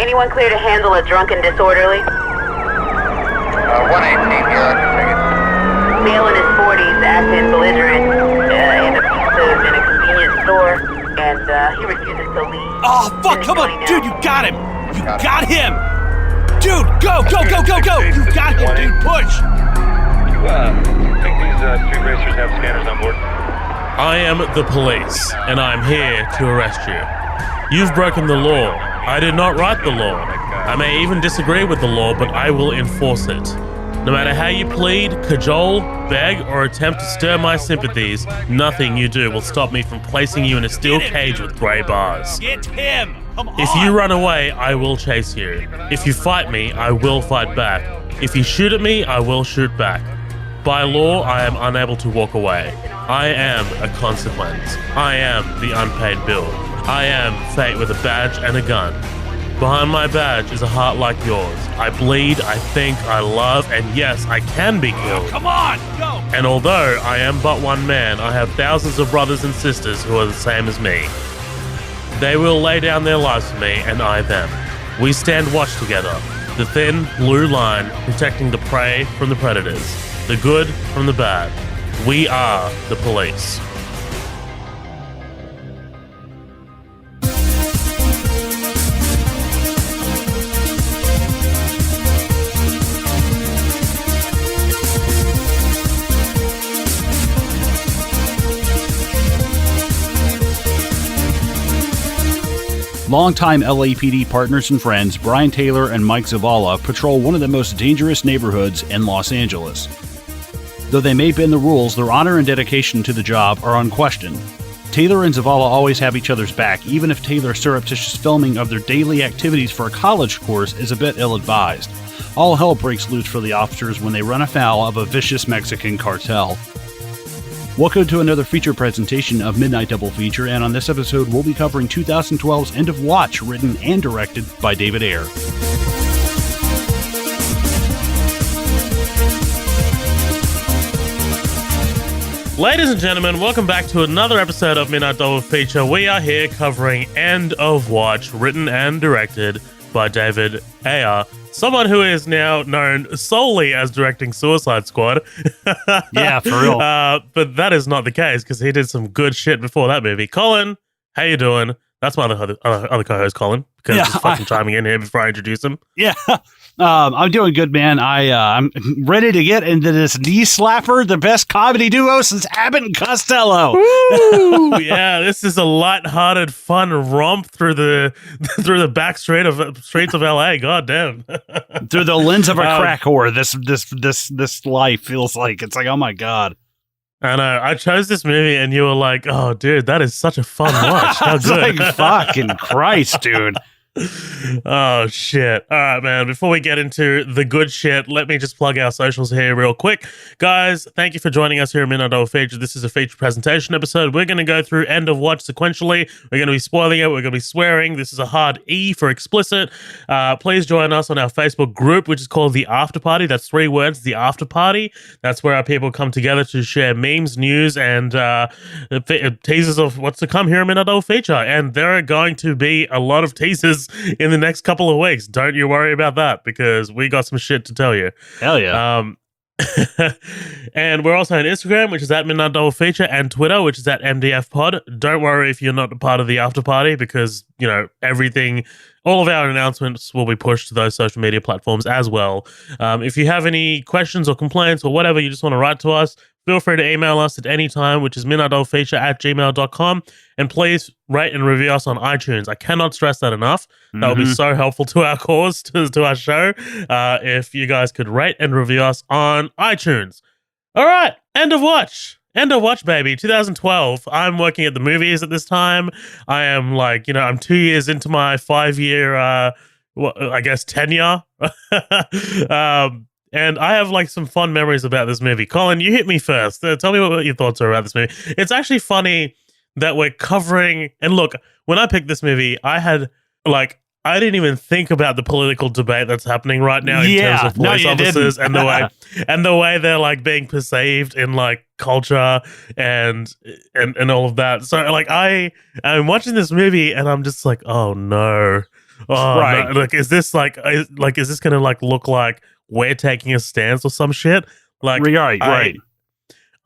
Anyone clear to handle a drunken disorderly? 118 here, I can take it. Male in his 40s, acting belligerent, in a convenience store, and he refuses to leave. Oh, fuck, come on, dude, you got him! You got him! Dude, go! You got him, dude, push! You think these street racers have scanners on board? I am the police, and I'm here to arrest you. You've broken the law. I did not write the law. I may even disagree with the law, but I will enforce it. No matter how you plead, cajole, beg, or attempt to stir my sympathies, nothing you do will stop me from placing you in a steel cage with grey bars. Get him! Come on! If you run away, I will chase you. If you fight me, I will fight back. If you shoot at me, I will shoot back. By law, I am unable to walk away. I am a consequence. I am the unpaid bill. I am fate with a badge and a gun. Behind my badge is a heart like yours. I bleed, I think, I love, and yes, I can be killed. Come on, go! And although I am but one man, I have thousands of brothers and sisters who are the same as me. They will lay down their lives for me, and I them. We stand watch together. The thin, blue line protecting the prey from the predators. The good from the bad. We are the police. Longtime LAPD partners and friends Brian Taylor and Mike Zavala patrol one of the most dangerous neighborhoods in Los Angeles. Though they may bend the rules, their honor and dedication to the job are unquestioned. Taylor and Zavala always have each other's back, even if Taylor's surreptitious filming of their daily activities for a college course is a bit ill-advised. All hell breaks loose for the officers when they run afoul of a vicious Mexican cartel. Welcome to another feature presentation of Midnight Double Feature, and on this episode we'll be covering 2012's End of Watch, written and directed by David Ayer. Ladies and gentlemen, welcome back to another episode of Midnight Double Feature. We are here covering End of Watch, written and directed by David Ayer, someone who is now known solely as directing Suicide Squad. Yeah, for real. But that is not the case, because he did some good shit before that movie. Colin, how you doing? That's my other co-host, Colin, because he's fucking chiming in here before I introduce him. Yeah. I'm doing good, man. I'm ready to get into this knee slapper, the best comedy duo since Abbott and Costello. Ooh, yeah, this is a lighthearted, fun romp through the back streets of LA. God damn. Through the lens of a crack whore, this life feels like. It's like, oh my god. I know. I chose this movie, and you were like, "Oh, dude, that is such a fun watch. How good!" Like, fucking Christ, dude. Oh shit. All right, man, before we get into the good shit, let me just plug our socials here real quick. Guys, thank you for joining us here at Midnight Double Feature. This is a feature presentation episode. We're going to go through End of Watch sequentially. We're going to be spoiling it. We're going to be swearing. This is a hard E for explicit. Please join us on our Facebook group, which is called The After Party. That's 3 words, The After Party. That's where our people come together to share memes, news, and teasers of what's to come here at Midnight Double Feature. And there are going to be a lot of teasers in the next couple of weeks. Don't you worry about that, because we got some shit to tell you. Hell yeah. And we're also on Instagram, which is at Midnight Double Feature, and Twitter, which is at MDF Pod. Don't worry if you're not a part of the after party, because, you know, all of our announcements will be pushed to those social media platforms as well. If you have any questions or complaints or whatever, you just want to write to us, feel free to email us at any time, which is midnightdoublefeature@gmail.com. And please rate and review us on iTunes. I cannot stress that enough. That would be so helpful to our cause, to our show, if you guys could rate and review us on iTunes. All right, End of Watch. End of Watch, baby. 2012. I'm working at the movies at this time. I am I'm 2 years into my 5-year, I guess, tenure. And I have some fun memories about this movie. Colin, you hit me first. Tell me what your thoughts are about this movie. It's actually funny that we're covering, and look, when I picked this movie, I had I didn't even think about the political debate that's happening right now in terms of police officers and the way they're being perceived in culture and all of that. So I'm watching this movie and I'm just like, oh no. Oh, Right. no, like, is this gonna like look like we're taking a stance or some shit? Like, Right.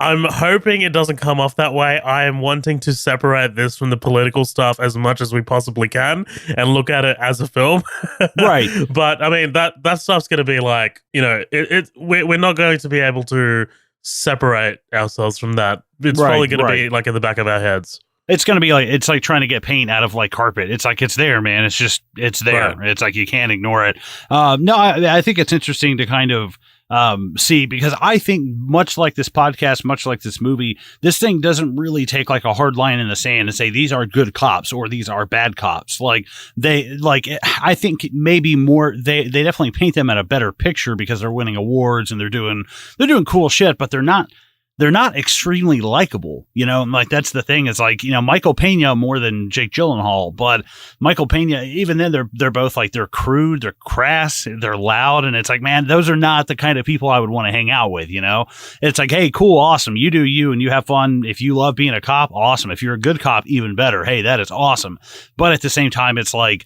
I'm hoping it doesn't come off that way. I am wanting to separate this from the political stuff as much as we possibly can and look at it as a film. Right. But I mean, that stuff's going to be like, we're not going to be able to separate ourselves from that. It's probably going to be like in the back of our heads. It's going to be like, it's like trying to get paint out of like carpet. It's like, it's there, man. It's there. Right. It's like, you can't ignore it. No, I think it's interesting to kind of see, because I think much like this podcast, much like this movie, this thing doesn't really take like a hard line in the sand and say these are good cops or these are bad cops. Like I think maybe more, they definitely paint them at a better picture because they're winning awards and they're doing cool shit, but they're not extremely likable, and like, that's the thing. It's like, Michael Peña more than Jake Gyllenhaal, but Michael Peña, even then they're both like, they're crude, they're crass, they're loud. And it's like, man, those are not the kind of people I would want to hang out with. It's like, hey, cool. Awesome. You do you and you have fun. If you love being a cop, awesome. If you're a good cop, even better. Hey, that is awesome. But at the same time, it's like,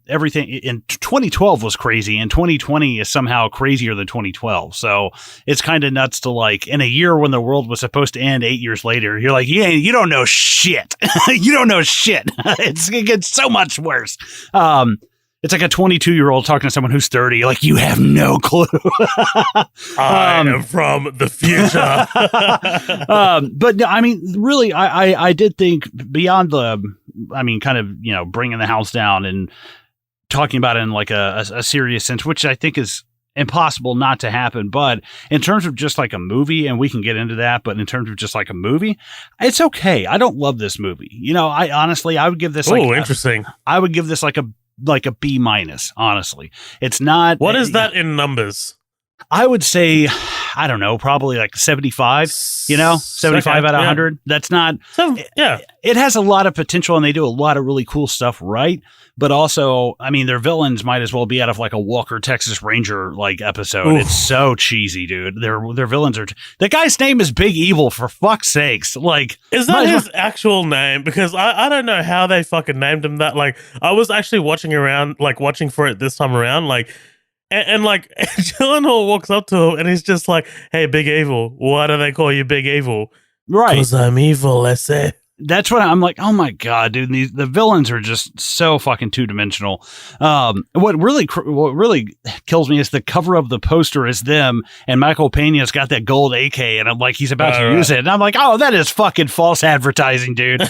everything in 2012 was crazy and 2020 is somehow crazier than 2012. So it's kind of nuts to, like, in a year when the world was supposed to end 8 years later, you're like, yeah, you don't know shit. You don't know shit. It gets so much worse. It's like a 22-year-old talking to someone who's 30. Like, you have no clue. I am from the future. But no, I mean, really, I did think beyond kind of, bringing the house down and talking about it in like a serious sense, which I think is impossible not to happen. But in terms of just like a movie, and we can get into that, but in terms of just like a movie, it's okay. I don't love this movie. I honestly, I would give this interesting. I would give this like a B-, honestly. It's not. What is that in numbers? I would say, I don't know, probably like 75, 75 out of 100. That's not. It has a lot of potential and they do a lot of really cool stuff, right? But also, I mean, their villains might as well be out of like a Walker, Texas Ranger like episode. Oof. It's so cheesy, dude. Their villains are. The guy's name is Big Evil, for fuck's sakes. Like, is that his actual name? Because I don't know how they fucking named him that. Like, I was actually watching for it this time around, like. And like, Gyllenhaal walks up to him and he's just like, hey, Big Evil, why do they call you Big Evil? Right. Because I'm evil, let's say. That's what I'm like, oh my God, dude. The villains are just so fucking two-dimensional. What really kills me is the cover of the poster is them, and Michael Peña's got that gold AK, and I'm like, he's about to use it. And I'm like, oh, that is fucking false advertising, dude. But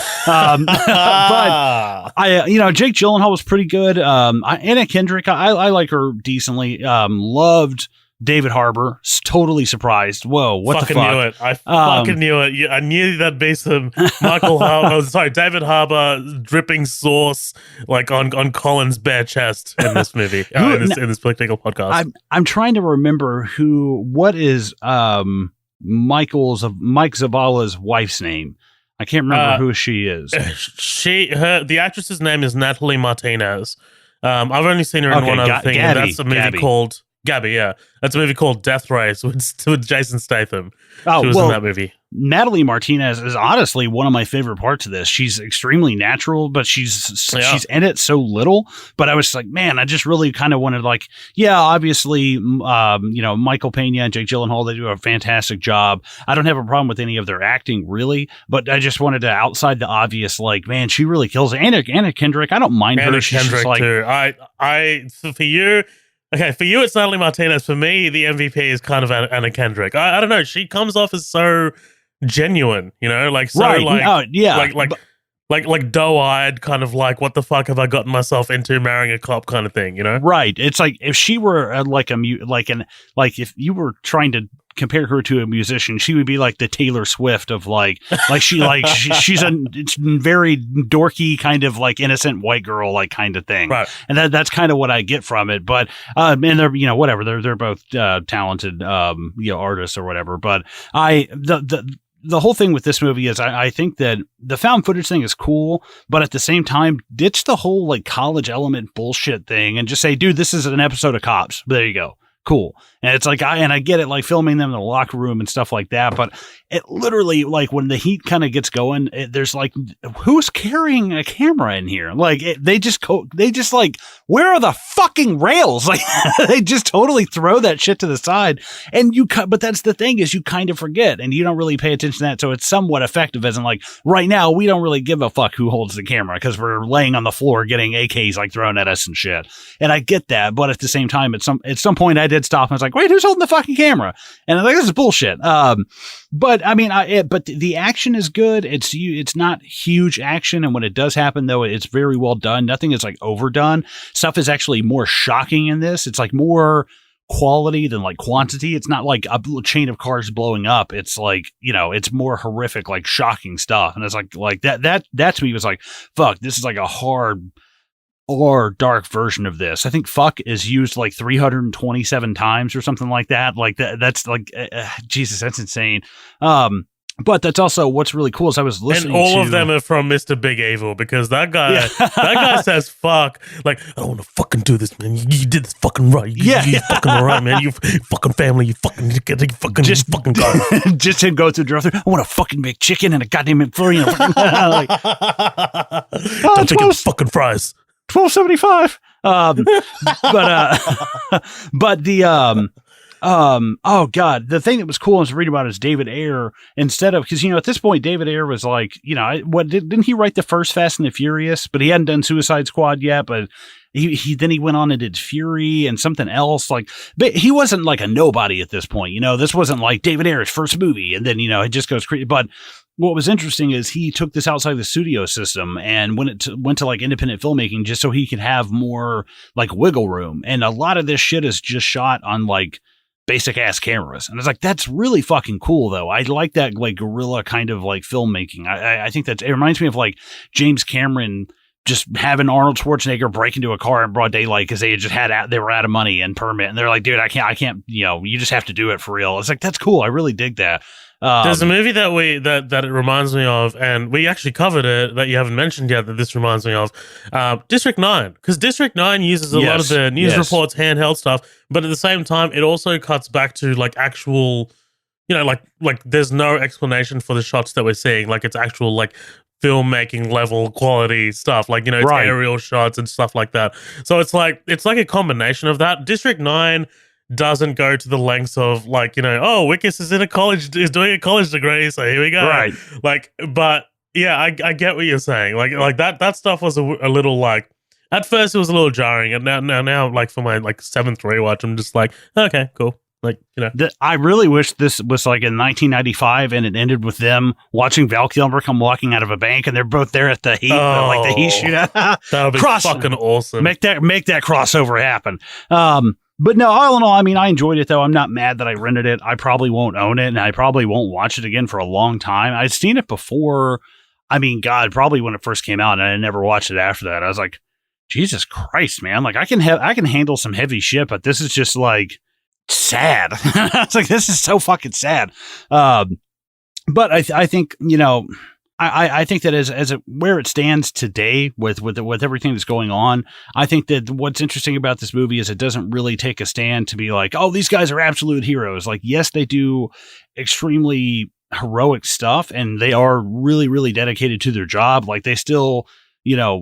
Jake Gyllenhaal was pretty good. Anna Kendrick, I like her decently. Loved David Harbour, totally surprised. Whoa, what fucking the fuck? Knew it. I fucking knew it. I knew that'd be some David Harbour dripping sauce like on Colin's bare chest in this movie, in this political podcast. I'm trying to remember what is Mike Zavala's wife's name. I can't remember who she is. The actress's name is Natalie Martinez. I've only seen her in one other thing, and that's a movie called Gabby, yeah. That's a movie called Death Race with Jason Statham. She was in that movie. Natalie Martinez is honestly one of my favorite parts of this. She's extremely natural, but she's in it so little. But I was like, man, I just really kind of wanted obviously, Michael Peña and Jake Gyllenhaal, they do a fantastic job. I don't have a problem with any of their acting, really. But I just wanted to, outside the obvious, like, man, she really kills it. Anna Kendrick, I don't mind her. Anna Kendrick, too. For you... Okay, for you, it's Natalie Martinez. For me, the MVP is kind of Anna Kendrick. I don't know. She comes off as so genuine, like so like doe-eyed, kind of like, what the fuck have I gotten myself into, marrying a cop kind of thing, Right. It's like if she were if you were trying to compare her to a musician, she would be like the Taylor Swift of she's a very dorky kind of like innocent white girl like kind of thing, right? And that's kind of what I get from it. But and they're whatever, they're both talented artists or whatever. But the whole thing with this movie is I think that the found footage thing is cool, but at the same time, ditch the whole like college element bullshit thing and just say, dude, this is an episode of Cops. There you go. cool. And it's like, I get it, like filming them in the locker room and stuff like that. But it literally, like when the heat kind of gets going, there's like, who's carrying a camera in here? Like they just like, where are the fucking rails? Like they just totally throw that shit to the side. And but that's the thing, is you kind of forget and you don't really pay attention to that. So it's somewhat effective, as in like right now, we don't really give a fuck who holds the camera because we're laying on the floor getting AKs like thrown at us and shit. And I get that. But at the same time, at some point I did stop and I was like, wait, who's holding the fucking camera? And I'm like, this is bullshit. But I mean, but the action is good. It's not huge action. And when it does happen, though, it's very well done. Nothing is like overdone. Stuff is actually more shocking in this. It's like more quality than like quantity. It's not like a chain of cars blowing up. It's like, it's more horrific, like shocking stuff. And it's like that to me was like, fuck, this is like a hard or dark version of this. I think fuck is used like 327 times or something like that. Like that's like, Jesus, that's insane. But that's also what's really cool is I was listening and all of them are from Mr. Big Evil, because that guy says fuck. Like, I don't want to fucking do this, man. You did this fucking right. You fucking all right, man. You fucking family. You fucking fucking go. Just to go through the drive-thru. I want to fucking make chicken and a goddamn McFlurry. Like, don't take it fucking fries. $12.75. But the oh god, the thing that was cool was reading about is David Ayer, instead of, because at this point David Ayer was like, didn't he write the first Fast and the Furious? But he hadn't done Suicide Squad yet. But he went on and did Fury and something else. Like, but he wasn't like a nobody at this point. This wasn't like David Ayer's first movie, and then it just goes crazy. But what was interesting is he took this outside the studio system and went to like independent filmmaking just so he could have more like wiggle room. And a lot of this shit is just shot on like basic ass cameras. And it's like, that's really fucking cool though. I like that like guerrilla kind of like filmmaking. I think it reminds me of like James Cameron just having Arnold Schwarzenegger break into a car in broad daylight because they were out of money and permit. And they're like, dude, I can't, you just have to do it for real. It's like, that's cool. I really dig that. There's a movie that it reminds me of, and we actually covered it, that you haven't mentioned yet, that this reminds me of, District 9, because District 9 uses a lot of the news reports, handheld stuff, but at the same time, it also cuts back to like actual, like there's no explanation for the shots that we're seeing, like it's actual like filmmaking level quality stuff, like it's aerial shots and stuff like that. So it's like a combination of that. District 9 doesn't go to the lengths of like, Wickus is doing a college degree, so here we go. Right. Like, but yeah, I get what you're saying. Like that stuff was a little like, at first it was a little jarring, and now like for my like seventh rewatch, I'm just like, okay, cool. Like, I really wish this was like in 1995 and it ended with them watching Val Kilmer come walking out of a bank and they're both there at the heat, like the heat shootout. That would be fucking awesome. Make that crossover happen. But no, all in all, I mean, I enjoyed it, though. I'm not mad that I rented it. I probably won't own it, and I probably won't watch it again for a long time. I'd seen it before. I mean, God, probably when it first came out, and I never watched it after that. I was like, Jesus Christ, man. Like, I can handle some heavy shit, but this is just, like, sad. I was like, this is so fucking sad. But I think, I think that as where it stands today with everything that's going on, I think that what's interesting about this movie is it doesn't really take a stand to be like, oh, these guys are absolute heroes. Like, yes, they do extremely heroic stuff and they are really, really dedicated to their job. Like, they still,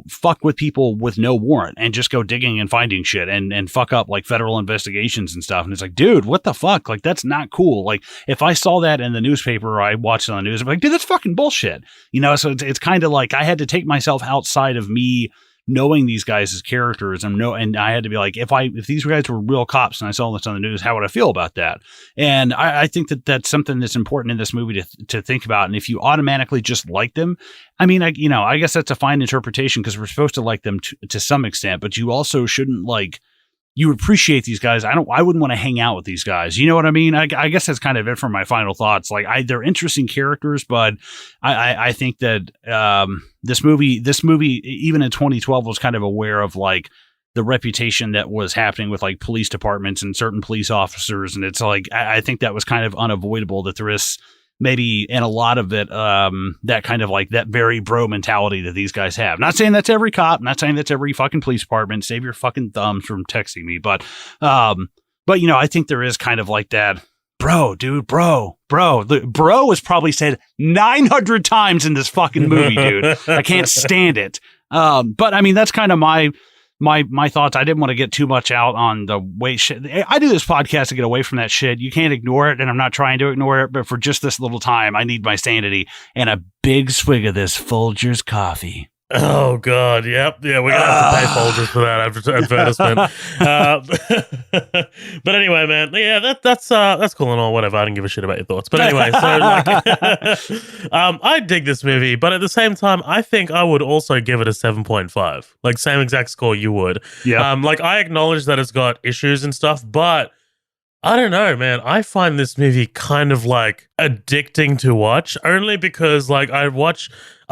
fuck with people with no warrant and just go digging and finding shit and fuck up like federal investigations and stuff. And it's like, dude, what the fuck? Like, that's not cool. Like, if I saw that in the newspaper or I watched it on the news, I'm like, dude, that's fucking bullshit. So it's kind of like I had to take myself outside of me knowing these guys as characters and I had to be like, if these guys were real cops and I saw this on the news, how would I feel about that? And I think that that's something that's important in this movie to think about. And if you automatically just like them, I mean, I guess that's a fine interpretation because we're supposed to like them to some extent, but you also shouldn't like, you appreciate these guys. I wouldn't want to hang out with these guys. You know what I mean? I guess that's kind of it for my final thoughts. Like, they're interesting characters, but I think that this movie, even in 2012, was kind of aware of like the reputation that was happening with like police departments and certain police officers, and it's like I think that was kind of unavoidable. That there is maybe in a lot of it, that kind of like that very bro mentality that these guys have. Not saying that's every cop, not saying that's every fucking police department. Save your fucking thumbs from texting me. But But, I think there is kind of like that, bro. The bro was probably said 900 times in this fucking movie, dude. I can't stand it. But I mean, that's kind of my thoughts. I didn't want to get too much out on the way shit. I do this podcast to get away from that shit. You can't ignore it, and I'm not trying to ignore it, but for just this little time, I need my sanity and a big swig of this Folgers coffee. Oh God, yep, yeah, we're gonna have to pay Folgers for that advertisement. But anyway, man, yeah, that's cool and all. Whatever, I don't give a shit about your thoughts. But anyway, so like, I dig this movie, but at the same time, I think I would also give it a 7.5, like same exact score you would. Yeah, like I acknowledge that it's got issues and stuff, but I don't know, man. I find this movie kind of like addicting to watch, only because like I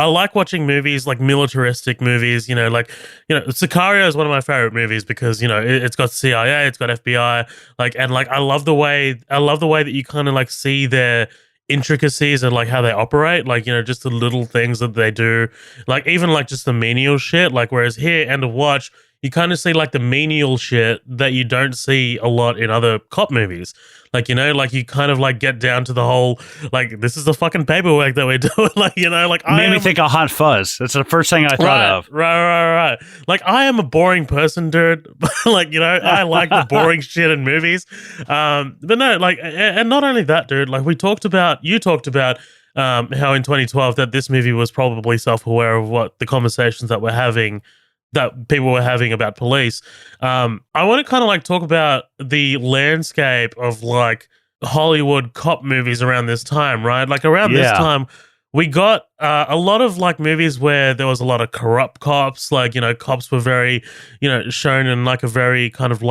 like watching movies, like militaristic movies, Sicario is one of my favorite movies because, it's got CIA, it's got FBI, and I love the way that you kind of like see their intricacies and like how they operate, just the little things that they do, like even like just the menial shit, whereas here, End of Watch, you kind of see like the menial shit that you don't see a lot in other cop movies. You kind of like get down to the whole, like, this is the fucking paperwork that we're doing. Made me think of Hot Fuzz. That's the first thing I thought of. Right. Like, I am a boring person, dude. I like the boring shit in movies. But no, and not only that, dude, you talked about how in 2012 that this movie was probably self-aware of what the conversations that people were having about police. I want to kind of talk about the landscape of Hollywood cop movies around this time, right? This time, we got a lot of movies where there was a lot of corrupt cops. Cops were very, shown in a very kind of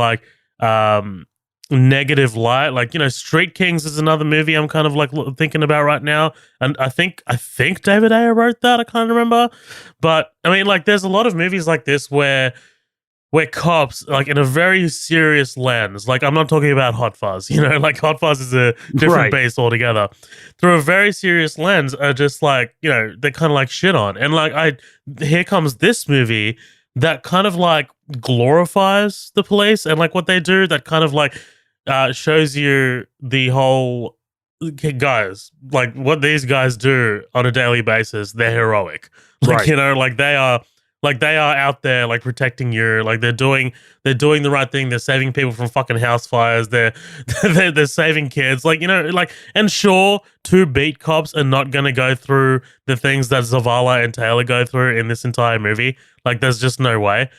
negative light. Street Kings is another movie I'm kind of thinking about right now, and I think David Ayer wrote that. I can't remember, but I mean, there's a lot of movies like this where cops, in a very serious lens, I'm not talking about Hot Fuzz, Hot Fuzz is a different beast altogether, through a very serious lens, are just they kind of shit on, and here comes this movie that kind of glorifies the police and what they do, that kind of shows you the whole guys, what these guys do on a daily basis. They're heroic, they are out there protecting you. They're doing the right thing. They're saving people from fucking house fires. They're saving kids. And sure, two beat cops are not gonna go through the things that Zavala and Taylor go through in this entire movie. There's just no way.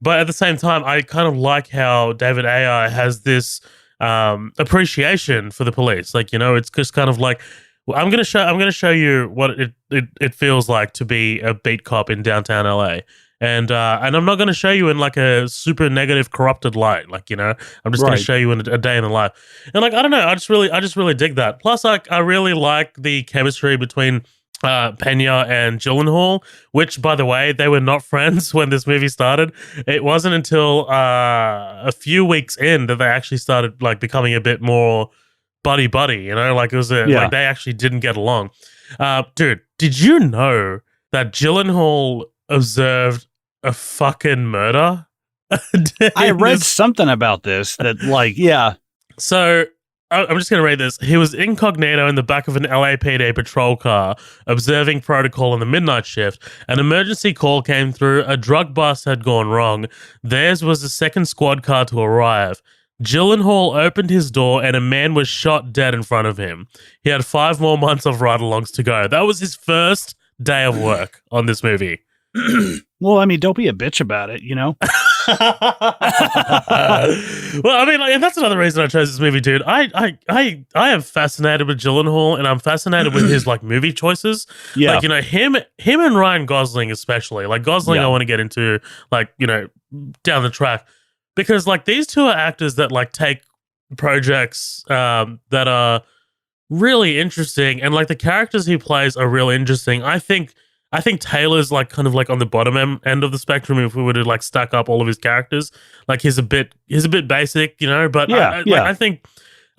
But at the same time, I kind of like how David Ayer has this appreciation for the police. It's just kind of I'm gonna show you what it feels like to be a beat cop in downtown LA, and I'm not gonna show you in a super negative, corrupted light. I'm just gonna show you in a day in the life, and I don't know, I just really dig that. Plus, I really like the chemistry between Peña and Gyllenhaal, which, by the way, they were not friends when this movie started. It wasn't until a few weeks in that they actually started becoming a bit more buddy. It was they actually didn't get along. Dude, did you know that Gyllenhaal observed a fucking murder? I read something about this that So I'm just going to read this. He was incognito in the back of an LAPD patrol car, observing protocol on the midnight shift. An emergency call came through. A drug bust had gone wrong. Theirs was the second squad car to arrive. Gyllenhaal opened his door and a man was shot dead in front of him. He had 5 more months of ride-alongs to go. That was his first day of work on this movie. Well, I mean, don't be a bitch about it, Well, I mean, and that's another reason I chose this movie, dude. I am fascinated with Gyllenhaal, and I'm fascinated with his movie choices. Yeah, him and Ryan Gosling especially. Gosling, I want to get into down the track, because these two are actors that take projects that are really interesting, and the characters he plays are really interesting. I think Taylor's kind of on the bottom end of the spectrum if we were to stack up all of his characters. He's a bit basic, but I think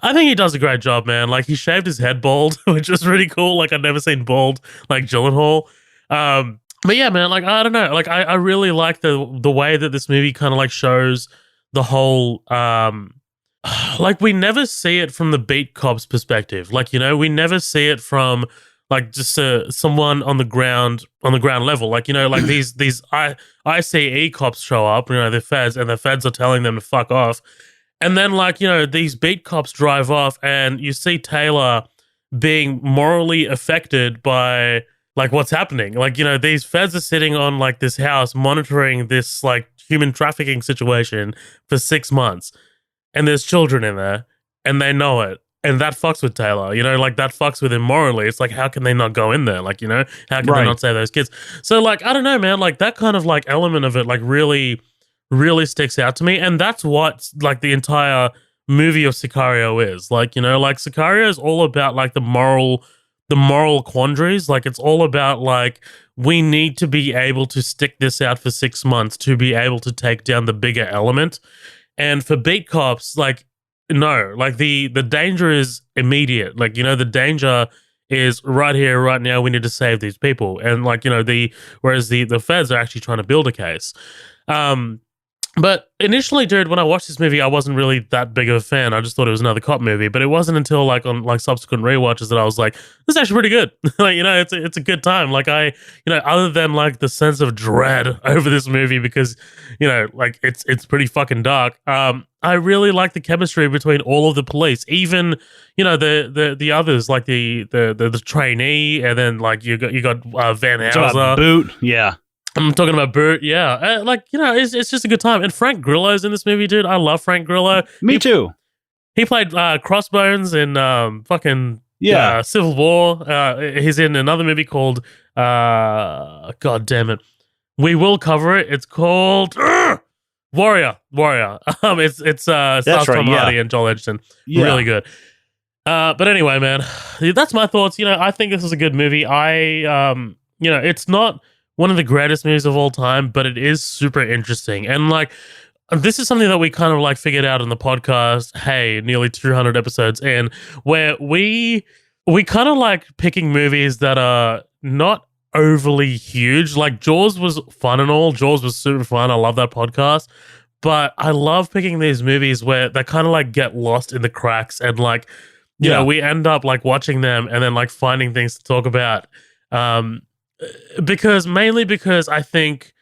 he does a great job, man. He shaved his head bald, which was really cool. I've never seen bald Gyllenhaal. But yeah, man, I don't know. I really like the way that this movie kind of shows the whole like we never see it from the beat cop's perspective. Like, we never see it from like just someone on the ground level. Like, like these ICE cops show up, the feds, and the feds are telling them to fuck off. And then like, these beat cops drive off and you see Taylor being morally affected by like what's happening. Like, these feds are sitting on like this house monitoring this like human trafficking situation for 6 months. And there's children in there, and they know it. And that fucks with Taylor, like that fucks with him morally. It's like, how can they not go in there? Like, how can they not save those kids? So like, I don't know, man, like that kind of like element of it, like really, really sticks out to me. And that's what like the entire movie of Sicario is. Like, like Sicario is all about like the moral quandaries. Like it's all about like, we need to be able to stick this out for 6 months to be able to take down the bigger element. And for beat cops, like, no, like the danger is immediate. Like, the danger is right here, right now. We need to save these people. And like, whereas the feds are actually trying to build a case. But initially, dude, when I watched this movie, I wasn't really that big of a fan. I just thought it was another cop movie. But it wasn't until like on like subsequent rewatches that I was like, this is actually pretty good. Like, it's a good time. Like other than like the sense of dread over this movie because, like it's pretty fucking dark. I really like the chemistry between all of the police, even the others like the trainee, and then like you got Van Houser, Boot, yeah. I'm talking about Bert, yeah. It's just a good time. And Frank Grillo's in this movie, dude. I love Frank Grillo. Me too. He played Crossbones in Civil War. He's in another movie called God damn it. We will cover it. It's called Warrior. It's stars Tom Hardy and Joel Edgerton. Yeah. Really good. But anyway, man, that's my thoughts. I think this is a good movie. It's not one of the greatest movies of all time, but it is super interesting. And like, this is something that we kind of like figured out in the podcast. Hey, nearly 200 episodes in, where we kind of like picking movies that are not overly huge. Like Jaws was fun and all. Jaws was super fun. I love that podcast. But I love picking these movies where they kind of like get lost in the cracks and like, you know, we end up like watching them and then like finding things to talk about. Because I think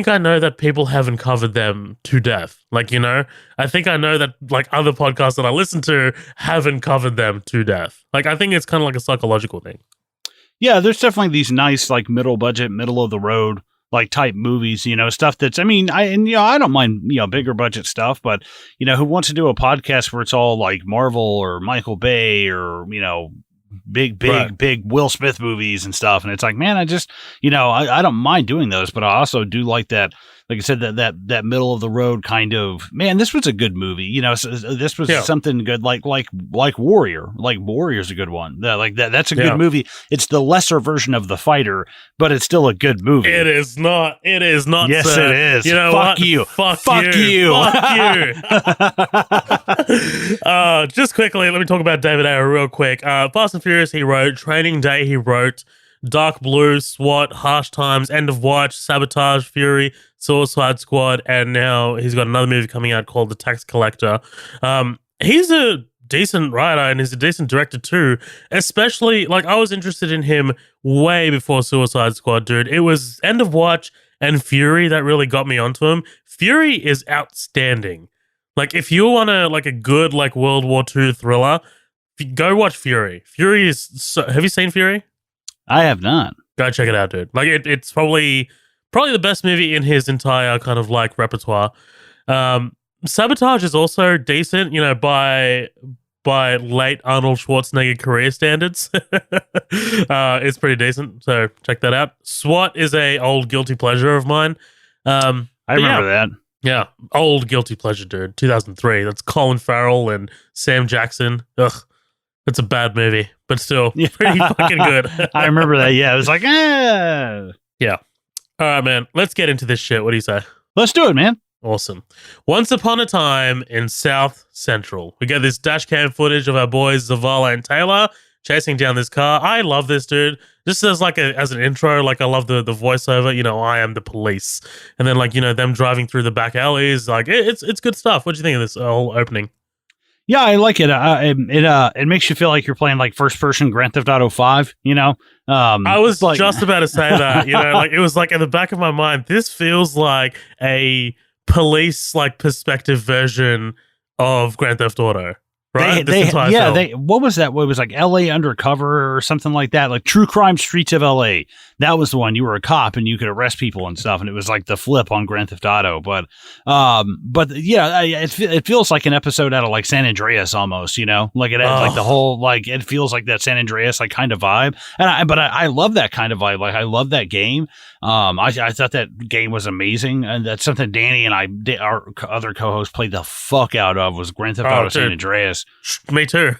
I know that people haven't covered them to death. Like, I think I know that like other podcasts that I listen to haven't covered them to death. Like, I think it's kind of like a psychological thing. Yeah, there's definitely these nice like middle budget, middle of the road like type movies, stuff that's, I don't mind, bigger budget stuff, but who wants to do a podcast where it's all like Marvel or Michael Bay or, big Will Smith movies and stuff. And it's like, man, I just, I don't mind doing those, but I also do like that, like I said, that middle of the road kind of, man, this was a good movie. This was something good, like Warrior. Like Warrior's a good one. That's a good movie. It's the lesser version of The Fighter, but it's still a good movie. It is not. Yes, sir. it is. You know Fuck what? you. Fuck you. Just quickly, let me talk about David Ayer real quick. Fast and Furious, he wrote. Training Day, he wrote. Dark Blue, SWAT, Harsh Times, End of Watch, Sabotage, Fury, Suicide Squad, and now he's got another movie coming out called The Tax Collector. He's a decent writer and he's a decent director too, especially, like, I was interested in him way before Suicide Squad, dude. It was End of Watch and Fury that really got me onto him. Fury is outstanding. Like, if you want a good, like, World War II thriller, go watch Fury. Fury is so... Have you seen Fury? I have not. Go check it out, dude. Like, it's probably the best movie in his entire kind of like repertoire. Sabotage is also decent, by late Arnold Schwarzenegger career standards. It's pretty decent, so check that out. SWAT is a old guilty pleasure of mine. I remember that. Yeah, old guilty pleasure, dude. 2003. That's Colin Farrell and Sam Jackson. Ugh. It's a bad movie, but still pretty fucking good. I remember that. Yeah, it was like, eh. Yeah. All right, man. Let's get into this shit. What do you say? Let's do it, man. Awesome. Once upon a time in South Central, we get this dash cam footage of our boys Zavala and Taylor chasing down this car. I love this, dude. Just as an intro, like I love the voiceover. I am the police, and then them driving through the back alleys. Like it's good stuff. What do you think of this whole opening? Yeah, I like it. It makes you feel like you're playing like first person Grand Theft Auto 5, you know? I was like, just about to say that, you know, like it was like in the back of my mind, this feels like a police like perspective version of Grand Theft Auto. Right? What was that? What was like LA Undercover or something like that? Like True Crime Streets of LA. That was the one. You were a cop and you could arrest people and stuff. And it was like the flip on Grand Theft Auto. But yeah, it feels like an episode out of like San Andreas almost, you know, like it has like the whole, like it feels like that San Andreas like kind of vibe. And I love that kind of vibe. Like I love that game. I thought that game was amazing. And that's something Danny and our other co-host played the fuck out of was Grand Theft Auto San Andreas. Me too.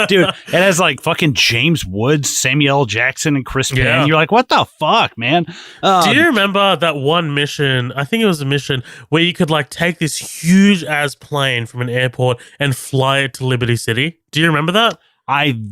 Dude, it has like fucking James Woods, Samuel L. Jackson, and Chris Penn. You're like, what the fuck, man? Do you remember that one mission? I think it was a mission where you could like take this huge ass plane from an airport and fly it to Liberty City. Do you remember that?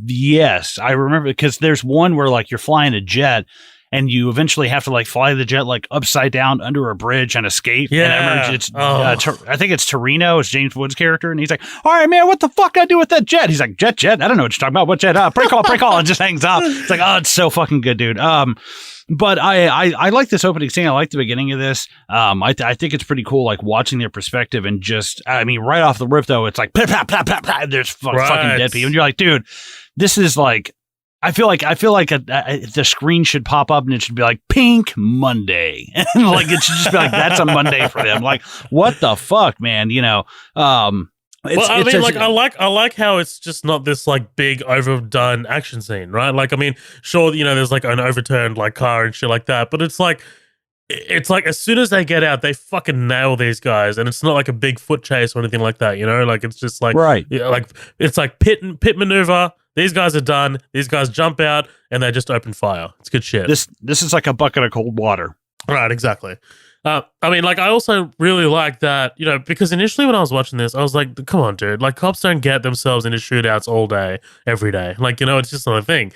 Yes, I remember, because there's one where like you're flying a jet and you eventually have to like fly the jet like upside down under a bridge and escape. Yeah. And I think it's Torino, it's James Woods' character, and he's like, all right, man, what the fuck I do with that jet? He's like, jet? I don't know what you're talking about. What jet? Prank call, and just hangs up. It's like, oh, it's so fucking good, dude. But I like this opening scene. I like the beginning of this. I think it's pretty cool, like watching their perspective and just, I mean, right off the rip though, it's like, there's fucking dead people. And you're like, dude, this is like, I feel like the screen should pop up and it should be like Pink Monday, and like it should just be like that's a Monday for them. Like what the fuck, man? You know. I like how it's just not this like big overdone action scene, right? Like, I mean, sure, you know, there's like an overturned like car and shit like that, but it's like as soon as they get out, they fucking nail these guys, and it's not like a big foot chase or anything like that, you know? Like it's just like like it's like pit maneuver. These guys are done. These guys jump out and they just open fire. It's good shit. This is like a bucket of cold water. Right, exactly. I mean, like, I also really like that, you know, because initially when I was watching this, I was like, come on, dude. Like, cops don't get themselves into shootouts all day, every day. Like, you know, it's just not a thing.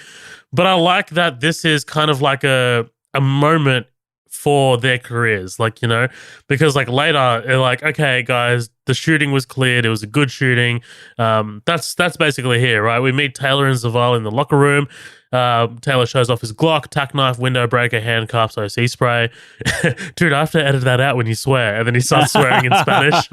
But I like that this is kind of like a moment for their careers, like, you know, because like later they're like, okay guys, the shooting was cleared, it was a good shooting. That's basically here, right? We meet Taylor and Zavala in the locker room. Taylor shows off his Glock, tack knife, window breaker, handcuffs, OC spray. Dude, I have to edit that out when you swear. And then he starts swearing in Spanish.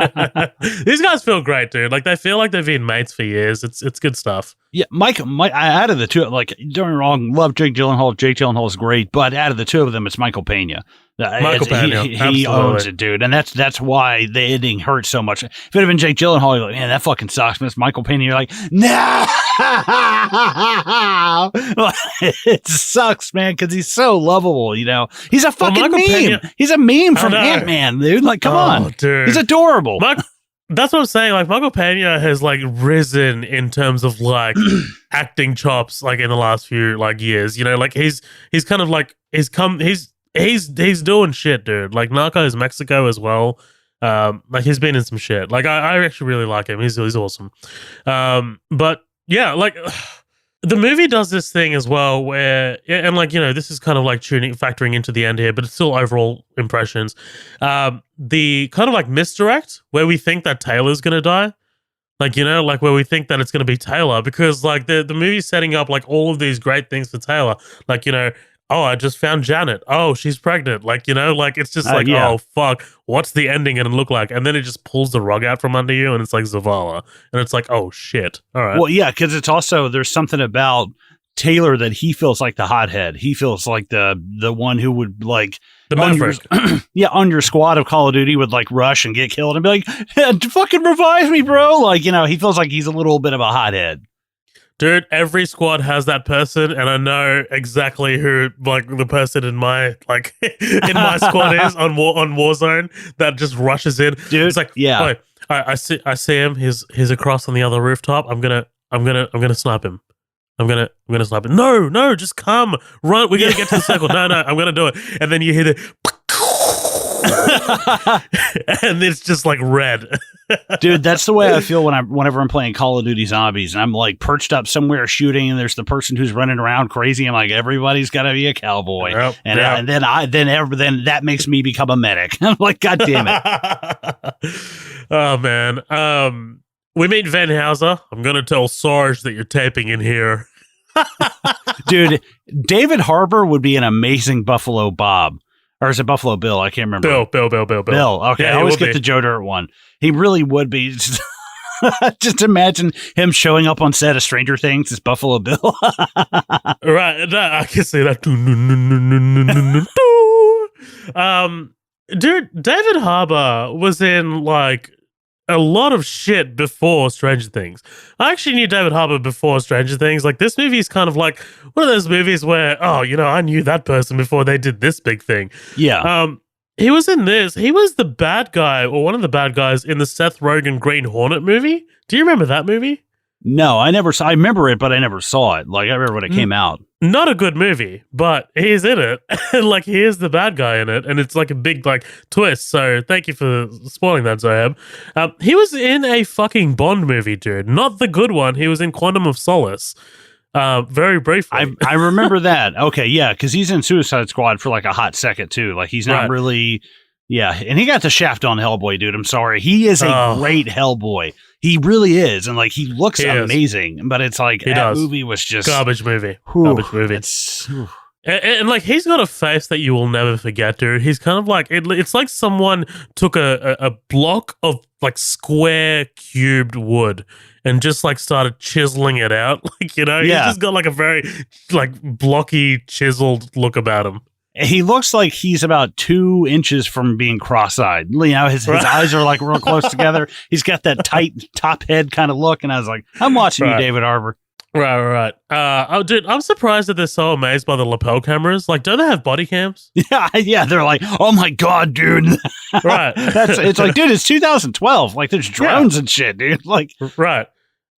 These guys feel great, dude. Like, they feel like they've been mates for years. It's good stuff. Yeah, Mike, out of the two, like, don't get me wrong, love Jake Gyllenhaal. Jake Gyllenhaal is great, but out of the two of them, it's Michael Peña. He owns it, dude, and that's why the ending hurts so much. If it had been Jake Gyllenhaal, you're like, man, that fucking sucks. But it's Michael Peña, you're like, no, it sucks, man, because he's so lovable. You know, he's a fucking meme. Peña, he's a meme from Ant-Man, dude. Like, come on, dude, he's adorable. That's what I'm saying. Like, Michael Peña has like risen in terms of like acting chops, like in the last few like years. You know, like he's kind of like he's doing shit, dude. Like Narcos Mexico as well. Like he's been in some shit. Like I actually really like him. He's awesome. But yeah, like the movie does this thing as well where, and like, you know, this is kind of like factoring into the end here, but it's still overall impressions. The kind of like misdirect where we think that Taylor's gonna die. Like, you know, like where we think that it's going to be Taylor, because like the movie's setting up like all of these great things for Taylor. Like, you know, oh, I just found Janet. Oh, she's pregnant. Like, you know, like it's just like, oh, fuck, what's the ending going to look like? And then it just pulls the rug out from under you and it's like Zavala. And it's like, oh, shit. All right. Well, yeah, because it's also, there's something about Taylor that he feels like the hothead. He feels like the one who would like on your squad of Call of Duty would like rush and get killed and be like, yeah, fucking revive me, bro. Like, you know, he feels like he's a little bit of a hothead. Dude, every squad has that person, and I know exactly who like the person in my like in my squad is on Warzone that just rushes in. Dude, it's like, yeah, oh, I see him. He's across on the other rooftop. I'm gonna snipe him. I'm gonna snipe him. No, just come, run. We're gonna get to the circle. No, I'm gonna do it. And then you hear the, and it's just like red. Dude, that's the way I feel whenever I'm playing Call of Duty Zombies and I'm like perched up somewhere shooting and there's the person who's running around crazy. I'm like, everybody's got to be a cowboy. Yep, and then that makes me become a medic. I'm like, God damn it. Oh man. We meet Van Houser. I'm going to tell Sarge that you're taping in here. Dude, David Harbour would be an amazing Buffalo Bob. Or is it Buffalo Bill? I can't remember. Bill. Bill. Okay, Yeah, I always get be. the Joe Dirt one. He really would be. Just imagine him showing up on set of Stranger Things as Buffalo Bill. Right. I can see that. Dude, David Harbour was in like a lot of shit before Stranger Things. I actually knew David Harbour before Stranger Things. Like, this movie is kind of like one of those movies where, oh, you know, I knew that person before they did this big thing. Yeah. He was in this. He was the bad guy, or one of the bad guys, in the Seth Rogen Green Hornet movie. Do you remember that movie? No, I never saw. I remember it, but I never saw it. Like, I remember when it came out. Not a good movie, but he's in it. Like, he is the bad guy in it, and it's like a big like twist. So thank you for spoiling that, Zohab. He was in a fucking Bond movie, dude. Not the good one. He was in Quantum of Solace. Very briefly. I remember that. Okay, yeah, because he's in Suicide Squad for like a hot second too. Like, he's not really. Yeah, and he got the shaft on Hellboy, dude. I'm sorry. He is a great Hellboy. He really is. And like, he looks amazing, but it's like, that movie was just garbage movie. Garbage movie. And like, he's got a face that you will never forget, dude. He's kind of like, it's like someone took a block of like square cubed wood and just like started chiseling it out. Like, you know, he's just got like a very like blocky chiseled look about him. He looks like he's about 2 inches from being cross-eyed. You know, his eyes are like real close together. He's got that tight top head kind of look, and I was like, I'm watching you, David Harbour. Right. Dude, I'm surprised that they're so amazed by the lapel cameras. Like, don't they have body cams? Yeah. They're like, oh my god, dude. Right. It's like, dude, it's 2012. Like, there's drones and shit, dude. Like, right.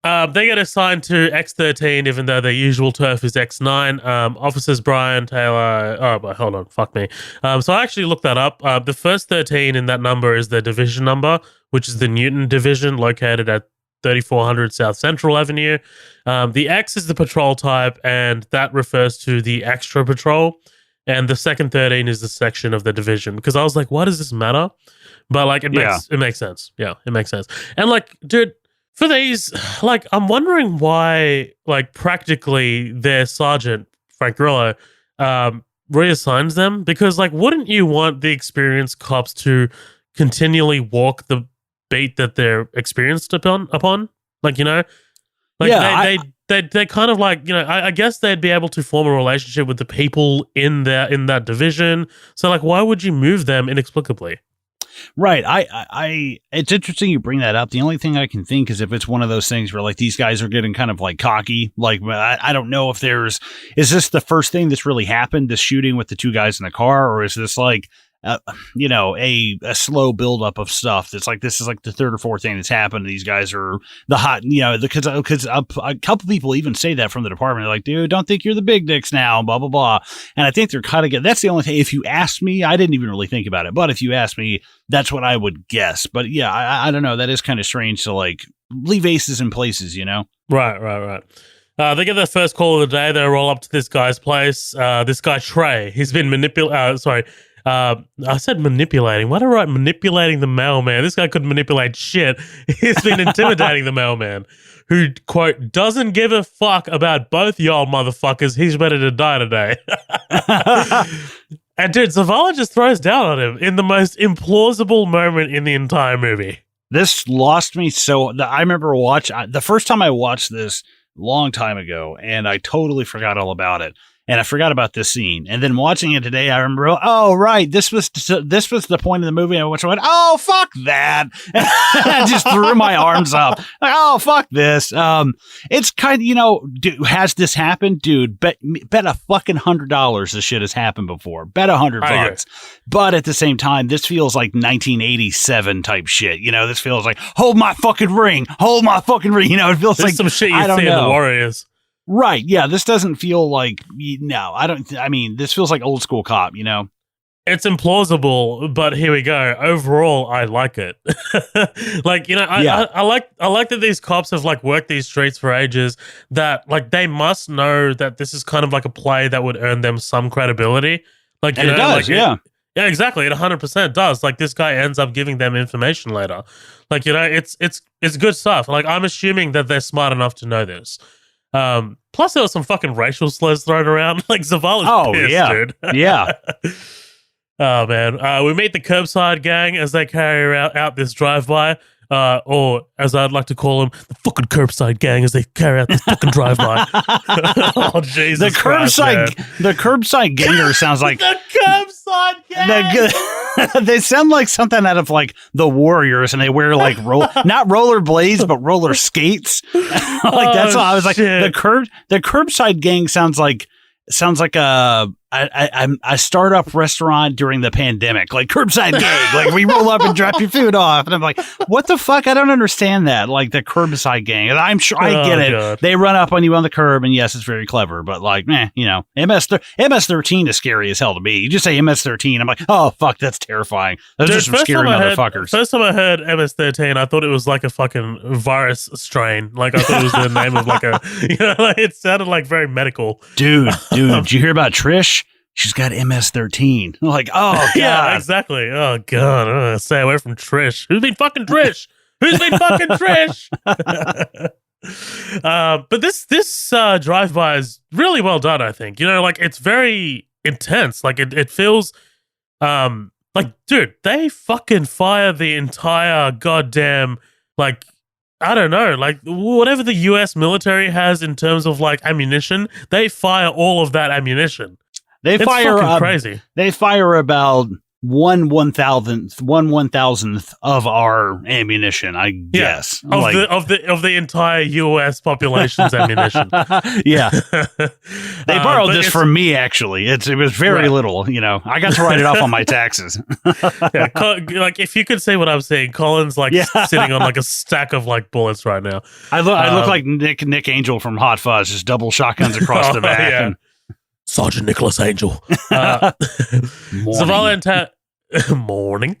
They get assigned to X13, even though their usual turf is X9. Officers Brian, Taylor... Oh, but hold on. Fuck me. So I actually looked that up. The first 13 in that number is their division number, which is the Newton Division, located at 3400 South Central Avenue. The X is the patrol type, and that refers to the extra patrol. And the second 13 is the section of the division. Because I was like, why does this matter? But, like, it makes sense. Yeah, it makes sense. And, like, dude... For these, like, I'm wondering why, like, practically their sergeant, Frank Grillo, reassigns them. Because, like, wouldn't you want the experienced cops to continually walk the beat that they're experienced upon? Like, you know? Like, they kind of, like, you know, I guess they'd be able to form a relationship with the people in that division. So, like, why would you move them inexplicably? Right. I it's interesting you bring that up. The only thing I can think is if it's one of those things where like these guys are getting kind of like cocky. Like, I don't know if is this the first thing that's really happened, this shooting with the 2 guys in the car, or is this like, you know, a slow buildup of stuff that's like, this is like the 3rd or 4th thing that's happened. These guys are the hot, you know, because a couple people even say that from the department. They're like, dude, don't think you're the big dicks now, blah, blah, blah. And I think they're kind of that's the only thing. If you ask me, I didn't even really think about it, but if you ask me, that's what I would guess. But yeah, I don't know. That is kind of strange to like leave aces in places, you know? Right. They get their first call of the day. They roll up to this guy's place. This guy, Trey, he's been I said manipulating. Why did I write manipulating the mailman? This guy couldn't manipulate shit. He's been intimidating the mailman, who, quote, doesn't give a fuck about both y'all motherfuckers. He's ready to die today. And dude, Zavala just throws down on him in the most implausible moment in the entire movie. This lost me. So I remember the first time I watched this long time ago, and I totally forgot all about it. And I forgot about this scene. And then watching it today, I remember, oh, right, this was the point of the movie. I went, oh, fuck that. And I just threw my arms up. Like, oh, fuck this. It's kind of, you know, dude, has this happened? Dude, bet a fucking $100 this shit has happened before. Bet $100. But at the same time, this feels like 1987 type shit. You know, this feels like, hold my fucking ring. Hold my fucking ring. You know, it feels like some shit you see in The Warriors. Right. Yeah. This doesn't feel like, this feels like old school cop, you know? It's implausible, but here we go. Overall, I like it. Like, you know, I like that these cops have like worked these streets for ages, that like they must know that this is kind of like a play that would earn them some credibility. Like, you and know, it does, like, yeah. Yeah, exactly. It 100% does. Like, this guy ends up giving them information later. Like, you know, it's good stuff. Like, I'm assuming that they're smart enough to know this. Plus, there was some fucking racial slurs thrown around. Like, Zavala's pissed, dude. Yeah. Oh, man. We meet the curbside gang as they carry out this drive-by. Or, as I'd like to call them, the fucking curbside gang as they carry out this fucking drive-by. Oh, Jesus Christ, the curbside ganger sounds like... The curbside gang! They sound like something out of, like, the Warriors, and they wear, like, not roller blades, but roller skates. Like, that's what I was like, the curbside gang sounds like a startup restaurant during the pandemic, like curbside gang. Like, we roll up and drop your food off, and I'm like, what the fuck? I don't understand that. Like, the curbside gang. And I'm sure I get it. God. They run up on you on the curb, and yes, it's very clever. But like, you know, MS-13 is scary as hell to me. You just say MS-13, I'm like, oh fuck, that's terrifying. Those are some scary motherfuckers. First time I heard MS-13, I thought it was like a fucking virus strain. Like, I thought it was the name of like a, you know, like, it sounded like very medical. Dude, did you hear about Trish? She's got MS-13. I'm like, oh, God. Yeah, exactly. Oh, God. Stay away from Trish. Who's been fucking Trish? Who's been fucking Trish? But this drive-by is really well done, I think. You know, like, it's very intense. Like, it feels... like, dude, they fucking fire the entire goddamn, like... I don't know, like, whatever the US military has in terms of, like, ammunition, they fire all of that ammunition. It's fucking crazy. They fire about one thousandth of our ammunition, I guess. Yeah, of the entire US population's ammunition. Yeah. They borrowed this from me, actually. It was very little, you know. I got to write it off on my taxes. Yeah, like, if you could see what I'm seeing, Colin's like sitting on like a stack of like bullets right now. I look like Nick Angel from Hot Fuzz, just double shotguns across the back. Yeah. Sergeant Nicholas Angel. Zavala morning.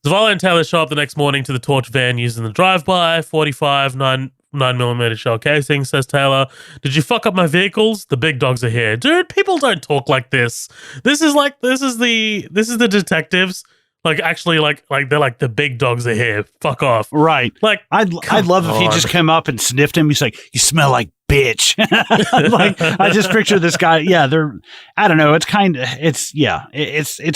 Zavala and Taylor show up the next morning to the torch van using the drive-by. 45 9mm shell casing, says Taylor. Did you fuck up my vehicles? The big dogs are here. Dude, people don't talk like this. This is the detectives. Like, actually, like they're like, the big dogs are here. Fuck off. Right. Like, I'd love if he just came up and sniffed him. He's like, you smell like bitch. Like, I just picture this guy. Yeah, I don't know. It's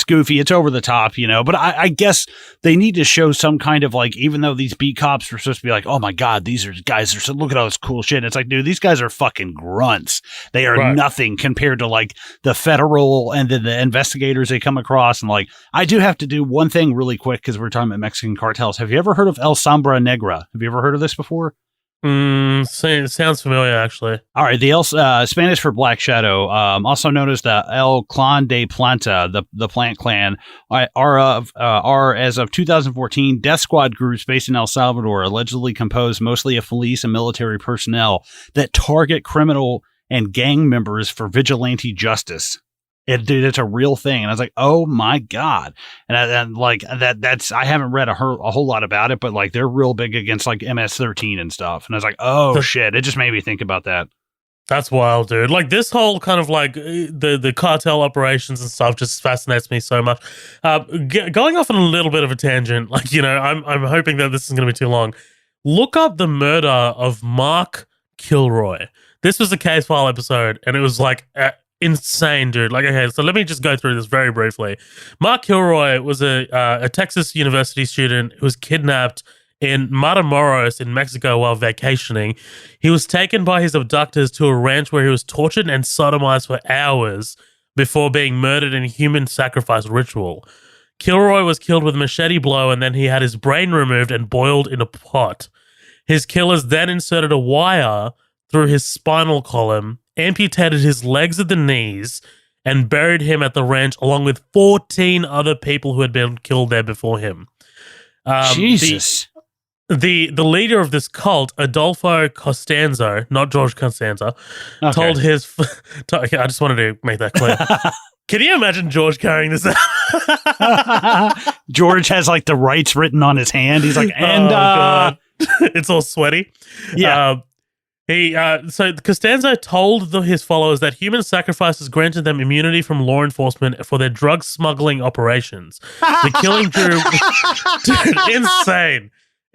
goofy. It's over the top, you know, but I guess they need to show some kind of, like, even though these beat cops are supposed to be like, oh my God, these are guys are so, look at all this cool shit. And it's like, dude, these guys are fucking grunts. They are nothing compared to, like, the federal and then the investigators they come across. And, like, I do have to do one thing really quick because we're talking about Mexican cartels. Have you ever heard of El Sombra Negra? Have you ever heard of this before? It sounds familiar, actually. All right, the Spanish for Black Shadow, also known as the El Clan de Planta, the Plant Clan, are as of 2014 death squad groups based in El Salvador, allegedly composed mostly of police and military personnel that target criminal and gang members for vigilante justice. Dude, it's a real thing. And I was like, oh my God. And like that's, I haven't read a whole lot about it, but like they're real big against like MS-13 and stuff. And I was like, oh shit. It just made me think about that. That's wild, dude. Like, this whole kind of like the cartel operations and stuff just fascinates me so much. Going off on a little bit of a tangent, like, you know, I'm hoping that this isn't going to be too long. Look up the murder of Mark Kilroy. This was a case file episode, and it was like insane, dude. Like, okay, so let me just go through this very briefly. Mark Kilroy was a Texas University student who was kidnapped in Matamoros in Mexico while vacationing. He was taken by his abductors to a ranch where he was tortured and sodomized for hours before being murdered in a human sacrifice ritual. Kilroy was killed with a machete blow, and then he had his brain removed and boiled in a pot. His killers then inserted a wire through his spinal column, amputated his legs at the knees, and buried him at the ranch along with 14 other people who had been killed there before him. Jesus. The leader of this cult, Adolfo Costanzo, not George Costanza, told his... okay, I just wanted to make that clear. Can you imagine George carrying this out? George has like the rights written on his hand. He's like, and God. It's all sweaty. Yeah. So Costanzo told his followers that human sacrifices granted them immunity from law enforcement for their drug smuggling operations. The killing drew dude,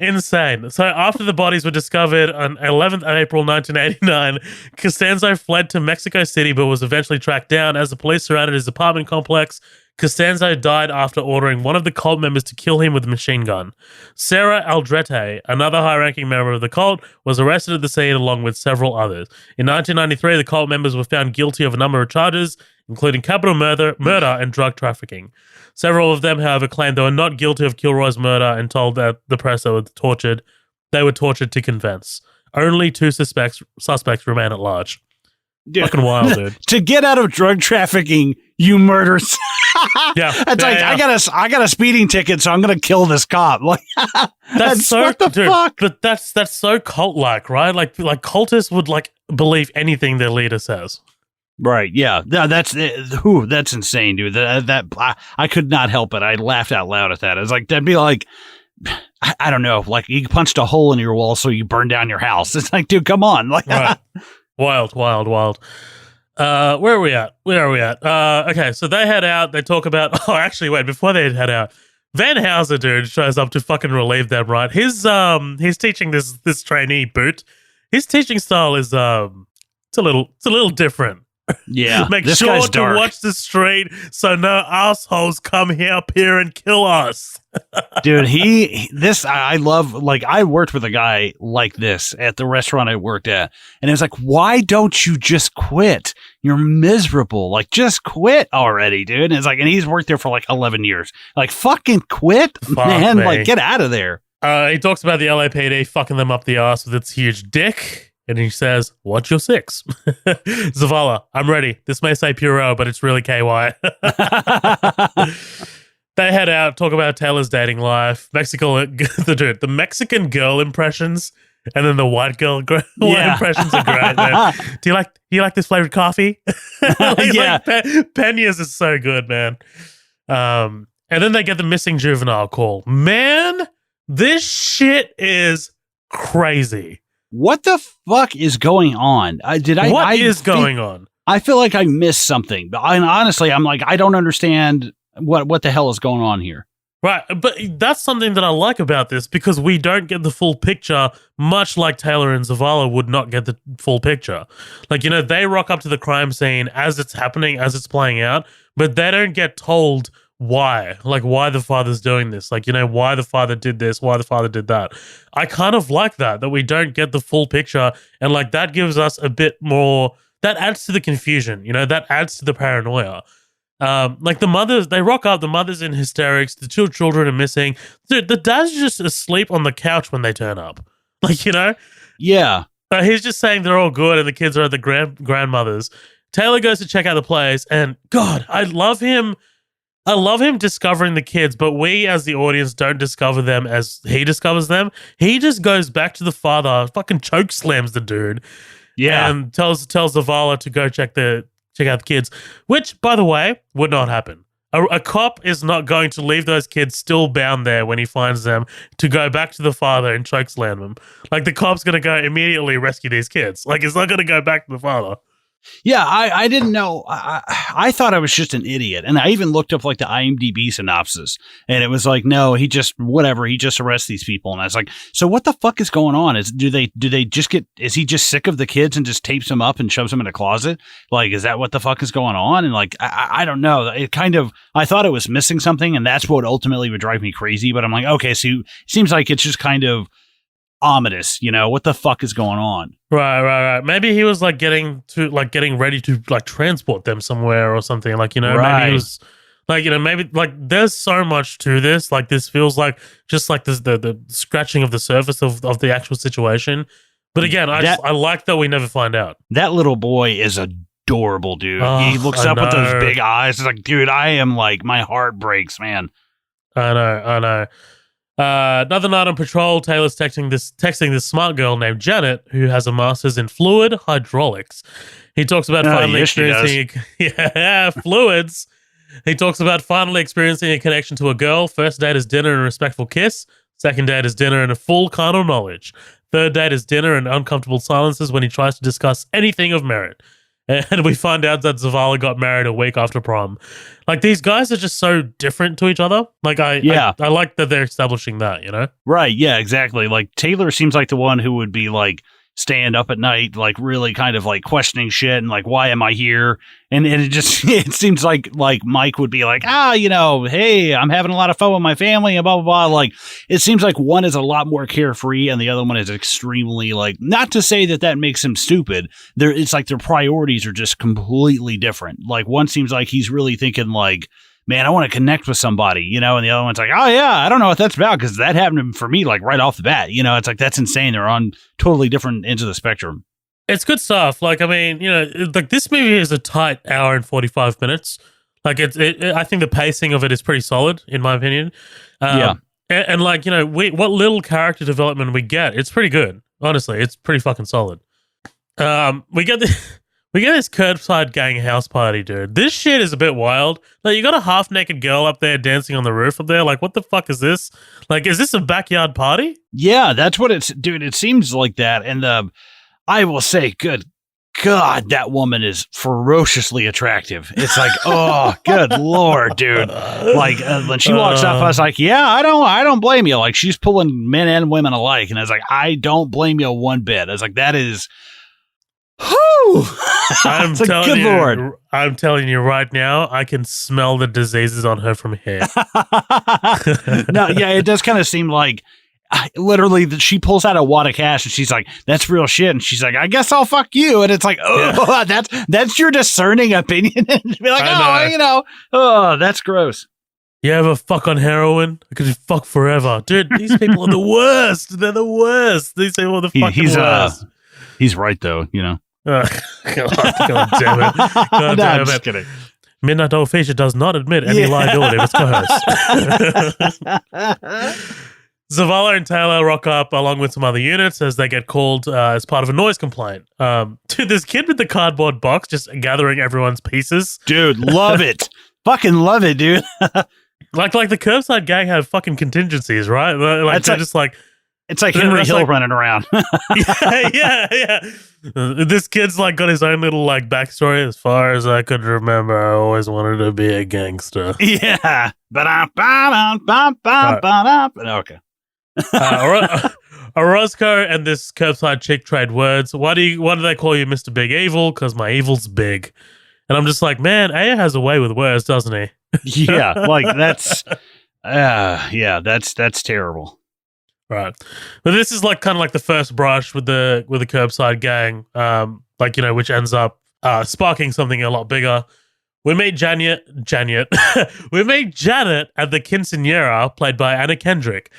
insane. So after the bodies were discovered on 11th April 1989, Costanzo fled to Mexico City but was eventually tracked down. As the police surrounded his apartment complex, Costanzo died after ordering one of the cult members to kill him with a machine gun. Sarah Aldrete, another high-ranking member of the cult, was arrested at the scene along with several others. In 1993, the cult members were found guilty of a number of charges, including capital murder and drug trafficking. Several of them, however, claimed they were not guilty of Kilroy's murder and told the press they were tortured to convince. Only 2 suspects remain at large. Dude, fucking wild, dude. To get out of drug trafficking, you murder. Yeah, it's yeah. I got a speeding ticket, so I'm gonna kill this cop. Like that's so what the fuck. But that's so cult-like, right? Like cultists would like believe anything their leader says. Right? Yeah. That's insane, dude. That I could not help it. I laughed out loud at that. It's like that'd be like. I don't know. Like you punched a hole in your wall, so you burned down your house. It's like, dude, come on. Like, right. Wild. Where are we at? Okay, so they head out. They talk about... Oh, actually, wait. Before they head out, Van Houser, dude, shows up to fucking relieve them, right? He's teaching this trainee, Boot. His teaching style is... It's a little different. Yeah. Make this sure guy's to dark. watch the street so no assholes come up here and kill us. Dude, I love, like, I worked with a guy like this at the restaurant I worked at, and it was like, why don't you just quit? You're miserable. Like, just quit already, dude. And it's like, and he's worked there for like 11 years. Like, fucking quit, man. Me. Like, get out of there. He talks about the LAPD fucking them up the ass with its huge dick. And he says, "What's your 6?" Zavala, I'm ready. This may say Purell, but it's really KY. They head out, talk about Taylor's dating life, the Mexican girl impressions, and then the white girl impressions are great. Man. Do you like this flavored coffee? Peña's is so good, man. And then they get the missing juvenile call. Man, this shit is crazy. What the fuck is going on? What is going on? I feel like I missed something. But honestly, I'm like, I don't understand what the hell is going on here. Right, but that's something that I like about this because we don't get the full picture, much like Taylor and Zavala would not get the full picture. Like, you know, they rock up to the crime scene as it's happening, as it's playing out, but they don't get told why the father's doing this, like, you know, why the father did this, why the father did that. I kind of like that we don't get the full picture, and like that gives us a bit more, that adds to the confusion, you know, that adds to the paranoia. Like the mothers, they rock up, the mother's in hysterics, the 2 children are missing. Dude, the dad's just asleep on the couch when they turn up. Like, you know? Yeah. He's just saying they're all good and the kids are at the grandmother's. Taylor goes to check out the place, and God, I love him discovering the kids, but we as the audience don't discover them as he discovers them. He just goes back to the father, fucking choke slams the dude. Yeah. And tells Zavala to go check out the kids, which, by the way, would not happen. A cop is not going to leave those kids still bound there when he finds them to go back to the father and choke slam them. Like, the cop's going to go immediately rescue these kids. Like, it's not going to go back to the father. Yeah, I didn't know. I thought I was just an idiot. And I even looked up like the IMDb synopsis, and it was like, no, he just arrests these people. And I was like, so what the fuck is going on? Is he just sick of the kids and just tapes them up and shoves them in a closet? Like, is that what the fuck is going on? And like, I don't know. It kind of, I thought it was missing something, and that's what ultimately would drive me crazy. But I'm like, okay, so it seems like it's just kind of ominous, you know, what the fuck is going on? Right. Maybe he was like getting ready to like transport them somewhere or something. Like, you know, right. Maybe he was like, you know, maybe like there's so much to this. Like, this feels like just like this, the scratching of the surface of the actual situation. But again, I like that we never find out. That little boy is adorable, dude. He looks up with those big eyes. It's like, dude, I am like, my heart breaks, man. I know. Another night on patrol, Taylor's texting this smart girl named Janet, who has a master's in fluid hydraulics. He talks about finally experiencing fluids. He talks about finally experiencing a connection to a girl. First date is dinner and a respectful kiss. Second date is dinner and a full carnal knowledge. Third date is dinner and uncomfortable silences when he tries to discuss anything of merit. And we find out that Zavala got married a week after prom. Like, these guys are just so different to each other. Like, I like that they're establishing that, you know? Right, yeah, exactly. Like, Taylor seems like the one who would be, like, staying up at night, like, really kind of, like, questioning shit and, like, why am I here? And it just, it seems like Mike would be like, hey, I'm having a lot of fun with my family and blah, blah, blah. Like, it seems like one is a lot more carefree and the other one is extremely, like, not to say that makes him stupid. It's like their priorities are just completely different. Like, one seems like he's really thinking, like, man, I want to connect with somebody, you know, and the other one's like, oh, yeah, I don't know what that's about because that happened for me, like, right off the bat. You know, it's like, that's insane. They're on totally different ends of the spectrum. It's good stuff. Like, I mean, you know, like, this movie is a tight hour and 45 minutes. Like, I think the pacing of it is pretty solid, in my opinion. And like, you know, what little character development we get, it's pretty good. Honestly, it's pretty fucking solid. We get this curbside gang house party, dude. This shit is a bit wild. Like, you got a half-naked girl up there dancing on the roof up there. Like, what the fuck is this? Like, is this a backyard party? Yeah, that's what dude, it seems like that. And I will say, good God, that woman is ferociously attractive. It's like, oh, good Lord, dude. Like, when she walks up, I was like, yeah, I don't blame you. Like, she's pulling men and women alike. And I was like, I don't blame you one bit. I was like, that is... Whew. I'm telling you right now, I can smell the diseases on her from here. No, yeah, it does kind of seem like literally she pulls out a wad of cash and she's like, that's real shit. And she's like, I guess I'll fuck you. And it's like, oh, yeah. that's your discerning opinion. Be like, that's gross. You ever fuck on heroin? I could just fuck forever. Dude, these people are the worst. They're the worst. These people are the fucking worst. He's right, though, you know. God damn it. God damn I'm it. just kidding. Midnight Double Feature does not admit any liability of its co-host. Zavala and Taylor rock up along with some other units as they get called as part of a noise complaint. Dude, this kid with the cardboard box just gathering everyone's pieces. Dude, love it. Fucking love it, dude. like the curbside gang have fucking contingencies, right? Like, they're just like... It's like Henry Hill running around. yeah. This kid's like got his own little like backstory. As far as I could remember, I always wanted to be a gangster. Yeah. Okay. Orozco and this curbside chick trade words. Why do they call you Mr. Big Evil? Because my evil's big. And I'm just like, man, Ayer has a way with words, doesn't he? Yeah, like that's terrible. Right. But this is like kind of like the first brush with the curbside gang, like, you know, which ends up sparking something a lot bigger. We meet Janet. We meet Janet at the quinceañera, played by Anna Kendrick.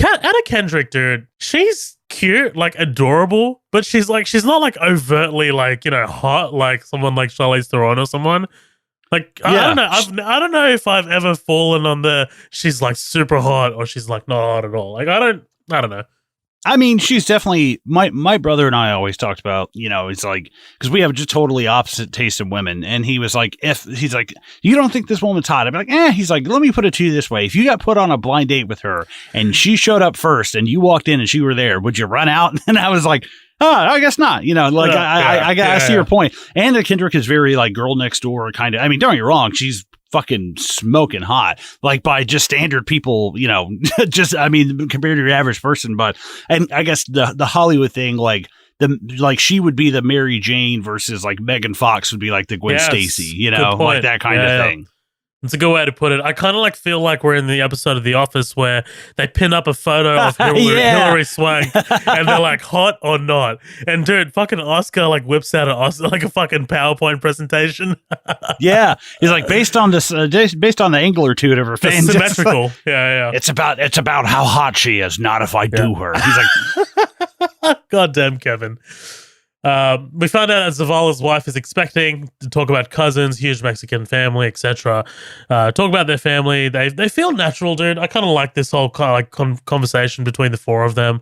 Anna Kendrick, dude, she's cute, like adorable, but she's not like overtly like, you know, hot like someone like Charlize Theron or someone. Like, yeah. I don't know if I've ever fallen on she's like super hot or she's like not hot at all. Like, I don't know. I mean, she's definitely my brother and I always talked about, you know, it's like, because we have just totally opposite taste in women. And he was like, he's like, you don't think this woman's hot? I'd be like, he's like, let me put it to you this way. If you got put on a blind date with her and she showed up first and you walked in and she were there, would you run out? And I was like, oh, I guess not. You know, like I see your point. Anna Kendrick is very like girl next door kind of. I mean, don't get me wrong, she's fucking smoking hot, like by just standard people, you know, just, I mean, compared to your average person. But, and I guess the Hollywood thing, like she would be the Mary Jane versus like Megan Fox would be like the Gwen Stacy, you know, like that kind of thing. It's a good way to put it. I kind of like feel like we're in the episode of The Office where they pin up a photo of Hilroy Swank and they're like, hot or not. And dude, fucking Oscar like whips out like a fucking PowerPoint presentation. Yeah, he's like, based on the angle or two of her face, symmetrical. Like, yeah. It's about how hot she is, not if I do her. He's like, goddamn Kevin. We found out that Zavala's wife is expecting to talk about cousins, huge Mexican family, etc. Talk about their family. They feel natural, dude. I kind of like this whole kind of like conversation between the four of them.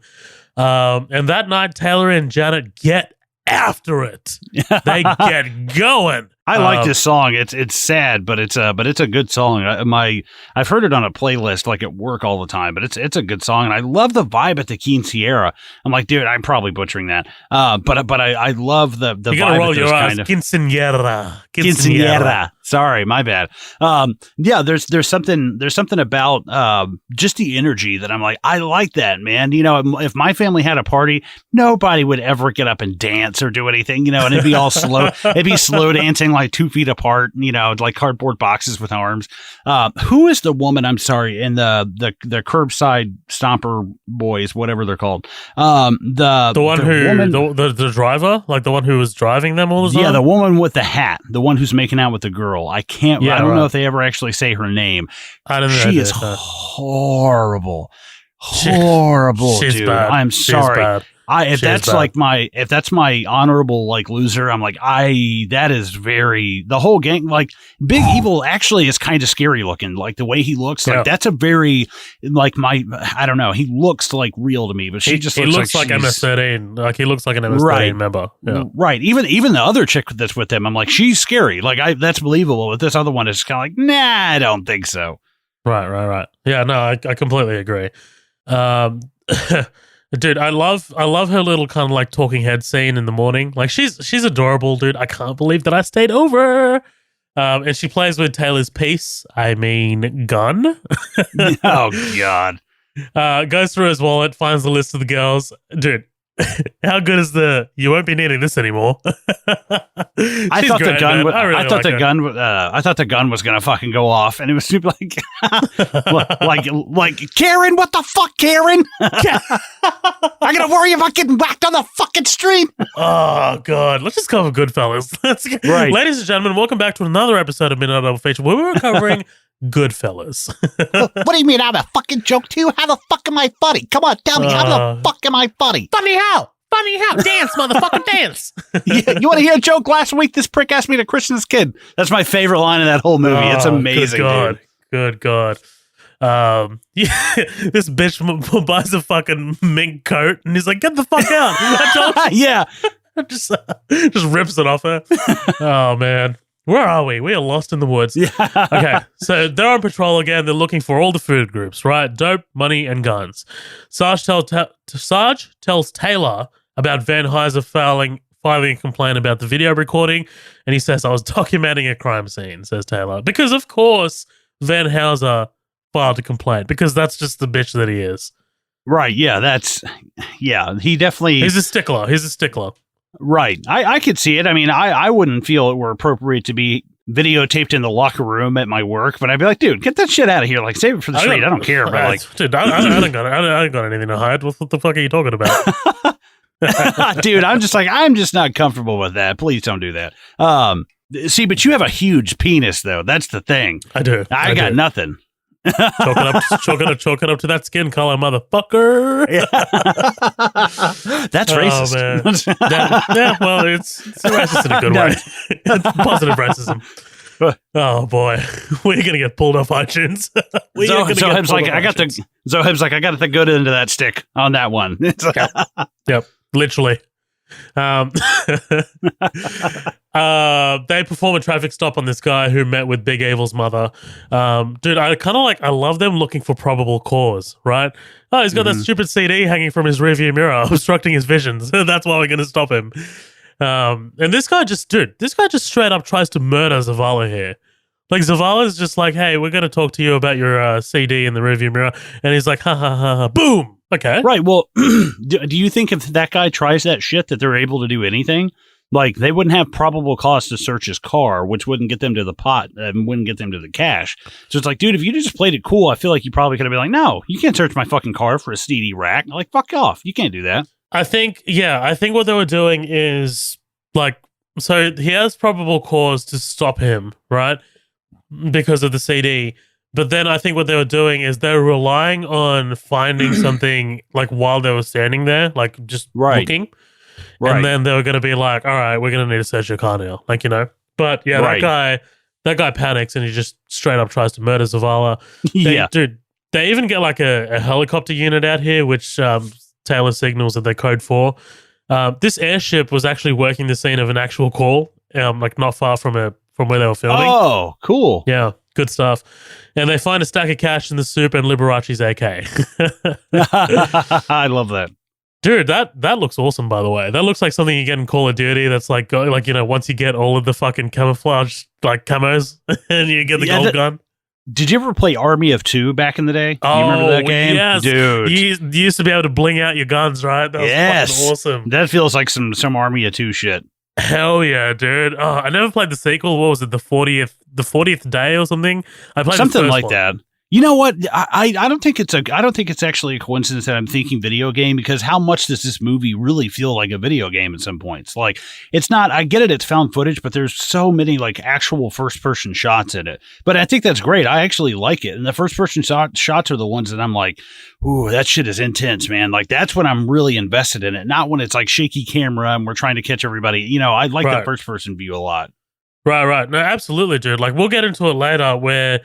And that night, Taylor and Janet get after it. They get going. I like this song. It's sad, but it's a good song. I've heard it on a playlist like at work all the time, but it's a good song, and I love the vibe at the Quinceañera. I'm like, dude, I'm probably butchering that, but I love the you gotta vibe roll at your those eyes. kind of Quinceañera. Sorry, my bad. Yeah, there's something about just the energy that I'm like, I like that, man. You know, if my family had a party, nobody would ever get up and dance or do anything, you know, and it'd be all slow. It'd be slow dancing like 2 feet apart, you know, like cardboard boxes with arms. Who is the woman? I'm sorry, in the curbside stomper boys, whatever they're called. The driver, like the one who was driving them all the time. Yeah, the woman with the hat, the one who's making out with the girl. I don't know if they ever actually say her name. I don't know. She is horrible. Horrible, she's dude. Bad. I'm sorry. Bad. If that's my honorable like loser, I'm like, that is very, the whole gang, like Big Evil actually is kind of scary looking, like the way he looks. Like that's a very, like I don't know, he looks like real to me, but he looks like MS-13. Like he looks like an MS-13 member. Yeah. Right. Even the other chick that's with him, I'm like, she's scary. Like that's believable. But this other one is kind of like, nah, I don't think so. Right. Yeah, no, I completely agree. Dude, I love her little kind of like talking head scene in the morning. Like she's adorable, dude. I can't believe that I stayed over. And she plays with Taylor's piece. I mean, gun. Oh God. Goes through his wallet, finds the list of the girls. Dude, how good is you won't be needing this anymore. I thought the gun was gonna fucking go off, and it was super like Karen, what the fuck, Karen? I'm gonna worry about getting whacked on the fucking street. Oh God, let's just cover Goodfellas. Right. Ladies and gentlemen, welcome back to another episode of Midnight Double Feature where we're covering Goodfellas. What do you mean I'm a fucking joke too? How the fuck am I funny? Come on, tell me, how the fuck am I funny? Funny how? Dance, motherfucker, dance. You want to hear a joke? Last week, this prick asked me to christen his kid. That's my favorite line in that whole movie. It's amazing, Good God. This bitch buys a fucking mink coat, and he's like, "Get the fuck out!" I told you. Yeah, just rips it off her. Oh man. Where are we? We are lost in the woods. Yeah. Okay, so they're on patrol again. They're looking for all the food groups, right? Dope, money, and guns. Sarge tells Taylor about Van Huyser filing a complaint about the video recording, and he says, I was documenting a crime scene, says Taylor. Because, of course, Van Huyser filed a complaint, because that's just the bitch that he is. Right, he definitely... He's a stickler. Right. I could see it. I mean, I wouldn't feel it were appropriate to be videotaped in the locker room at my work, but I'd be like, dude, get that shit out of here. Like, save it for the street. I don't care. But like, dude, I don't got anything to hide. What the fuck are you talking about? Dude, I'm just not comfortable with that. Please don't do that. See, but you have a huge penis, though. That's the thing. I do. I got nothing. Chalk it up to that skin color, motherfucker. That's racist. Yeah, well, it's racist in a good way. It's positive racism. Oh boy, we're gonna get pulled off iTunes. Zoheb's like, I got to go into that stick on that one. Yep, literally. They perform a traffic stop on this guy who met with Big Evil's mother. Dude, I love them looking for probable cause, right? Oh, he's got that stupid CD hanging from his rearview mirror, obstructing his visions. That's why we're going to stop him. And this guy just straight up tries to murder Zavala here. Like, Zavala's just like, hey, we're going to talk to you about your CD in the rearview mirror. And he's like, ha, ha, ha, ha, boom. Okay. Right. Well, do you think if that guy tries that shit that they're able to do anything? Like, they wouldn't have probable cause to search his car, which wouldn't get them to the pot and wouldn't get them to the cash. So it's like, dude, if you just played it cool, I feel like you probably could have been like, no, you can't search my fucking car for a CD rack. Like, fuck off. You can't do that. I think what they were doing is, like, so he has probable cause to stop him, right? Because of the CD. But then I think what they were doing is they were relying on finding something, like, while they were standing there, like, just looking. Right. And then they were going to be like, all right, we're going to need to search your car now. Like, you know. But, yeah, that guy panics and he just straight up tries to murder Zavala. Dude, they even get, like, a helicopter unit out here, which Taylor signals that they're code 4. This airship was actually working the scene of an actual call. like not far from where they were filming. Oh, cool. Yeah, good stuff. And they find a stack of cash in the soup and Liberace's AK. I love that. Dude, that looks awesome, by the way. That looks like something you get in Call of Duty that's like, once you get all of the fucking camouflage, like, camos, and you get the gold gun. Did you ever play Army of Two back in the day? Oh, you remember that game? Yes. Dude. You used to be able to bling out your guns, right? That was fucking awesome. That feels like some Army of Two shit. Hell yeah, dude. Oh, I never played the sequel. What was it, the 40th day or something? I played something the first like one. that. You know what? I don't think it's actually a coincidence that I'm thinking video game, because how much does this movie really feel like a video game at some points? Like, it's not, I get it, it's found footage, but there's so many like actual first person shots in it. But I think that's great. I actually like it. And the first person shots are the ones that I'm like, ooh, that shit is intense, man. Like, that's when I'm really invested in it. Not when it's like shaky camera and we're trying to catch everybody. You know, I like the first person view a lot. Right. No, absolutely, dude. Like, we'll get into it later where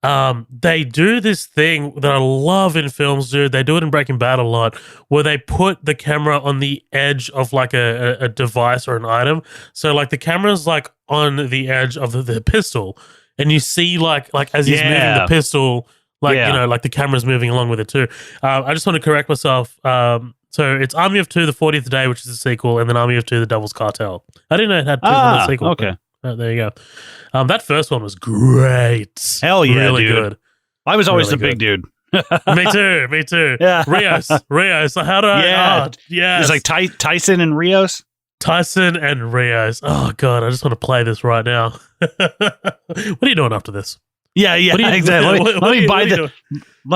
they do this thing that I love in films, dude. They do it in Breaking Bad a lot, where they put the camera on the edge of like a device or an item. So like the camera's like on the edge of the pistol, and you see like as he's moving the pistol, like like the camera's moving along with it too. I just want to correct myself. So it's Army of Two, the 40th Day, which is the sequel, and then Army of Two, the Devil's Cartel. I didn't know it had two in the sequel. Okay. There you go. That first one was great. Hell yeah, really dude. Good. I was always really the big dude. Me too. Yeah. Rios. So how do I? Yeah. Yeah. It's like Tyson and Rios. Tyson and Rios. Oh god, I just want to play this right now. What are you doing after this? Yeah, exactly. Let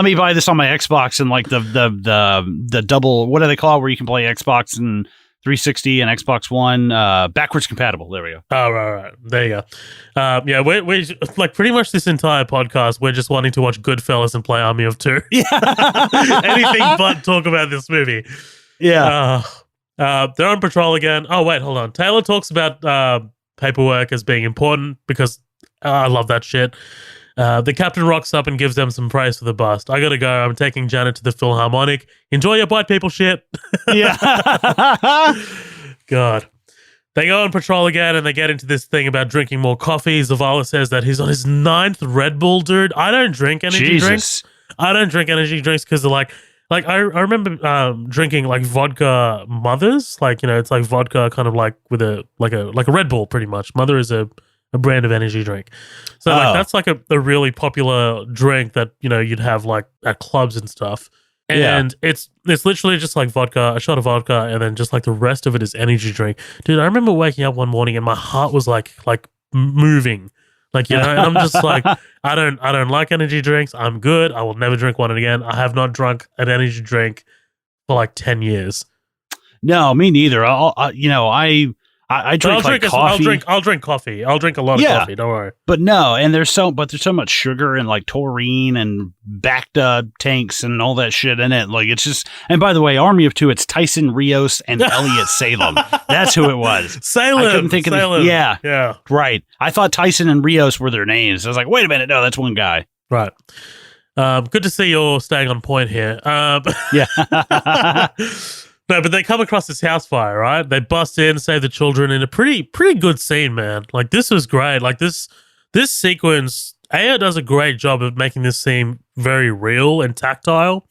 me buy this on my Xbox and like the double. What do they call it? Where you can play Xbox and 360 and Xbox One backwards compatible. There we go. Oh, right. There you go. Yeah, we're like pretty much this entire podcast, we're just wanting to watch Goodfellas and play Army of Two. Yeah. Anything but talk about this movie. Yeah. They're on patrol again. Oh, wait, hold on. Taylor talks about paperwork as being important because I love that shit. The captain rocks up and gives them some praise for the bust. I gotta go. I'm taking Janet to the Philharmonic. Enjoy your white people shit. Yeah. God. They go on patrol again and they get into this thing about drinking more coffee. Zavala says that he's on his 9th Red Bull, dude. I don't drink energy drinks. I don't drink energy drinks because they're like I remember drinking like vodka Mothers. Like, you know, it's like vodka kind of like with a Red Bull pretty much. Mother is a brand of energy drink. So like that's like a really popular drink that, you know, you'd have like at clubs and stuff. And it's literally just like vodka, a shot of vodka, and then just like the rest of it is energy drink. Dude, I remember waking up one morning and my heart was like moving. Like, you know, and I'm just like, I don't like energy drinks. I'm good. I will never drink one again. I have not drunk an energy drink for like 10 years. No, me neither. I drink like coffee. I'll drink coffee. I'll drink a lot of coffee. Don't worry. But no, and there's so much sugar and like taurine and Bacta tanks and all that shit in it. Like, it's just. And by the way, Army of Two, it's Tyson Rios and Elliot Salem. That's who it was. Salem. I couldn't think of Salem. Yeah. Right. I thought Tyson and Rios were their names. I was like, wait a minute, no, that's one guy. Right. Good to see you're staying on point here. Yeah. No, but they come across this house fire, right? They bust in, save the children in a pretty good scene, man. Like, this was great. Like, this sequence, Ayer does a great job of making this seem very real and tactile,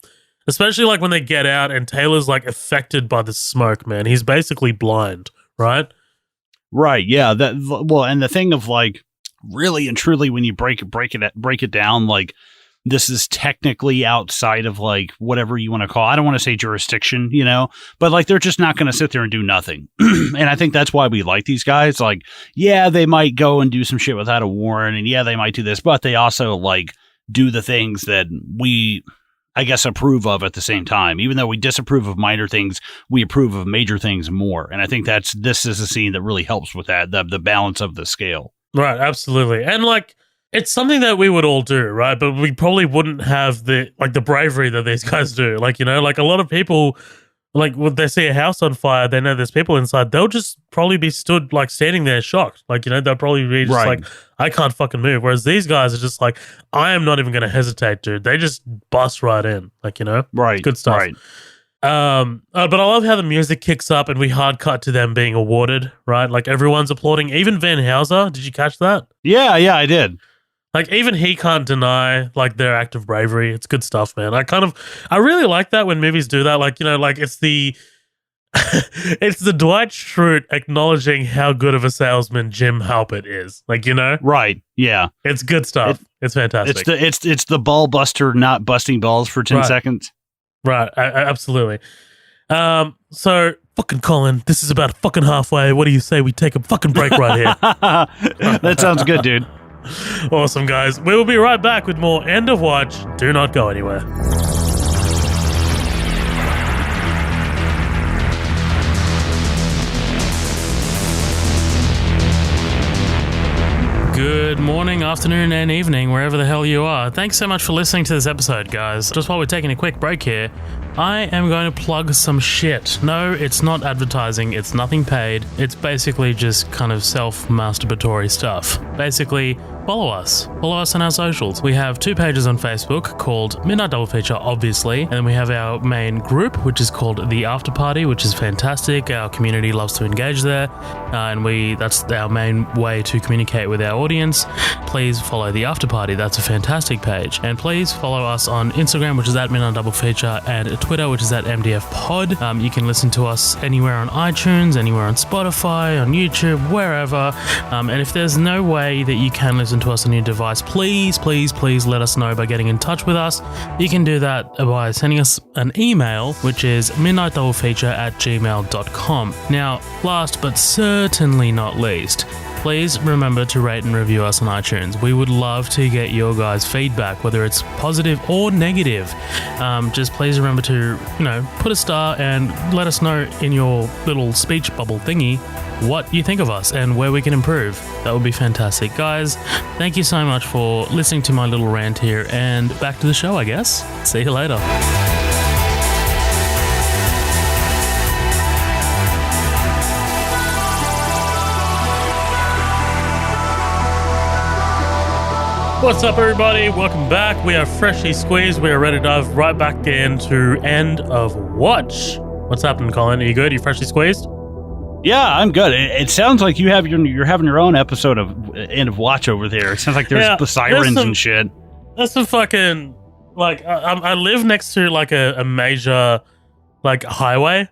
especially like when they get out and Taylor's like affected by the smoke, man. He's basically blind, right? Right. Yeah. And the thing of like really and truly when you break it down, like, this is technically outside of like whatever you want to call. I don't want to say jurisdiction, you know, but like they're just not going to sit there and do nothing. And I think that's why we like these guys. Like, yeah, they might go and do some shit without a warrant, and yeah, they might do this, but they also like do the things that we, I guess, approve of at the same time. Even though we disapprove of minor things, we approve of major things more. And I think this is a scene that really helps with that, the balance of the scale. Right. Absolutely. And like, it's something that we would all do, right? But we probably wouldn't have the bravery that these guys do. Like, you know, like a lot of people, like when they see a house on fire, they know there's people inside. They'll just probably be standing there shocked. Like, you know, they'll probably be just like, I can't fucking move. Whereas these guys are just like, I am not even going to hesitate, dude. They just bust right in. Like, you know? Right. Good stuff. Right. But I love how the music kicks up and we hard cut to them being awarded, right? Like everyone's applauding. Even Van Houser, did you catch that? Yeah, I did. Like even he can't deny like their act of bravery. It's good stuff, man. I really like that when movies do that. Like, like it's the it's the Dwight Schrute acknowledging how good of a salesman Jim Halpert is. Like, Right. Yeah. It's good stuff. It's fantastic. It's the ball buster not busting balls for 10 seconds. Right, absolutely. So, fucking Colin, this is about fucking halfway. What do you say we take a fucking break right here? That sounds good, dude. Awesome, guys. We will be right back with more End of Watch. Do not go anywhere. Good morning, afternoon, and evening, wherever the hell you are. Thanks so much for listening to this episode, guys. Just while we're taking a quick break here, I am going to plug some shit. No, it's not advertising. It's nothing paid. It's basically just kind of self-masturbatory stuff. Basically, follow us. Follow us on our socials. We have 2 pages on Facebook called Midnight Double Feature, obviously, and then we have our main group, which is called The After Party, which is fantastic. Our community loves to engage there, and that's our main way to communicate with our audience. Please follow The After Party. That's a fantastic page. And please follow us on Instagram, which is at Midnight Double Feature, and Twitter, which is at MDF Pod. You can listen to us anywhere on iTunes, anywhere on Spotify, on YouTube, wherever. And if there's no way that you can listen to us on your device, please let us know by getting in touch with us. You can do that by sending us an email, which is midnightdoublefeature@gmail.com. Now, last but certainly not least, please remember to rate and review us on iTunes. We would love to get your guys' feedback, whether it's positive or negative. Just please remember to, put a star and let us know in your little speech bubble thingy what you think of us and where we can improve. That would be fantastic. Guys, thank you so much for listening to my little rant here, and back to the show, I guess. See you later. What's up, everybody? Welcome back. We are freshly squeezed. We are ready to dive right back into End of Watch. What's happening, Colin? Are you good? Are you freshly squeezed? Yeah, I'm good. It sounds like you're having your own episode of End of Watch over there. It sounds like there's the sirens and shit. That's some fucking I live next to like a major like highway.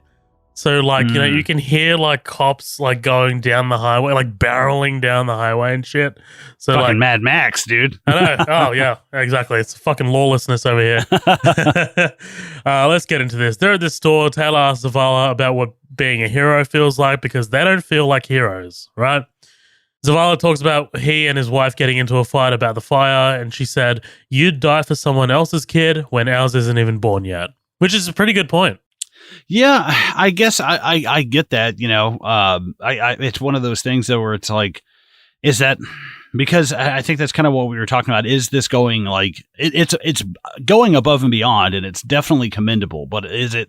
So like, you can hear like cops like going down the highway, like barreling down the highway and shit. So fucking like Mad Max, dude. I know. Oh yeah, exactly. It's fucking lawlessness over here. Let's get into this. They're at this store. Taylor asks Zavala about what being a hero feels like because they don't feel like heroes, right? Zavala talks about he and his wife getting into a fight about the fire, and she said, "You'd die for someone else's kid when ours isn't even born yet," which is a pretty good point. Yeah, I guess I get that, it's one of those things though where it's like, is that because I think that's kind of what we were talking about. Is this going like it's going above and beyond, and it's definitely commendable, but is it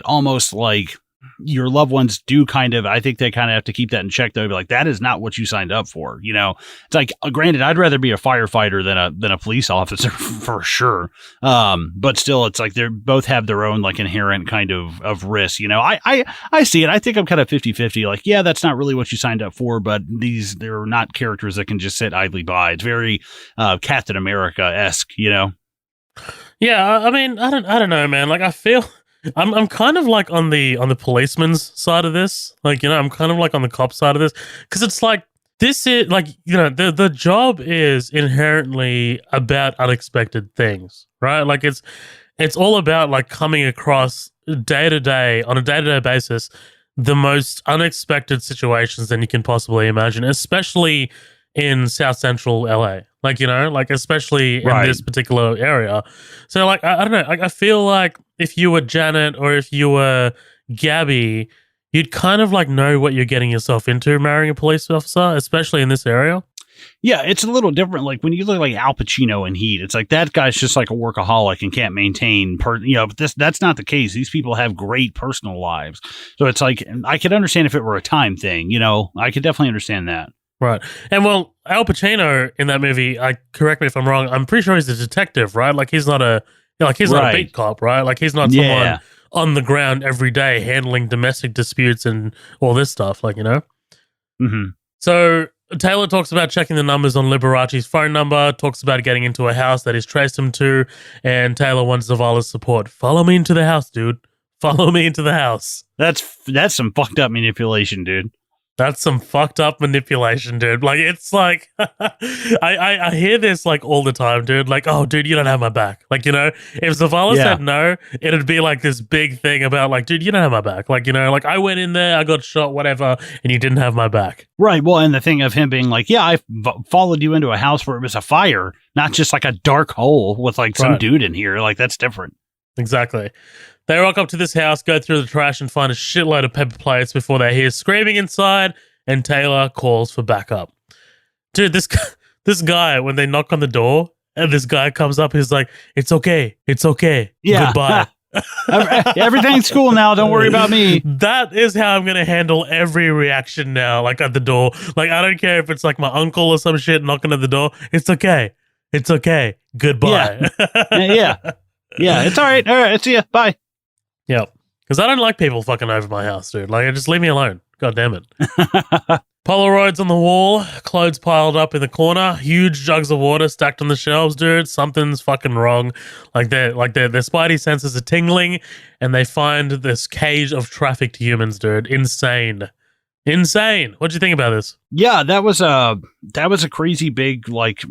almost like your loved ones do I think they kind of have to keep that in check. They'll be like, that is not what you signed up for. It's like, granted, I'd rather be a firefighter than a police officer for sure. But still, it's like they both have their own like inherent kind of risk. I see it. I think I'm kind of 50-50. Like, yeah, that's not really what you signed up for, but they're not characters that can just sit idly by. It's very Captain America-esque, Yeah, I mean, I don't know, man. Like, I feel I'm kind of like on the policeman's side of this. Like, I'm kind of like on the cop side of this because it's like this is like, the job is inherently about unexpected things, right? Like it's all about like coming across day to day on a day-to-day basis the most unexpected situations that you can possibly imagine, especially in South Central LA. Like, especially in this particular area. So, like, I don't know. Like, I feel like if you were Janet or if you were Gabby, you'd kind of, like, know what you're getting yourself into marrying a police officer, especially in this area. Yeah, it's a little different. Like, when you look like Al Pacino in Heat, it's like that guy's just like a workaholic and can't maintain, but that's not the case. These people have great personal lives. So it's like, I could understand if it were a time thing, I could definitely understand that. Right. And well, Al Pacino in that movie, correct me if I'm wrong, I'm pretty sure he's a detective, right? Like he's not a beat cop, right? Like he's not someone on the ground every day handling domestic disputes and all this stuff, like, you know? Mm-hmm. So Taylor talks about checking the numbers on Liberace's phone number, talks about getting into a house that he's traced him to, and Taylor wants Zavala's support. Follow me into the house, dude. Follow me into the house. That's some fucked up manipulation, dude. That's some fucked up manipulation, dude. Like, it's like, I hear this, like, all the time, dude. Like, oh, dude, you don't have my back. Like, you know, if Zavala said no, it'd be like this big thing about, like, dude, you don't have my back. Like, you know, like, I went in there, I got shot, whatever, and you didn't have my back. Right. Well, and the thing of him being like, yeah, I followed you into a house where it was a fire, not just like a dark hole with, like, some dude in here. Like, that's different. Exactly. They rock up to this house, go through the trash, and find a shitload of paper plates before they hear screaming inside, and Taylor calls for backup. Dude, this guy, when they knock on the door, and this guy comes up, he's like, it's okay, yeah. Goodbye. Everything's cool now, don't worry about me. That is how I'm going to handle every reaction now, like, at the door. Like, I don't care if it's, like, my uncle or some shit knocking at the door. It's okay, goodbye. Yeah, it's all right, see ya, bye. Yeah, because I don't like people fucking over my house, dude. Like, just leave me alone. God damn it. Polaroids on the wall, clothes piled up in the corner, huge jugs of water stacked on the shelves, dude. Something's fucking wrong. Their spidey senses are tingling, and they find this cage of trafficked humans, dude. Insane. What'd you think about this? Yeah, that was a crazy big, like,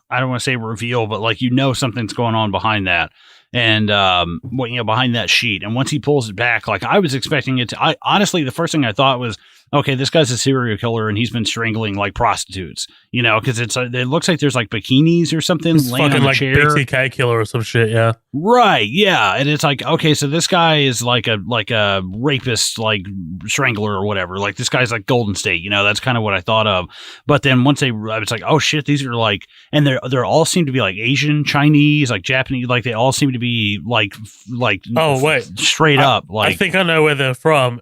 I don't want to say reveal, but, like, you know, something's going on behind that. And behind that sheet, and once he pulls it back, like, I was expecting it to. Honestly, the first thing I thought was, okay, this guy's a serial killer, and he's been strangling, like, prostitutes, you know, because it looks like there's, like, bikinis or something it's laying fucking on the like chair. BTK killer or some shit, yeah. Right, yeah, and it's like, okay, so this guy is like a rapist, like, strangler or whatever. Like, this guy's like Golden State, you know. That's kind of what I thought of. But then once I was like, oh shit, these are like, and they're all seem to be like Asian, Chinese, like Japanese, like they all seem to be like oh wait, straight up. Like, I think I know where they're from.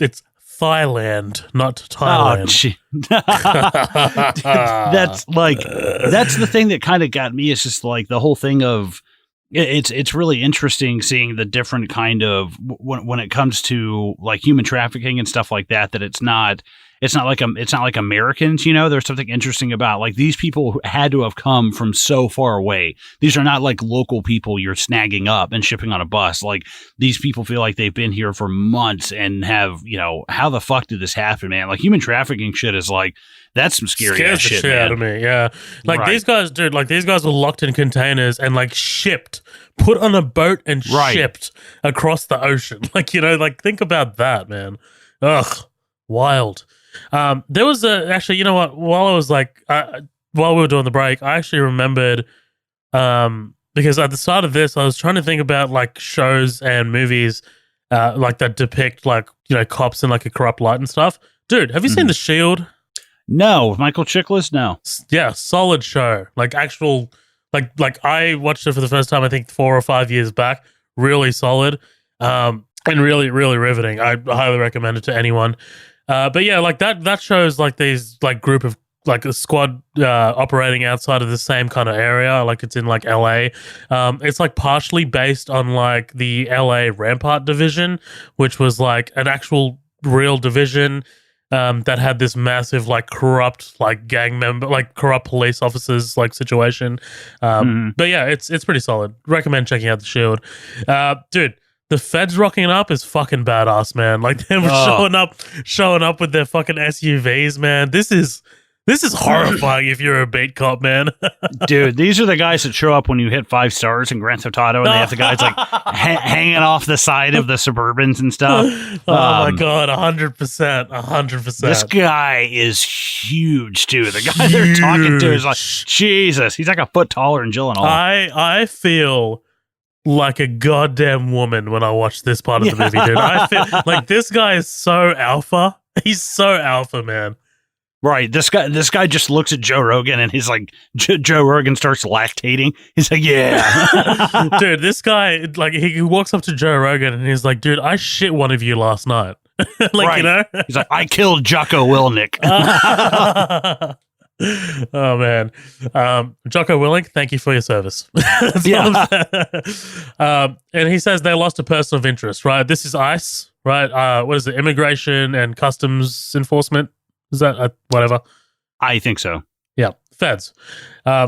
It's Thailand, not Thailand. That's the thing that kind of got me. It's just like the whole thing of it's really interesting seeing the different kind of when it comes to, like, human trafficking and stuff like that. That it's not like Americans, you know. There's something interesting about, like, these people who had to have come from so far away. These are not like local people you're snagging up and shipping on a bus. Like, these people feel like they've been here for months and have, you know, how the fuck did this happen, man? Like, human trafficking shit is like, that's some scary ass shit, man. Out of me, yeah. Like, these guys, dude, like, these guys were locked in containers and, like, put on a boat and shipped across the ocean. Like, you know, like, think about that, man. Ugh, wild. There was actually, you know what? While I was like, while we were doing the break, I actually remembered, because at the start of this, I was trying to think about, like, shows and movies, like, that depict, like, you know, cops in, like, a corrupt light and stuff. Dude, have you seen The Shield? No, Michael Chiklis. No. Yeah, solid show. Like, actual, like I watched it for the first time, I think 4 or 5 years back. Really solid, and really, really riveting. I highly recommend it to anyone. But yeah, like that shows, like, these, like, group of, like, a squad operating outside of the same kind of area. Like, it's in, like, LA. It's, like, partially based on, like, the LA Rampart Division, which was, like, an actual real division that had this massive, like, corrupt, like, gang member, like, corrupt police officers, like, situation. But yeah, it's pretty solid. Recommend checking out The Shield. Dude, the feds rocking up is fucking badass, man. Like, them showing up with their fucking SUVs, man. This is horrifying if you're a beat cop, man. Dude, these are the guys that show up when you hit 5 stars in Grand Theft Auto, and they have the guys, like, hanging off the side of the Suburbans and stuff. Oh my god, 100%. This guy is huge, too. The guy they're talking to is like, Jesus, he's like a foot taller than Gyllenhaal. I feel like a goddamn woman when I watch this part of the movie, dude. I feel like this guy is so alpha. He's so alpha, man. Right. This guy just looks at Joe Rogan and he's like, Joe Rogan starts lactating. He's like, yeah. Dude, this guy, like, he walks up to Joe Rogan and he's like, dude, I shit one of you last night. Like, right. You know? He's like, I killed Jocko Willnick. Oh man, Jocko Willink, thank you for your service. That's what I'm saying. And he says they lost a person of interest. Right, this is ICE. Right, what is it? Immigration and Customs Enforcement. Is that whatever? I think so. Yeah, feds.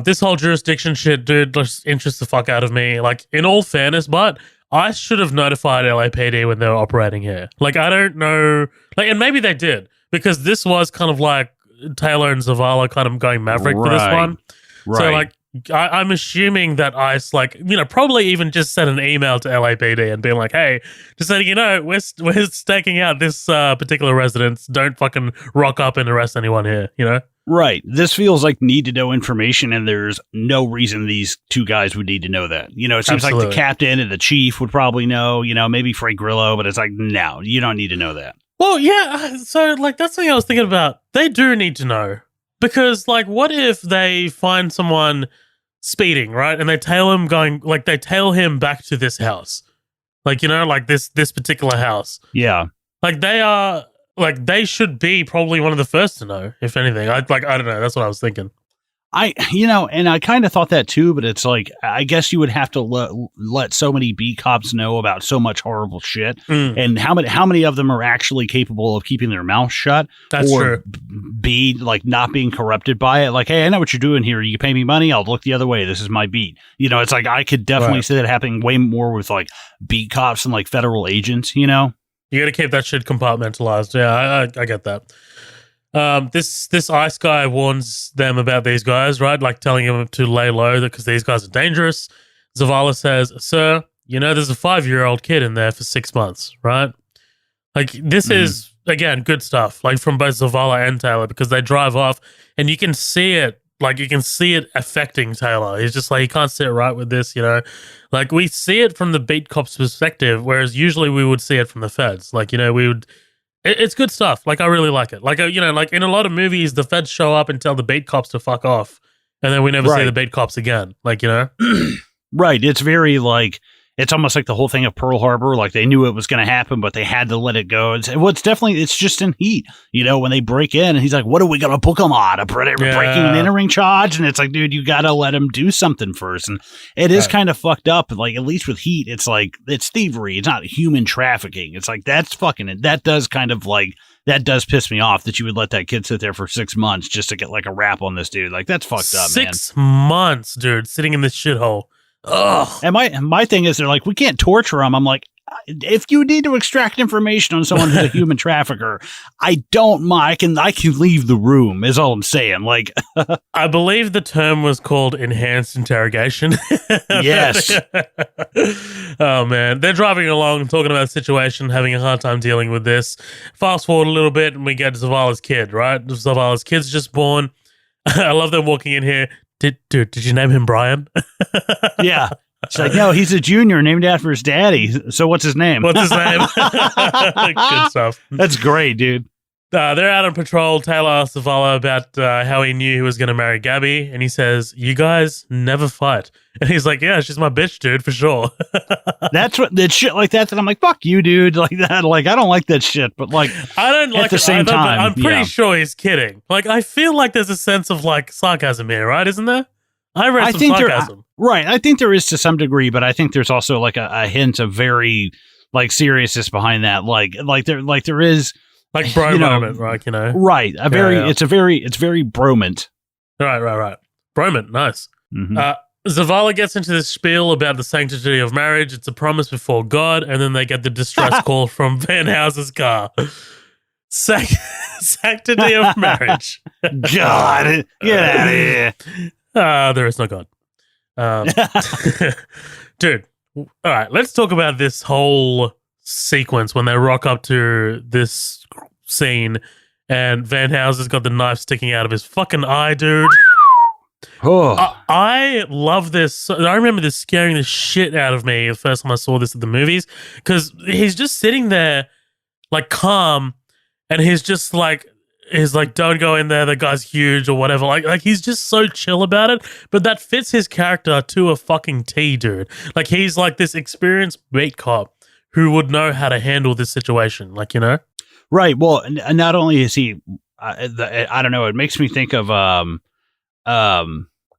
This whole jurisdiction shit, dude, just interests the fuck out of me. Like, in all fairness, but ICE should have notified LAPD when they were operating here. Like, I don't know. Like, and maybe they did, because this was kind of like Taylor and Zavala kind of going maverick for this one. Right. So, like, I'm assuming that ICE, like, you know, probably even just sent an email to LAPD and being like, hey, just letting you know, we're staking out this particular residence. Don't fucking rock up and arrest anyone here, you know? Right. This feels like need to know information, and there's no reason these two guys would need to know that. You know, it seems like the captain and the chief would probably know, you know, maybe Frank Grillo, but it's like, no, you don't need to know that. Well, yeah. So, like, that's something I was thinking about. They do need to know. Because, like, what if they find someone speeding, right? And they tail him him back to this house. Like, you know, like this particular house. Yeah. Like, they should be probably one of the first to know, if anything. I don't know. That's what I was thinking. And I kind of thought that too, but it's like, I guess you would have to let so many beat cops know about so much horrible shit. And how many of them are actually capable of keeping their mouth shut? That's true. Be like not being corrupted by it. Like, hey, I know what you're doing here. You pay me money, I'll look the other way. This is my beat. You know, it's like, I could definitely see that happening way more with like beat cops and like federal agents, you know? You got to keep that shit compartmentalized. Yeah, I get that. This ICE guy warns them about these guys, right? Like telling them to lay low because these guys are dangerous. Zavala says, sir, you know, there's a 5-year-old kid in there for 6 months, right? Like, this is, again, good stuff, like from both Zavala and Taylor, because they drive off and you can see it. Like, you can see it affecting Taylor. He's just like, he can't sit right with this, you know? Like, we see it from the beat cop's perspective, whereas usually we would see it from the feds. Like, you know, it's good stuff. Like, I really like it. Like, you know, like in a lot of movies, the feds show up and tell the beat cops to fuck off, and then we never see the beat cops again. Like, you know? Right. It's very like, it's almost like the whole thing of Pearl Harbor. Like, they knew it was going to happen, but they had to let it go. It's just in heat. You know, when they break in and he's like, what are we going to book them on? A breaking and entering charge? And it's like, dude, you got to let him do something first. And it is kind of fucked up. Like, at least with heat, it's like, it's thievery. It's not human trafficking. It's like, that does piss me off that you would let that kid sit there for 6 months just to get like a rap on this dude. Like, that's fucked up, man. 6 months, dude, sitting in this shithole. Ugh. And my thing is, they're like, we can't torture him. I'm like, if you need to extract information on someone who's a human trafficker, I don't mind. I can leave the room, is all I'm saying. Like, I believe the term was called enhanced interrogation. Yes. Oh man, they're driving along, talking about the situation, having a hard time dealing with this. Fast forward a little bit, and we get Zavala's kid. Right, Zavala's kid's just born. I love them walking in here. Did you name him Brian? Yeah. She's like, no, he's a junior named after his daddy. So what's his name? What's his name? Good stuff. That's great, dude. They're out on patrol. Taylor asks Zavala about how he knew he was going to marry Gabby. And he says, you guys never fight. And he's like, yeah, she's my bitch, dude, for sure. That's what that shit like that. And I'm like, fuck you, dude. Like that. Like, I don't like that shit. But like, I don't like at the it same either, time, but I'm pretty sure he's kidding. Like, I feel like there's a sense of like sarcasm here, right? Isn't there? I read some sarcasm. Right. I think there is to some degree, but I think there's also like a hint of very like seriousness behind that. Like there is like bro moment, right? You know, right. It's very bromant. Right. Bromant, nice. Mm-hmm. Zavala gets into this spiel about the sanctity of marriage. It's a promise before God, and then they get the distress call from Van House's car. Sanctity of marriage. God, get out of here. There is no God. Dude, all right, let's talk about this whole sequence when they rock up to this scene and Van House has got the knife sticking out of his fucking eye, dude. Oh. I love this. I remember this scaring the shit out of me the first time I saw this at the movies, because he's just sitting there like calm and he's like, don't go in there, the guy's huge or whatever. Like he's just so chill about it. But that fits his character to a fucking T, dude. Like, he's like this experienced beat cop who would know how to handle this situation. Like, you know? Right. Well, not only is he I don't know. It makes me think of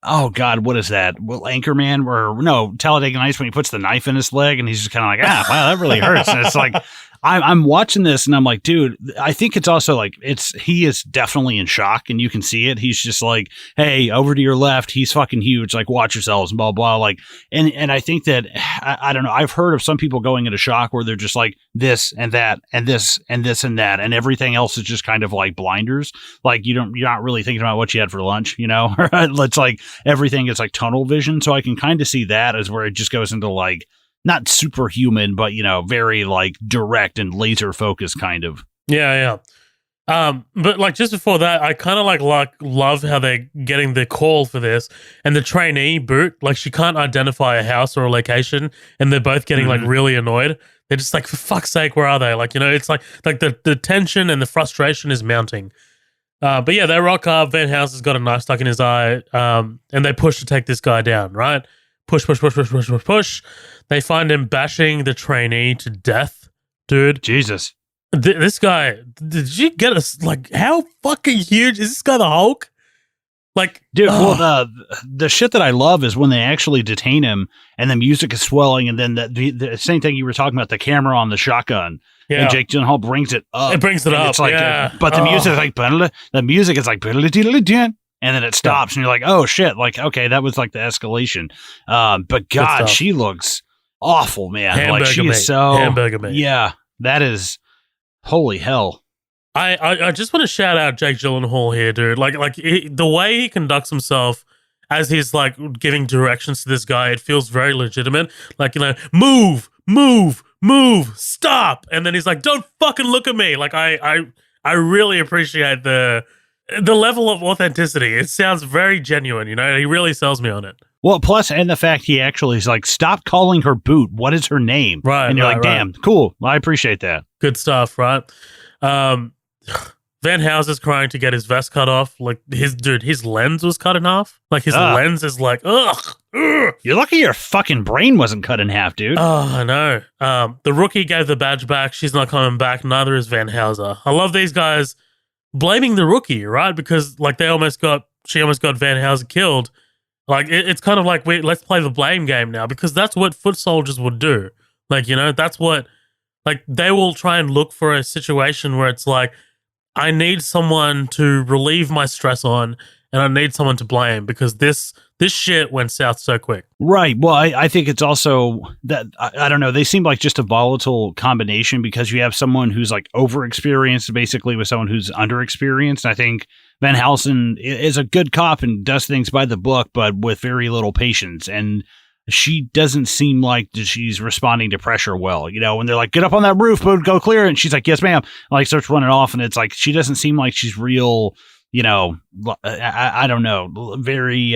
oh God, what is that? Well, Anchorman, or no, Talladega Nights, when he puts the knife in his leg and he's just kind of like, wow, that really hurts. And it's like, I'm watching this and I'm like, dude, I think it's also like, he is definitely in shock and you can see it. He's just like, hey, over to your left, he's fucking huge. Like, watch yourselves and blah, blah. Like, and I think that, I don't know. I've heard of some people going into shock where they're just like this and that and this and this and that. And everything else is just kind of like blinders. Like you're not really thinking about what you had for lunch, you know? It's like everything is like tunnel vision. So I can kind of see that as where it just goes into like, not superhuman, but, you know, very like direct and laser focused kind of. Yeah. But like just before that, I kind of like love how they're getting the call for this, and the trainee Boot, like she can't identify a house or a location, and they're both getting like really annoyed. They're just like, for fuck's sake, where are they? Like, you know, it's like the tension and the frustration is mounting. But yeah, they rock up. Van House has got a knife stuck in his eye, and they push to take this guy down, right? Push. They find him bashing the trainee to death, dude. Jesus. This guy, did you get us? Like, how fucking huge is this guy, the Hulk? Like, dude, well, the shit that I love is when they actually detain him and the music is swelling, and then the same thing you were talking about, the camera on the shotgun. Yeah. And Jake Gyllenhaal brings it up. It brings it up. It's like, yeah. But the music is like, and then it stops, and you're like, oh shit, like, okay, that was like the escalation. But God, she looks awful, man. Hamburger like she meat. is so Hamburger meat. Yeah, that is holy hell. I just want to shout out Jake Gyllenhaal here, dude. Like the way he conducts himself as he's like giving directions to this guy, it feels very legitimate. Like, you know, move, stop, and then he's like, don't fucking look at me. Like I really appreciate the level of authenticity. It sounds very genuine, you know? He really sells me on it. Well, plus, and the fact he actually is like, stop calling her Boot. What is her name? Right. And you're like, damn, cool. I appreciate that. Good stuff, right? Van House is crying to get his vest cut off. Like, his lens was cut in half. Like, his lens is like, ugh. You're lucky your fucking brain wasn't cut in half, dude. Oh, I know. The rookie gave the badge back. She's not coming back. Neither is Van Houser. I love these guys blaming the rookie, right? Because like she almost got Van Houser killed. Like it's kind of like let's play the blame game now, because that's what foot soldiers would do. Like, you know, that's what, like, they will try and look for a situation where it's like, I need someone to relieve my stress on, and I need someone to blame because this shit went south so quick. Right. Well, I think it's also that, I don't know, they seem like just a volatile combination, because you have someone who's like overexperienced basically with someone who's underexperienced. I think Van Helsing is a good cop and does things by the book, but with very little patience. And she doesn't seem like she's responding to pressure well. You know, when they're like, get up on that roof, go clear. And she's like, yes, ma'am. Like, starts running off. And it's like, she doesn't seem like she's real, you know, I don't know, very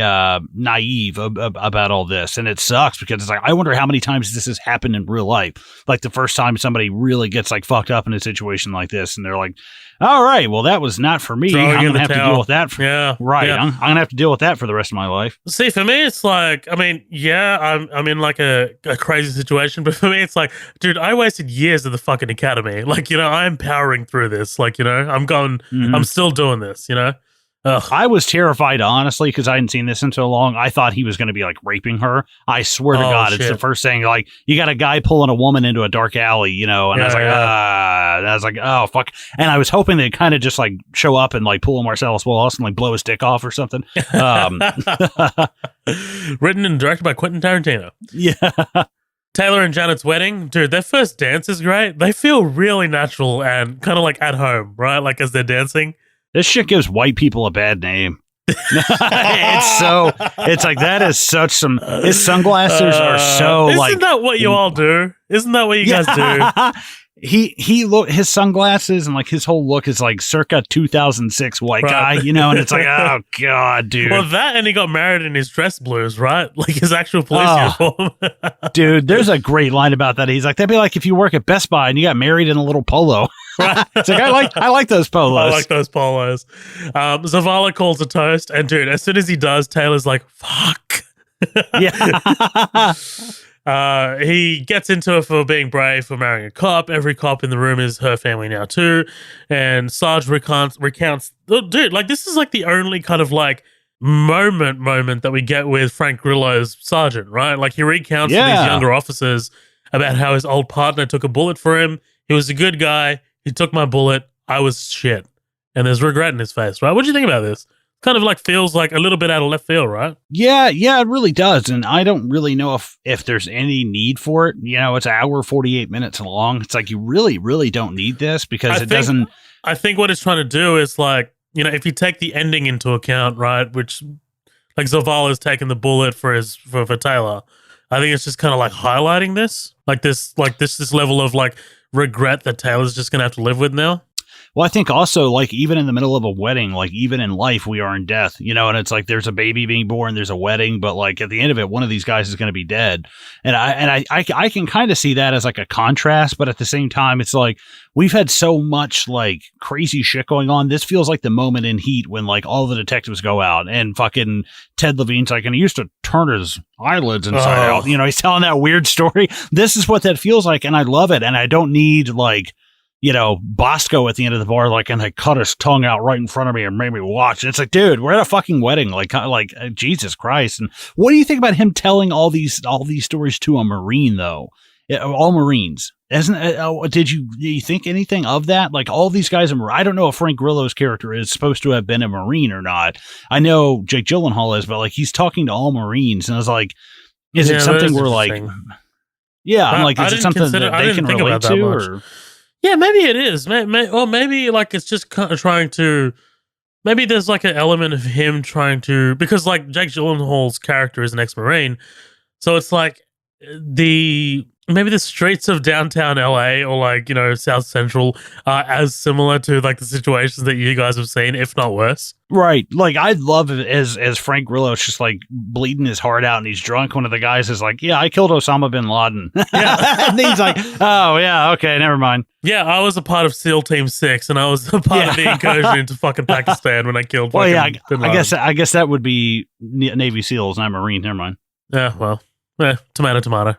naive about all this. And it sucks, because it's like, I wonder how many times this has happened in real life. Like the first time somebody really gets like fucked up in a situation like this, and they're like, all right, well, that was not for me. I'm going to have to deal with that. Right. Yeah. I'm going to have to deal with that for the rest of my life. See, for me, it's like, I mean, yeah, I'm in like a crazy situation, but for me, it's like, dude, I wasted years at the fucking academy. Like, you know, I'm powering through this. Like, you know, I'm still doing this, you know? Ugh. I was terrified, honestly, because I hadn't seen this in so long. I thought he was going to be like raping her. I swear to God, shit. It's the first thing. Like, you got a guy pulling a woman into a dark alley, you know, and I was like, oh, fuck. And I was hoping they'd kind of just like show up and like pull a Marcellus Wallace and like blow his dick off or something. Written and directed by Quentin Tarantino. Yeah. Taylor and Janet's wedding, dude, their first dance is great. They feel really natural and kind of like at home, right? Like as they're dancing. This shit gives white people a bad name. It's like, that is such some, his sunglasses are so isn't like. Isn't that what you all do? Isn't that what you guys do? He look, his sunglasses and like his whole look is like circa 2006 white guy, you know, and it's like, oh God, dude. Well, that, and he got married in his dress blues, right? Like his actual police uniform. Dude, there's a great line about that. He's like, that'd be like if you work at Best Buy and you got married in a little polo. Right. It's like, I like those polos. I like those polos. Zavala calls a toast, and dude, as soon as he does, Taylor's like, fuck. Yeah. He gets into it for being brave, for marrying a cop. Every cop in the room is her family now too. And Sarge recounts, dude, like this is like the only kind of like moment that we get with Frank Grillo's sergeant, right? Like he recounts to these younger officers about how his old partner took a bullet for him. He was a good guy. He took my bullet. I was shit. And there's regret in his face, right? What do you think about this? Kind of like feels like a little bit out of left field, right? Yeah, it really does. And I don't really know if there's any need for it. You know, it's an hour, 48 minutes long. It's like you really, really don't need this because doesn't. I think what it's trying to do is like, you know, if you take the ending into account, right, which like Zavala's taken the bullet for Taylor, I think it's just kind of like highlighting this level of like regret that Taylor's just going to have to live with now. Well, I think also, like, even in the middle of a wedding, like, even in life, we are in death, you know, and it's like there's a baby being born, there's a wedding, but, like, at the end of it, one of these guys is going to be dead. And I can kind of see that as, like, a contrast, but at the same time, it's like we've had so much, like, crazy shit going on. This feels like the moment in Heat when, like, all the detectives go out and fucking Ted Levine's like, and he used to turn his eyelids inside out. You know, he's telling that weird story. This is what that feels like, and I love it, and I don't need, like, you know, Bosco at the end of the bar, like, and they cut his tongue out right in front of me and made me watch. And it's like, dude, we're at a fucking wedding. Like Jesus Christ. And what do you think about him telling all these stories to a Marine, though? All Marines. Did you think anything of that? Like, all these guys, I don't know if Frank Grillo's character is supposed to have been a Marine or not. I know Jake Gyllenhaal is, but, like, he's talking to all Marines. And I was like, is it something where, like, I'm like, is it something that they can relate to? Or? Yeah, maybe it is. Or maybe like it's just kind of trying to. Maybe there's like an element of him trying to, because like Jake Gyllenhaal's character is an ex-Marine, so it's like maybe the streets of downtown LA or like, you know, South Central are as similar to like the situations that you guys have seen, if not worse. Right. Like, I'd love it as Frank Grillo's just like bleeding his heart out and he's drunk. One of the guys is like, yeah, I killed Osama bin Laden. Yeah. And he's like, oh, yeah, okay, never mind. Yeah, I was a part of SEAL Team 6 and I was a part of the incursion into fucking Pakistan when I killed bin Laden. I guess that would be Navy SEALs and I'm Marine. Never mind. Yeah, well, tomato.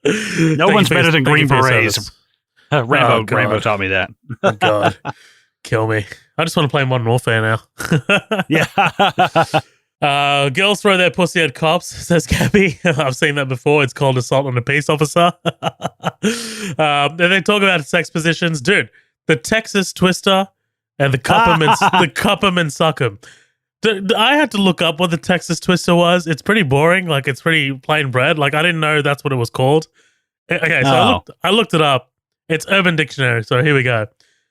No one's better than Green Berets. Rambo taught me that. Oh, God. Kill me. I just want to play Modern Warfare now. Yeah. Girls throw their pussy at cops, says Gabby. I've seen that before. It's called assault on a peace officer. Then they talk about sex positions. Dude, the Texas Twister and the Cupperman Suckum. I had to look up what the Texas Twister was. It's pretty boring. Like, it's pretty plain bread. Like, I didn't know that's what it was called. Okay, so I looked it up. It's Urban Dictionary, so here we go.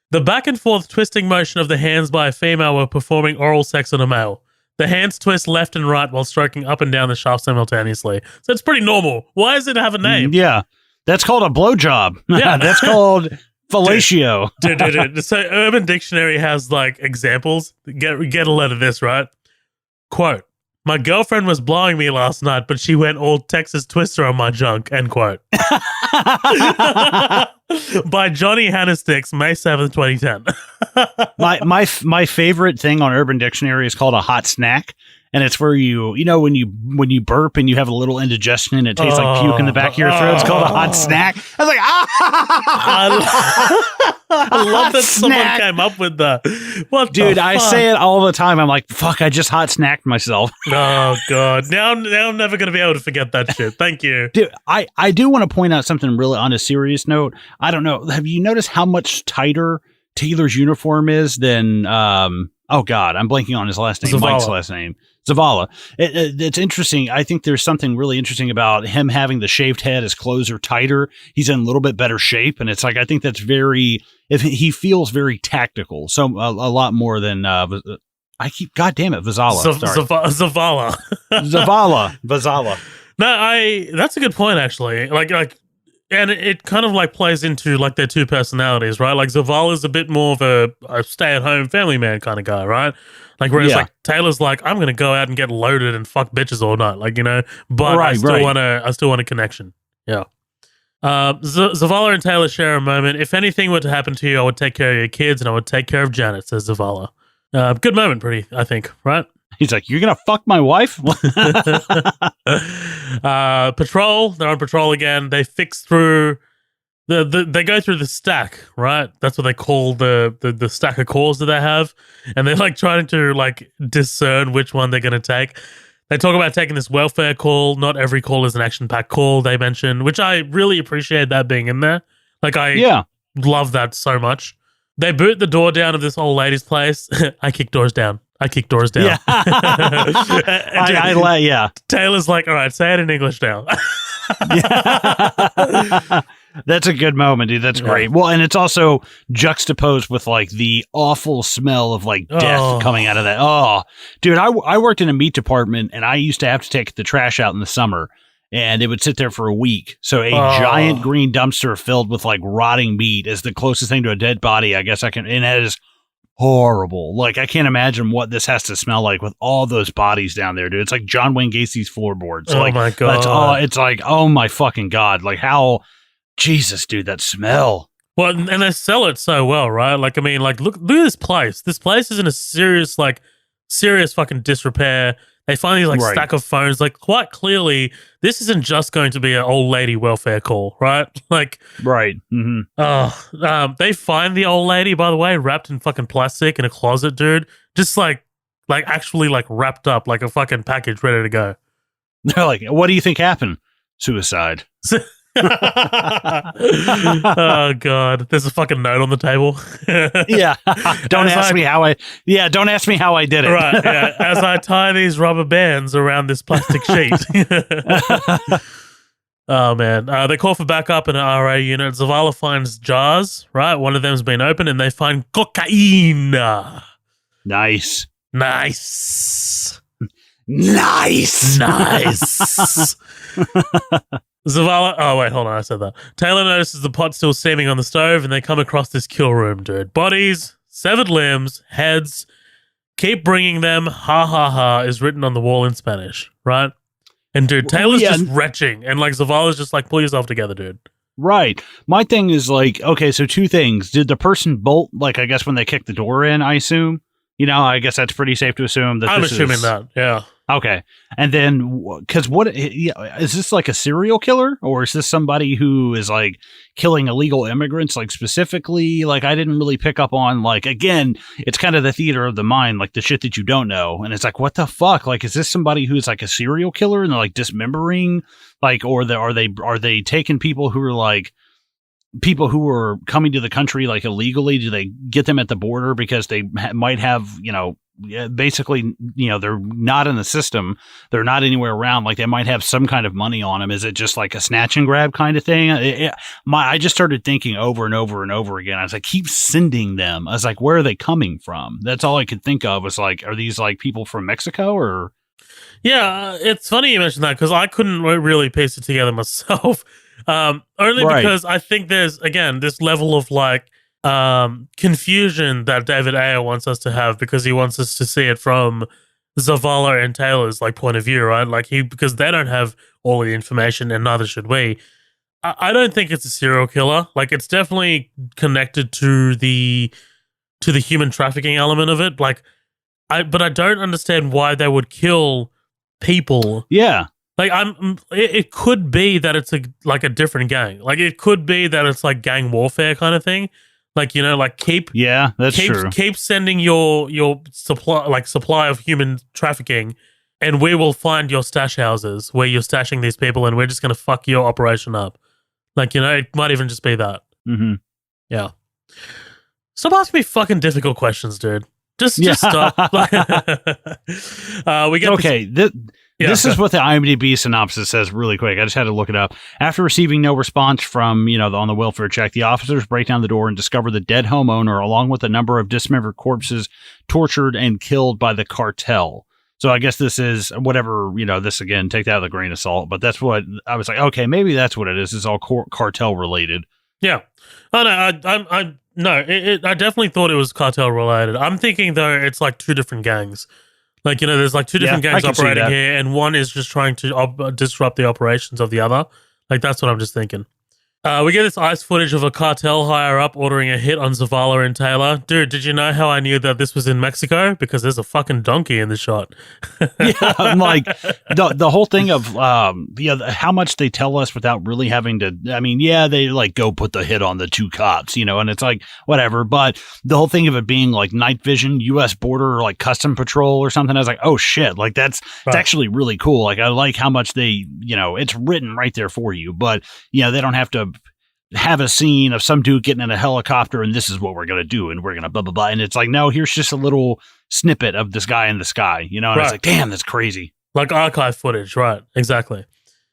The back and forth twisting motion of the hands by a female while performing oral sex on a male. The hands twist left and right while stroking up and down the shaft simultaneously. So it's pretty normal. Why does it have a name? Yeah, that's called a blowjob. Yeah, that's called fellatio. Dude. So Urban Dictionary has like examples. Get a load of this, right? Quote, my girlfriend was blowing me last night, but she went all Texas Twister on my junk, end quote. By Johnny Hannistix, May 7th, 2010. My favorite thing on Urban Dictionary is called a hot snack. And it's where you know, when you burp and you have a little indigestion and it tastes like puke in the back of your throat. It's called a hot snack. I was like, I love that someone came up with that. What dude, I say it all the time. I'm like, fuck, I just hot snacked myself. Oh, God. Now I'm never going to be able to forget that shit. Thank you. Dude, I do want to point out something really on a serious note. I don't know. Have you noticed how much tighter Taylor's uniform is than, oh, God, I'm blanking on his last name. Zavala. Mike's last name. Zavala. It's interesting. I think there's something really interesting about him having the shaved head. His clothes are tighter. He's in a little bit better shape. And it's like, I think that's he feels very tactical. So a lot more than, God damn it, Zavala. Zavala. Zavala. No, that's a good point, actually. And it kind of like plays into like their two personalities, right? Like Zavala's a bit more of a stay-at-home family man kind of guy, right? Like whereas like Taylor's like, I'm gonna go out and get loaded and fuck bitches all night, like, you know. But I still want a connection. Yeah. Zavala and Taylor share a moment. If anything were to happen to you, I would take care of your kids and I would take care of Janet, says Zavala. Good moment, I think, right? He's like, "You're gonna fuck my wife?" Patrol. They're on patrol again. They fix through they go through the stack, right? That's what they call the stack of calls that they have, and they're like trying to like discern which one they're gonna take. They talk about taking this welfare call. Not every call is an action-packed call, they mention, which I really appreciate that being in there. Like, I love that so much. They boot the door down of this old lady's place. I kick doors down. Yeah. Taylor's like, all right, say it in English now. That's a good moment, dude. That's great. Well, and it's also juxtaposed with like the awful smell of like death coming out of that. Oh, dude, I worked in a meat department and I used to have to take the trash out in the summer and it would sit there for a week. So a giant green dumpster filled with like rotting meat is the closest thing to a dead body, I guess I can. And that is horrible. Like, I can't imagine what this has to smell like with all those bodies down there, dude. It's like John Wayne Gacy's floorboards. Oh, like, my God. That's all. It's like, oh my fucking God. Like, how, Jesus, dude, that smell. Well, and they sell it so well, right? Like, I mean, like, look at this place. This place is in a serious fucking disrepair. They find these like stack of phones. Like, quite clearly, this isn't just going to be an old lady welfare call, right? Like, right. Mm-hmm. They find the old lady, by the way, wrapped in fucking plastic in a closet, dude. Just like actually like wrapped up like a fucking package ready to go. They're like, what do you think happened? Suicide. Oh God, there's a fucking note on the table. Don't ask me how I did it. Right, yeah. As I tie these rubber bands around this plastic sheet. Oh man, they call for backup in an RA unit. Zavala finds jars, right? One of them's been opened and they find cocaine. Nice. Zavala, oh wait, hold on, I said that. Taylor notices the pot still steaming on the stove and they come across this kill room, dude. Bodies, severed limbs, heads, keep bringing them, ha ha ha, is written on the wall in Spanish, right? And dude, Taylor's just retching and like Zavala's just like, pull yourself together, dude. Right. My thing is like, okay, so two things. Did the person bolt, like I guess when they kicked the door in, I assume? You know, I guess that's pretty safe to assume that I'm assuming that, yeah. Okay. And then, because is this like a serial killer? Or is this somebody who is like killing illegal immigrants, like specifically? Like, I didn't really pick up on, like, again, it's kind of the theater of the mind, like the shit that you don't know. And it's like, what the fuck? Like, is this somebody who's like a serial killer and they're like dismembering? Like, or are they taking people who are like, people who are coming to the country like illegally? Do they get them at the border because they might have, you know, basically, you know, they're not in the system, they're not anywhere around, like they might have some kind of money on them? Is it just like a snatch and grab kind of thing? I just started thinking over and over and over again. I was like, keep sending them. I was like, where are they coming from? That's all I could think of was like, are these like people from Mexico or? Yeah, it's funny you mentioned that because I couldn't really piece it together myself. Only because I think there's, again, this level of like confusion that David Ayer wants us to have because he wants us to see it from Zavala and Taylor's like point of view, right? Like because they don't have all the information and neither should we. I don't think it's a serial killer. Like, it's definitely connected to the human trafficking element of it. Like, but I don't understand why they would kill people. Yeah. Like, it could be that it's a different gang. Like, it could be that it's like gang warfare kind of thing. Like, you know, like keep sending your supply of human trafficking, and we will find your stash houses where you're stashing these people, and we're just gonna fuck your operation up. Like, you know, it might even just be that. Mm-hmm. Yeah. Stop asking me fucking difficult questions, dude. Just stop. We get This is what the IMDb synopsis says really quick. I just had to look it up. After receiving no response from, on the welfare check, the officers break down the door and discover the dead homeowner along with a number of dismembered corpses tortured and killed by the cartel. So I guess this is whatever, this again, take that with a grain of salt. But that's what I was like, okay, maybe that's what it is. It's all cartel related. Yeah. Oh, no, I definitely thought it was cartel related. I'm thinking, though, it's like two different gangs. Like, there's like two different gangs operating here, and one is just trying to disrupt the operations of the other. Like, that's what I'm just thinking. We get this ice footage of a cartel higher up ordering a hit on Zavala and Taylor. Dude, did you know how I knew that this was in Mexico? Because there's a fucking donkey in the shot. Yeah, I'm like the whole thing of how much they tell us without really having to. I mean, yeah, they like go put the hit on the two cops, and it's like whatever. But the whole thing of it being like night vision, U.S. border or like custom patrol or something, I was like, oh shit, like it's actually really cool. Like I like how much they, it's written right there for you, but they don't have to have a scene of some dude getting in a helicopter and this is what we're going to do and we're going to blah, blah, blah. And it's like, no, here's just a little snippet of this guy in the sky, and it's like, damn, that's crazy. Like archive footage, right? Exactly.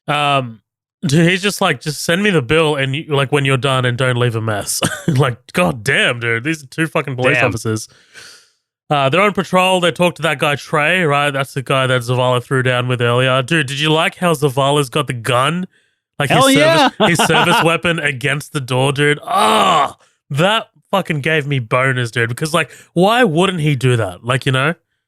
Dude, he's just like, just send me the bill and like when you're done and don't leave a mess. Like, god damn, dude, these are two fucking police officers. They're on patrol. They talk to that guy Trey, right? That's the guy that Zavala threw down with earlier. Dude, did you like how Zavala's got the gun? Like his service weapon against the door, dude. That fucking gave me boners, dude. Because like, why wouldn't he do that? Like,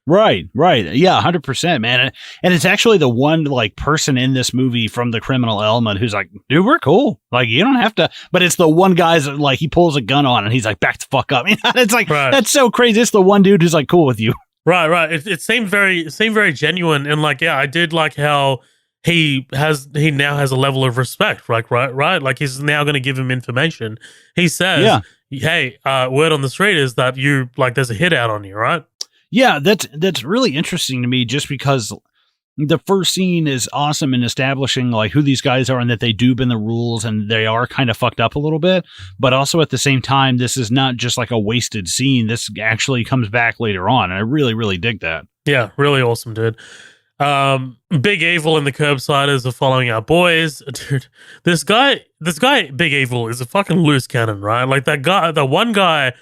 Right. Yeah, 100%, man. And it's actually the one like person in this movie from the criminal element who's like, dude, we're cool. Like, you don't have to. But it's the one guy's like, he pulls a gun on and he's like, back the fuck up. It's like, that's so crazy. It's the one dude who's like cool with you. Right. It seemed very genuine. And like, yeah, I did like how he now has a level of respect, like, right? Like he's now going to give him information. He says, hey, word on the street is that you, like, there's a hit out on you, right? Yeah, that's really interesting to me just because the first scene is awesome in establishing like who these guys are and that they do bend the rules and they are kind of fucked up a little bit. But also at the same time, this is not just like a wasted scene. This actually comes back later on. And I really, really dig that. Yeah, really awesome, dude. Big Evil and the Curbsiders are following our boys. Dude, this guy, Big Evil, is a fucking loose cannon, right? Like that guy, the one guy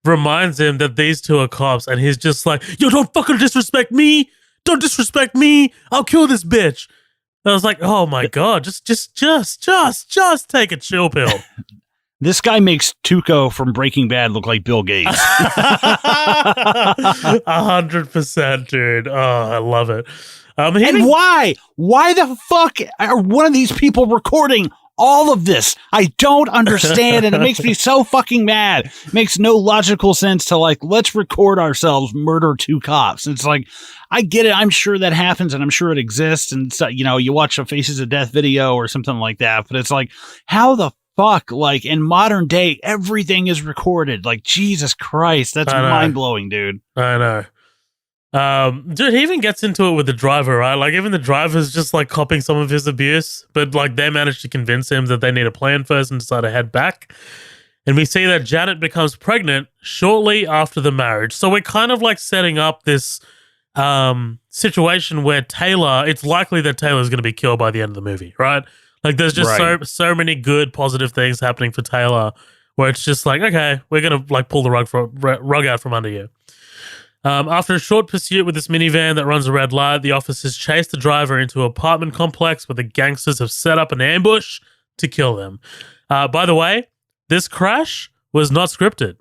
reminds him that these two are cops, and he's just like, yo, don't fucking disrespect me. Don't disrespect me. I'll kill this bitch. And I was like, oh my God, just take a chill pill. This guy makes Tuco from Breaking Bad look like Bill Gates. 100%, dude. Oh, I love it. And why? Why the fuck are one of these people recording all of this? I don't understand, and it makes me so fucking mad. It makes no logical sense to like, let's record ourselves murder two cops. It's like, I get it. I'm sure that happens, and I'm sure it exists. And so, you watch a Faces of Death video or something like that. But it's like, how the fuck? Like in modern day, everything is recorded. Like Jesus Christ, that's mind blowing, dude. I know. Dude, he even gets into it with the driver, right? Like, even the driver's just like copying some of his abuse, but like they manage to convince him that they need a plan first and decide to head back. And we see that Janet becomes pregnant shortly after the marriage. So we're kind of like setting up this situation where it's likely that Taylor's going to be killed by the end of the movie, right? Like, there's just so many good, positive things happening for Taylor where it's just like, okay, we're going to like pull the rug out from under you. After a short pursuit with this minivan that runs a red light, the officers chase the driver into an apartment complex where the gangsters have set up an ambush to kill them. By the way, this crash was not scripted.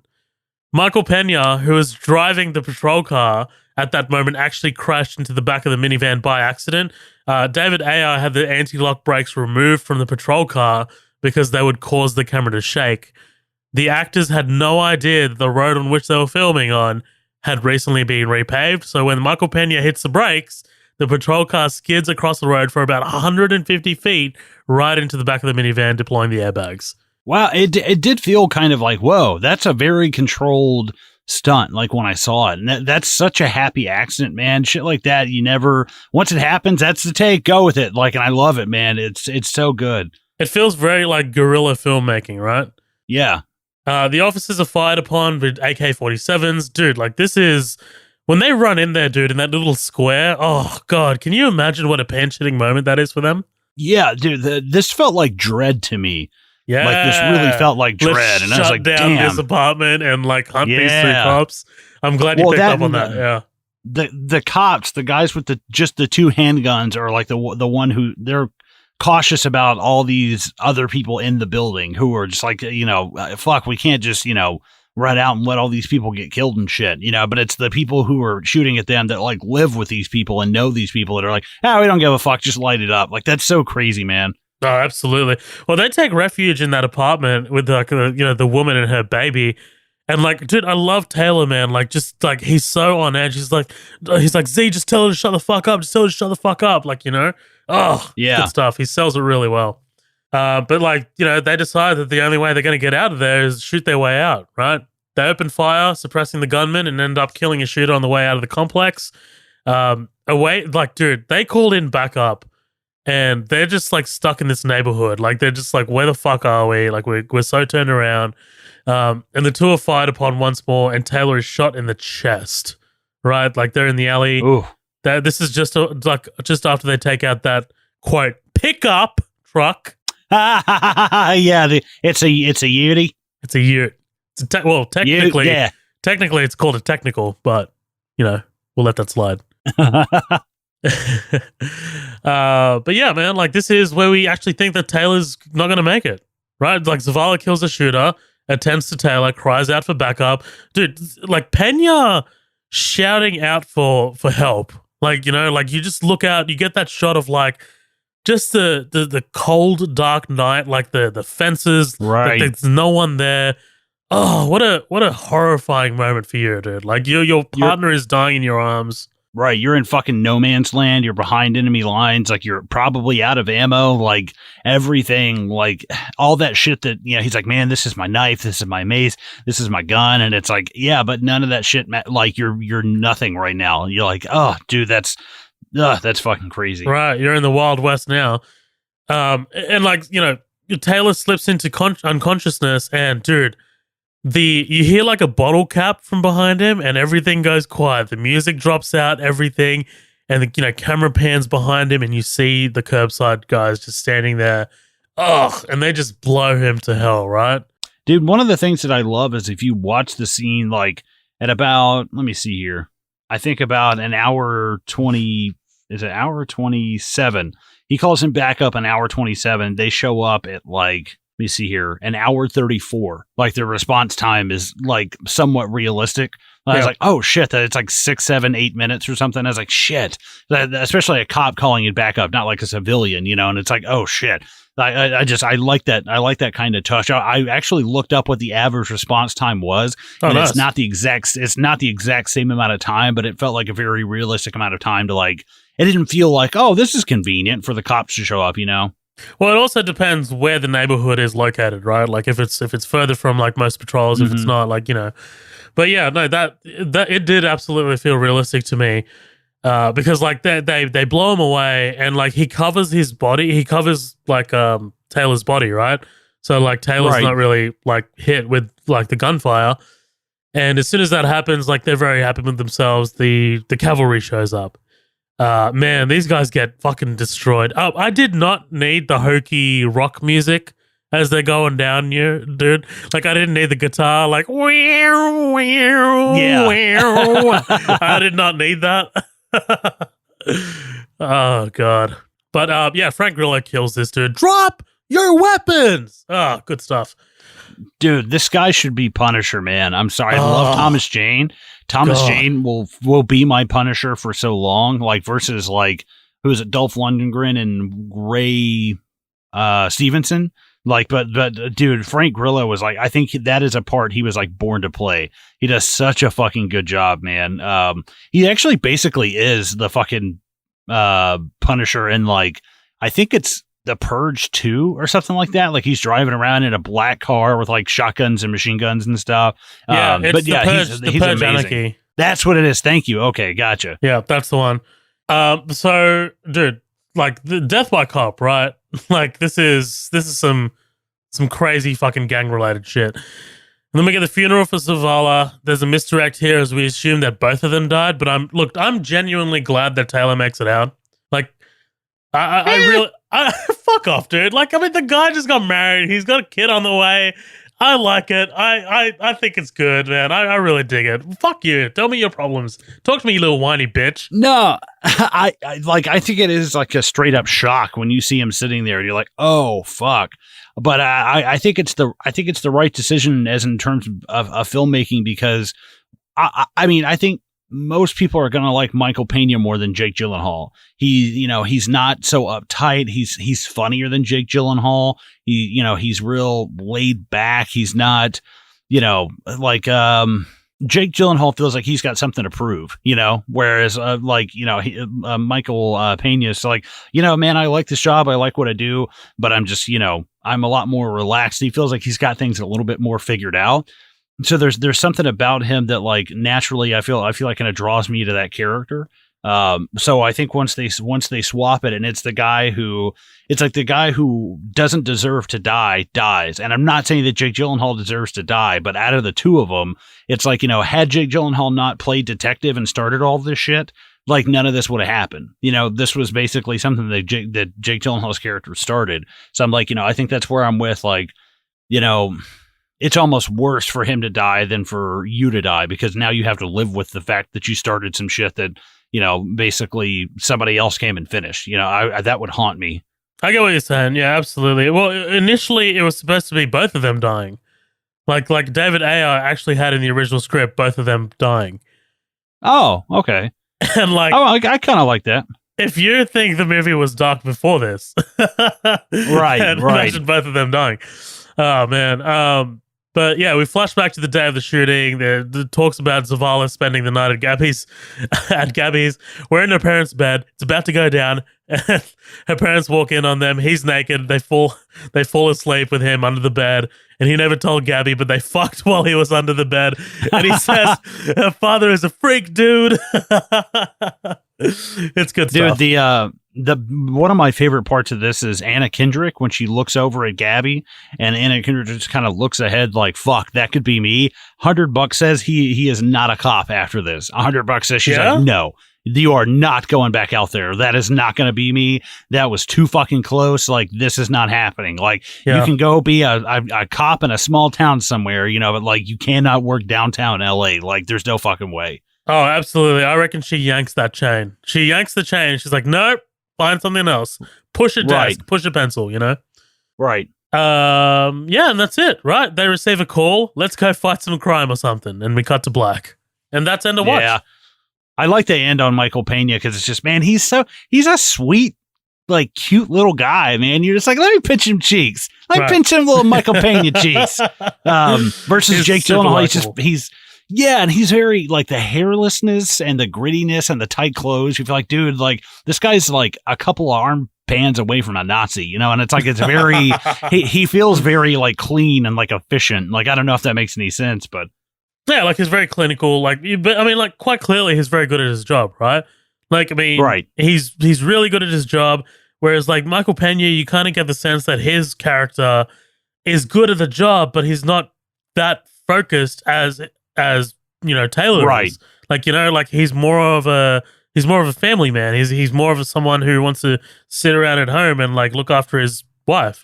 Michael Peña, who was driving the patrol car at that moment, actually crashed into the back of the minivan by accident. David Ayer had the anti-lock brakes removed from the patrol car because they would cause the camera to shake. The actors had no idea that the road on which they were filming on had recently been repaved, so when Michael Peña hits the brakes, the patrol car skids across the road for about 150 feet right into the back of the minivan, deploying the airbags. Wow, it did feel kind of like, whoa, that's a very controlled stunt, like when I saw it. And that's such a happy accident, man. Shit like that, once it happens, that's the take, go with it. Like, and I love it, man. It's so good. It feels very like guerrilla filmmaking, right? Yeah. The officers are fired upon with AK-47s. Dude, like, this is... When they run in there, dude, in that little square, oh, God, can you imagine what a pants-shitting moment that is for them? Yeah, dude, this felt like Dread to me. Yeah. Like, this really felt like Dread. And I was like, down damn. This apartment and, like, hunt these two cops. I'm glad you picked up on that, yeah. The cops, the guys with just the two handguns are, like, the one who... They're cautious about all these other people in the building who are just like, fuck, we can't just, run out and let all these people get killed and shit, but it's the people who are shooting at them that like live with these people and know these people that are like, we don't give a fuck, just light it up. Like, that's so crazy, man. Oh, absolutely. Well, they take refuge in that apartment with like the woman and her baby. And like, dude, I love Taylor, man. Like, just like he's so on edge. He's like, Z, just tell her to shut the fuck up. Just tell her to shut the fuck up. Like, oh, Yeah. good stuff. He sells it really well. But like, they decide that the only way they're going to get out of there is shoot their way out, right? They open fire, suppressing the gunman, and end up killing a shooter on the way out of the complex. Like, dude, they called in backup, and they're just like stuck in this neighborhood. Like, they're just like, where the fuck are we? Like, we're so turned around. And the two are fired upon once more, and Taylor is shot in the chest. Right, like they're in the alley. Ooh. This is just after they take out that quote pickup truck. Yeah, it's a Yeti. It's a Ute. Technically, technically it's called a technical, but we'll let that slide. But yeah, man, like this is where we actually think that Taylor's not going to make it, right? Like Zavala kills the shooter, attends to Taylor, cries out for backup. Dude, like Peña shouting out for help. Like, like you just look out, you get that shot of like just the cold, dark night, like the fences, right? Like there's no one there. Oh, what a horrifying moment for you, dude. Like your partner is dying in your arms. Right, you're in fucking no man's land. You're behind enemy lines. Like you're probably out of ammo. Like everything, like all that shit that he's like, man, this is my knife, this is my mace, this is my gun, and it's like, yeah, but none of that shit. Like you're nothing right now. You're like, oh, dude, that's fucking crazy. Right, you're in the Wild West now, and like Taylor slips into unconsciousness, and dude. You hear like a bottle cap from behind him, and everything goes quiet. The music drops out, everything, and the camera pans behind him, and you see the curbside guys just standing there. Ugh, and they just blow him to hell, right? Dude, one of the things that I love is if you watch the scene like at about, let me see here, I think about an hour 20. Is it hour 27? He calls him back up an hour 27. They show up at like. Let me see here, an hour 34. Like their response time is like somewhat realistic. I was like, oh shit, that it's like 6, 7, 8 minutes or something. I was like, shit, especially a cop calling it back up, not like a civilian, and it's like, oh shit. I like that. I like that kind of touch. I actually looked up what the average response time was. Oh, and nice. It's not the exact same amount of time, but it felt like a very realistic amount of time to like, it didn't feel like, oh, this is convenient for the cops to show up, Well, it also depends where the neighborhood is located, right? Like if it's further from like most patrols, if it's not like but yeah, no, that it did absolutely feel realistic to me, because like they blow him away, and like he covers his body, he covers like Taylor's body, right? So like Taylor's not really like hit with like the gunfire, and as soon as that happens, like they're very happy with themselves. The cavalry shows up. Man, these guys get fucking destroyed. I did not need the hokey rock music as they're going down here, dude. Like, I didn't need the guitar, like, yeah. I did not need that. Oh, God. But, yeah, Frank Grillo kills this dude. Drop your weapons! Oh, good stuff. Dude, this guy should be Punisher, man. I'm sorry. I love Thomas Jane. Thomas Jane will be my Punisher for so long. Like versus like who is it? Dolph Lundgren and Ray Stevenson. Like, but dude, Frank Grillo was like, I think that is a part he was like born to play. He does such a fucking good job, man. He actually basically is the fucking Punisher, and like I think it's The Purge 2 or something like that. Like he's driving around in a black car with like shotguns and machine guns and stuff. Yeah, it's but the yeah, Purge, he's the Purge amazing. Anarchy. That's what it is. Thank you. Okay, gotcha. Yeah, that's the one. So, dude, like the Death by Cop, right? Like this is some crazy fucking gang related shit. And then we get the funeral for Zavala. There's a misdirect here as we assume that both of them died. But I'm genuinely glad that Taylor makes it out. Like, I really. Fuck off, dude. Like, I mean, the guy just got married. He's got a kid on the way. I like it. I think it's good, man. I really dig it. Fuck you. Tell me your problems. Talk to me, you little whiny bitch. No, I think it is like a straight up shock when you see him sitting there and you're like, oh fuck. But I think it's the right decision as in terms of filmmaking, because I mean, I think most people are going to like Michael Peña more than Jake Gyllenhaal. He's not so uptight. He's funnier than Jake Gyllenhaal. He's real laid back. He's not, like, Jake Gyllenhaal feels like he's got something to prove, whereas, Michael Peña is like, man, I like this job. I like what I do, but I'm just, I'm a lot more relaxed. He feels like he's got things a little bit more figured out. So there's something about him that like naturally I feel like kind of draws me to that character. So I think once they swap it and it's the guy who doesn't deserve to die dies. And I'm not saying that Jake Gyllenhaal deserves to die, but out of the two of them, it's like, had Jake Gyllenhaal not played detective and started all this shit, like none of this would have happened. This was basically something that Jake Gyllenhaal's character started. So I'm like, I think that's where I'm with like, it's almost worse for him to die than for you to die, because now you have to live with the fact that you started some shit that, basically somebody else came and finished. That would haunt me. I get what you're saying. Yeah, absolutely. Well, initially it was supposed to be both of them dying. Like David Ayer actually had in the original script both of them dying. Oh, okay. And like, I kind of like that. If you think the movie was dark before this, right. Imagine both of them dying. Oh man. But yeah, we flash back to the day of the shooting. The talks about Zavala spending the night at Gabby's. We're in her parents' bed. It's about to go down. And her parents walk in on them. He's naked. They fall asleep with him under the bed. And he never told Gabby, but they fucked while he was under the bed. And he says, "Her father is a freak, dude." It's good stuff. Dude, the one of my favorite parts of this is Anna Kendrick when she looks over at Gabby, and Anna Kendrick just kind of looks ahead like, fuck, that could be me. $100 says he is not a cop after this. $100 says she's like, no, you are not going back out there. That is not going to be me. That was too fucking close. Like, this is not happening. Like, you can go be a cop in a small town somewhere, but like you cannot work downtown LA. Like, there's no fucking way. Oh, absolutely. I reckon she yanks that chain. She yanks the chain. She's like, nope. Find something else. Push a desk. Push a pencil, Right. Yeah, and that's it, right? They receive a call. Let's go fight some crime or something. And we cut to black. And that's end of watch. Yeah. I like the end on Michael Peña because it's just, man, he's a sweet, like, cute little guy, man. You're just like, let me pinch him cheeks. Pinch him little Michael Peña cheeks. Versus Jake Gyllenhaal, and he's very, like, the hairlessness and the grittiness and the tight clothes. You feel like, dude, like, this guy's, like, a couple of armbands away from a Nazi, and it's like, it's very, he feels very, like, clean and, like, efficient. Like, I don't know if that makes any sense, but. Yeah, like, he's very clinical, like, but, I mean, like, quite clearly, he's very good at his job, right? Like, I mean, right. He's really good at his job, whereas, like, Michael Peña, you kind of get the sense that his character is good at the job, but he's not that focused as Taylor is. Like, like he's more of a family man. He's more of someone who wants to sit around at home and like look after his wife,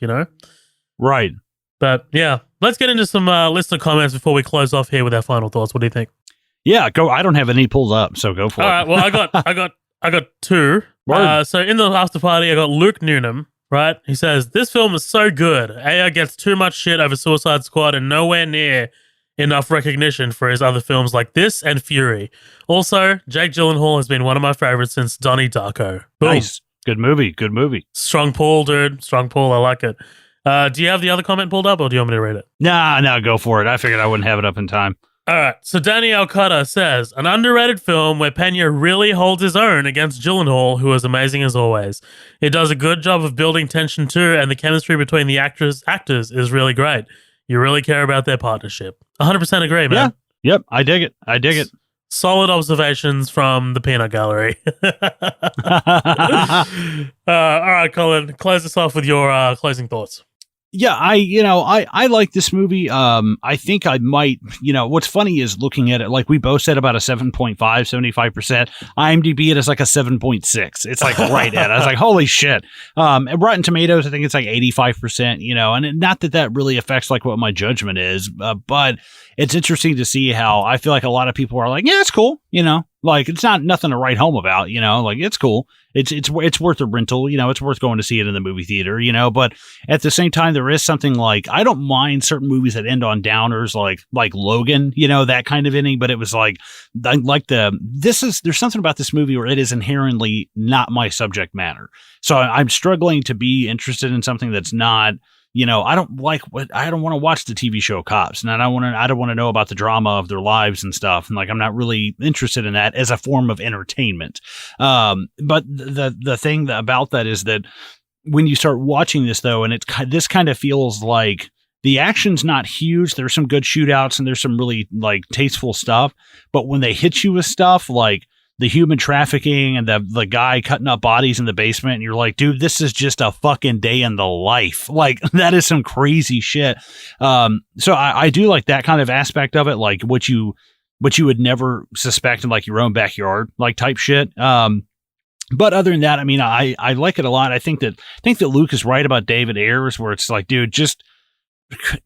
Right. But yeah, let's get into some listener comments before we close off here with our final thoughts. What do you think? Yeah, go. I don't have any pulled up, so go for it. All right. Well, I got two. So in the after party, I got Luke Newnham. Right? He says, "This film is so good. Ayer gets too much shit over Suicide Squad and nowhere near enough recognition for his other films like this and Fury. Also, Jake Gyllenhaal has been one of my favorites since Donnie Darko." Boom. Nice. Good movie. Strong pull, dude. Strong pull. I like it. Do you have the other comment pulled up, or do you want me to read it? Nah, go for it. I figured I wouldn't have it up in time. All right. So Danny Alcata says, "An underrated film where Peña really holds his own against Gyllenhaal, who is amazing as always. It does a good job of building tension too, and the chemistry between the actors is really great. You really care about their partnership." 100% agree, man. Yeah. Yep. I dig it. Solid observations from the peanut gallery. All right, Colin, close us off with your closing thoughts. Yeah, I like this movie. I think I might, what's funny is looking at it, like we both said about a 7.5, 75%. IMDb, it is like a 7.6. It's like right at it. I was like, holy shit. And Rotten Tomatoes, I think it's like 85%, and not that really affects like what my judgment is, but it's interesting to see how I feel like a lot of people are like, yeah, it's cool. Like, it's not nothing to write home about, you know, like, it's cool. It's worth a rental, you know, it's worth going to see it in the movie theater, you know, but at the same time, there is something like, I don't mind certain movies that end on downers, like Logan, you know, that kind of ending, but it was like there's something about this movie where it is inherently not my subject matter. So I'm struggling to be interested in something that's not, you know, I don't want to watch the TV show Cops, and I don't want to know about the drama of their lives and stuff. And like, I'm not really interested in that as a form of entertainment. But the thing about that is that when you start watching this though, and this kind of feels like the action's not huge. There's some good shootouts and there's some really like tasteful stuff. But when they hit you with stuff like the human trafficking and the guy cutting up bodies in the basement, and you're like, dude, this is just a fucking day in the life. Like, that is some crazy shit. So I do like that kind of aspect of it, like what you would never suspect in like your own backyard, like type shit. But other than that, I mean, I like it a lot. I think that Luke is right about David Ayers, where it's like, dude, just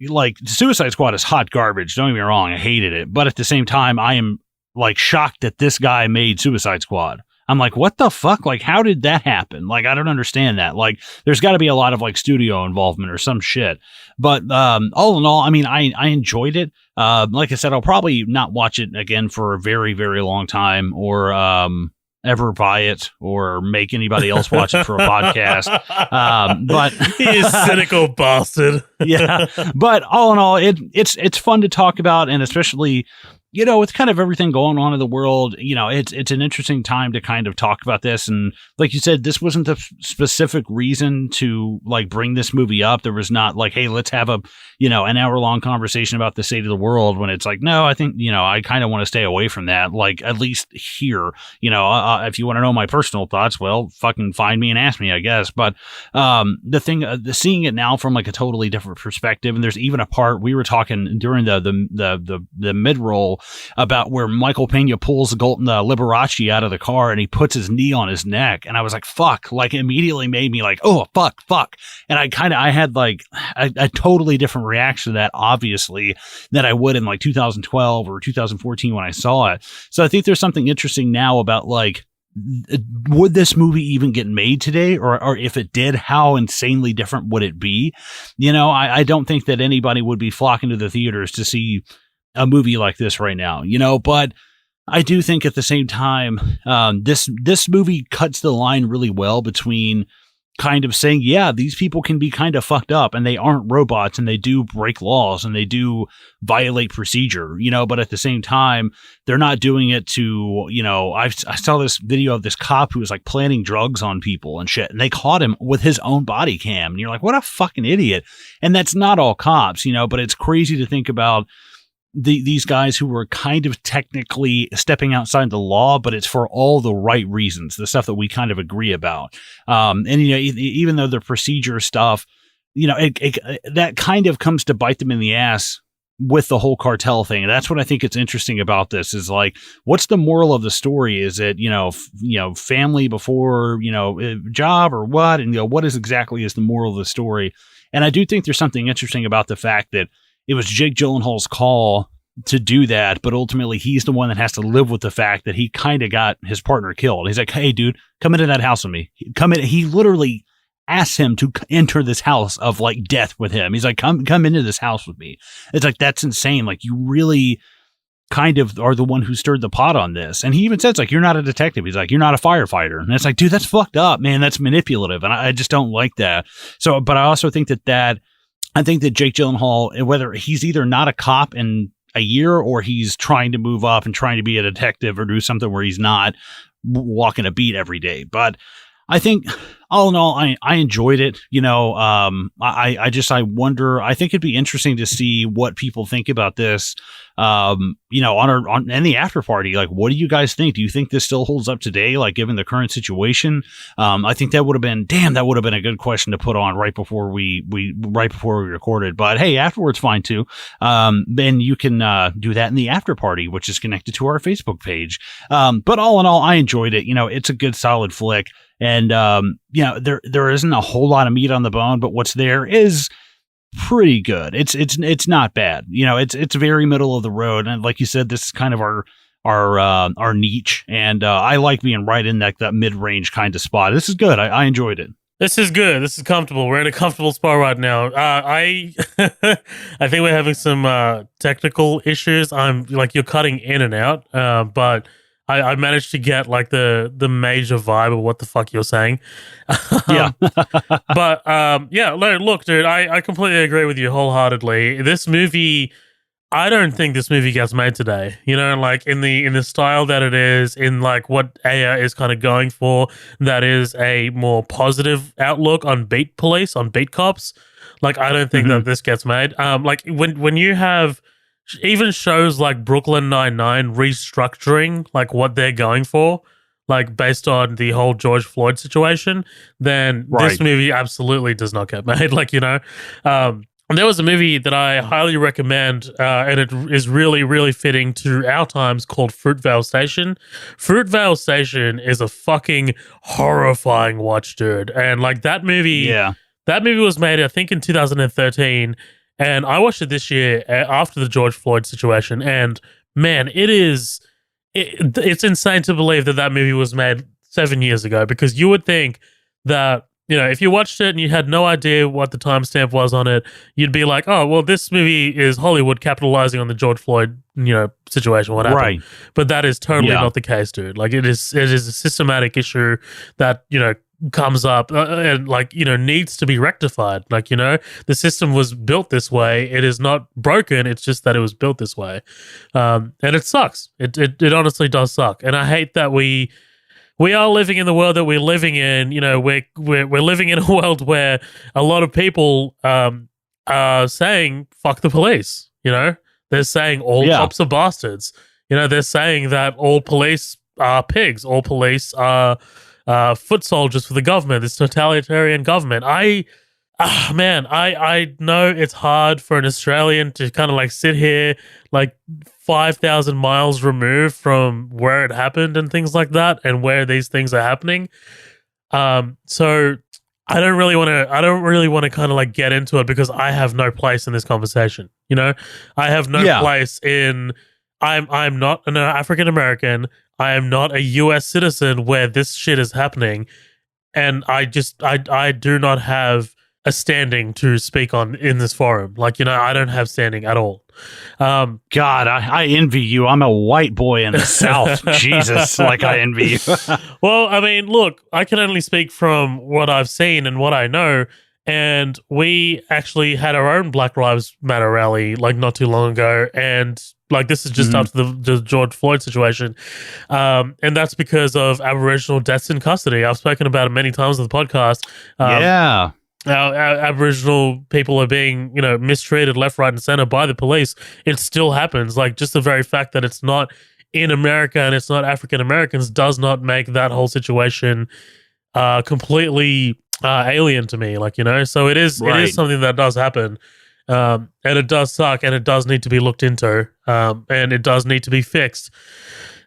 like Suicide Squad is hot garbage. Don't get me wrong. I hated it. But at the same time, I am like shocked that this guy made Suicide Squad. I'm like, what the fuck? Like, how did that happen? Like, I don't understand that. Like, there's got to be a lot of like studio involvement or some shit. But all in all, I mean, I enjoyed it. Like I said, I'll probably not watch it again for a very, very long time, or ever buy it or make anybody else watch it for a podcast. But you cynical bastard. Yeah. But all in all, it's fun to talk about, and especially, you know, with kind of everything going on in the world, you know, it's an interesting time to kind of talk about this. And like you said, this wasn't the specific reason to like bring this movie up. There was not like, hey, let's have a, you know, an hour-long conversation about the state of the world, when it's like, no, I think, you know, I kind of want to stay away from that. Like, at least here, you know, if you want to know my personal thoughts, well, fucking find me and ask me, I guess. But the thing, seeing it now from like a totally different perspective, and there's even a part we were talking during the mid-roll about where Michael Peña pulls the Liberace out of the car and he puts his knee on his neck. And I was like, fuck, like, it immediately made me like, oh, fuck. And I had like a totally different reaction to that, obviously, that I would in like 2012 or 2014 when I saw it. So I think there's something interesting now about like, would this movie even get made today? Or if it did, how insanely different would it be? You know, I don't think that anybody would be flocking to the theaters to see a movie like this right now, you know, but I do think at the same time, this movie cuts the line really well between kind of saying, yeah, these people can be kind of fucked up and they aren't robots and they do break laws and they do violate procedure, you know, but at the same time, they're not doing it to, you know, I saw this video of this cop who was like planting drugs on people and shit, and they caught him with his own body cam. And you're like, what a fucking idiot. And that's not all cops, you know, but it's crazy to think about these guys who were kind of technically stepping outside the law, but it's for all the right reasons, the stuff that we kind of agree about. And, you know, even though the procedure stuff, you know, that kind of comes to bite them in the ass with the whole cartel thing. And that's what I think it's interesting about this is like, what's the moral of the story? Is it, you know, family before, you know, job or what? And, you know, what is the moral of the story? And I do think there's something interesting about the fact that it was Jake Gyllenhaal's call to do that, but ultimately he's the one that has to live with the fact that he kind of got his partner killed. He's like, hey, dude, come into that house with me. Come in. He literally asked him to enter this house of like death with him. He's like, come into this house with me. It's like, that's insane. Like, you really kind of are the one who stirred the pot on this. And he even says, like, you're not a detective. He's like, you're not a firefighter. And it's like, dude, that's fucked up, man. That's manipulative. And I just don't like that. So, but I also think that I think that Jake Gyllenhaal, whether he's either not a cop in a year or he's trying to move up and trying to be a detective or do something where he's not walking a beat every day. But I think all in all, I enjoyed it. You know, I wonder, I think it'd be interesting to see what people think about this, you know, on the after party. Like, what do you guys think? Do you think this still holds up today? Like, given the current situation? I think that would have been a good question to put on right before we recorded, but hey, afterwards, fine too. Then you can, do that in the after party, which is connected to our Facebook page. But all in all, I enjoyed it. You know, it's a good solid flick. And, you know, there isn't a whole lot of meat on the bone, but what's there is pretty good. It's not bad. You know, it's very middle of the road. And like you said, this is kind of our our niche, and I like being right in that mid-range kind of spot. This is good. I enjoyed it. This is good. This is comfortable. We're in a comfortable spot right now. I I think we're having some technical issues. I'm like, you're cutting in and out, but I managed to get like the major vibe of what the fuck you're saying. Yeah. But yeah, look, dude, I completely agree with you wholeheartedly. This movie, I don't think this movie gets made today. You know, like in the style that it is, in like what Ayer is kind of going for, that is a more positive outlook on beat police, on beat cops. Like, I don't think that this gets made. Like when you have even shows like Brooklyn Nine-Nine restructuring like what they're going for, like based on the whole George Floyd situation, then this movie absolutely does not get made. Like, you know, there was a movie that I highly recommend, and it is really, really fitting to our times, called Fruitvale Station. Fruitvale Station is a fucking horrifying watch, dude. And like that movie was made, I think, in 2013, and I watched it this year after the George Floyd situation. And man, it's insane to believe that movie was made 7 years ago, because you would think that, you know, if you watched it and you had no idea what the timestamp was on it, you'd be like, oh, well, this movie is Hollywood capitalizing on the George Floyd, you know, situation, what happened. Right. But that is totally not the case, dude. Like, it is a systematic issue that, you know, comes up and, like, you know, needs to be rectified. Like, you know, the system was built this way. It is not broken. It's just that it was built this way. And it sucks. It honestly does suck. And I hate that we are living in the world that we're living in. You know, we're living in a world where a lot of people are saying "fuck the police." You know, they're saying all cops are bastards. You know, they're saying that all police are pigs, all police are foot soldiers for the government, this totalitarian government. I know it's hard for an Australian to kind of like sit here like 5,000 miles removed from where it happened and things like that, and where these things are happening. So I don't really want to kind of like get into it, because I have no place in this conversation. You know, I have no place in. I'm not an African American. I am not a U.S. citizen where this shit is happening, and I do not have a standing to speak on in this forum. Like, you know, I don't have standing at all. God, I envy you. I'm a white boy in the South. Jesus, like, I envy you. Well, I mean, look, I can only speak from what I've seen and what I know. And we actually had our own Black Lives Matter rally like not too long ago, and like this is just after the George Floyd situation, and that's because of Aboriginal deaths in custody. I've spoken about it many times on the podcast. Our Aboriginal people are being, you know, mistreated left, right, and center by the police. It still happens. Like, just the very fact that it's not in America and it's not African Americans does not make that whole situation completely alien to me. Like, you know, so it is something that does happen, and it does suck, and it does need to be looked into, and it does need to be fixed.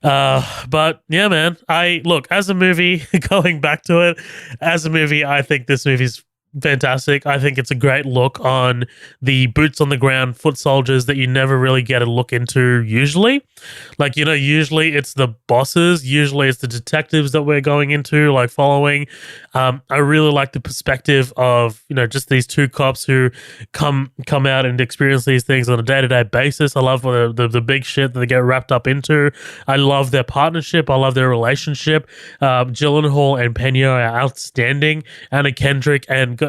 But yeah, man, as a movie, going back to it, as a movie, I think this movie's fantastic. I think it's a great look on the boots on the ground foot soldiers that you never really get a look into usually. Like, you know, usually it's the bosses, usually it's the detectives that we're going into, like, following. I really like the perspective of, you know, just these two cops who come out and experience these things on a day-to-day basis. I love the big shit that they get wrapped up into. I love their partnership. I love their relationship. Gyllenhaal and Peña are outstanding. Anna Kendrick and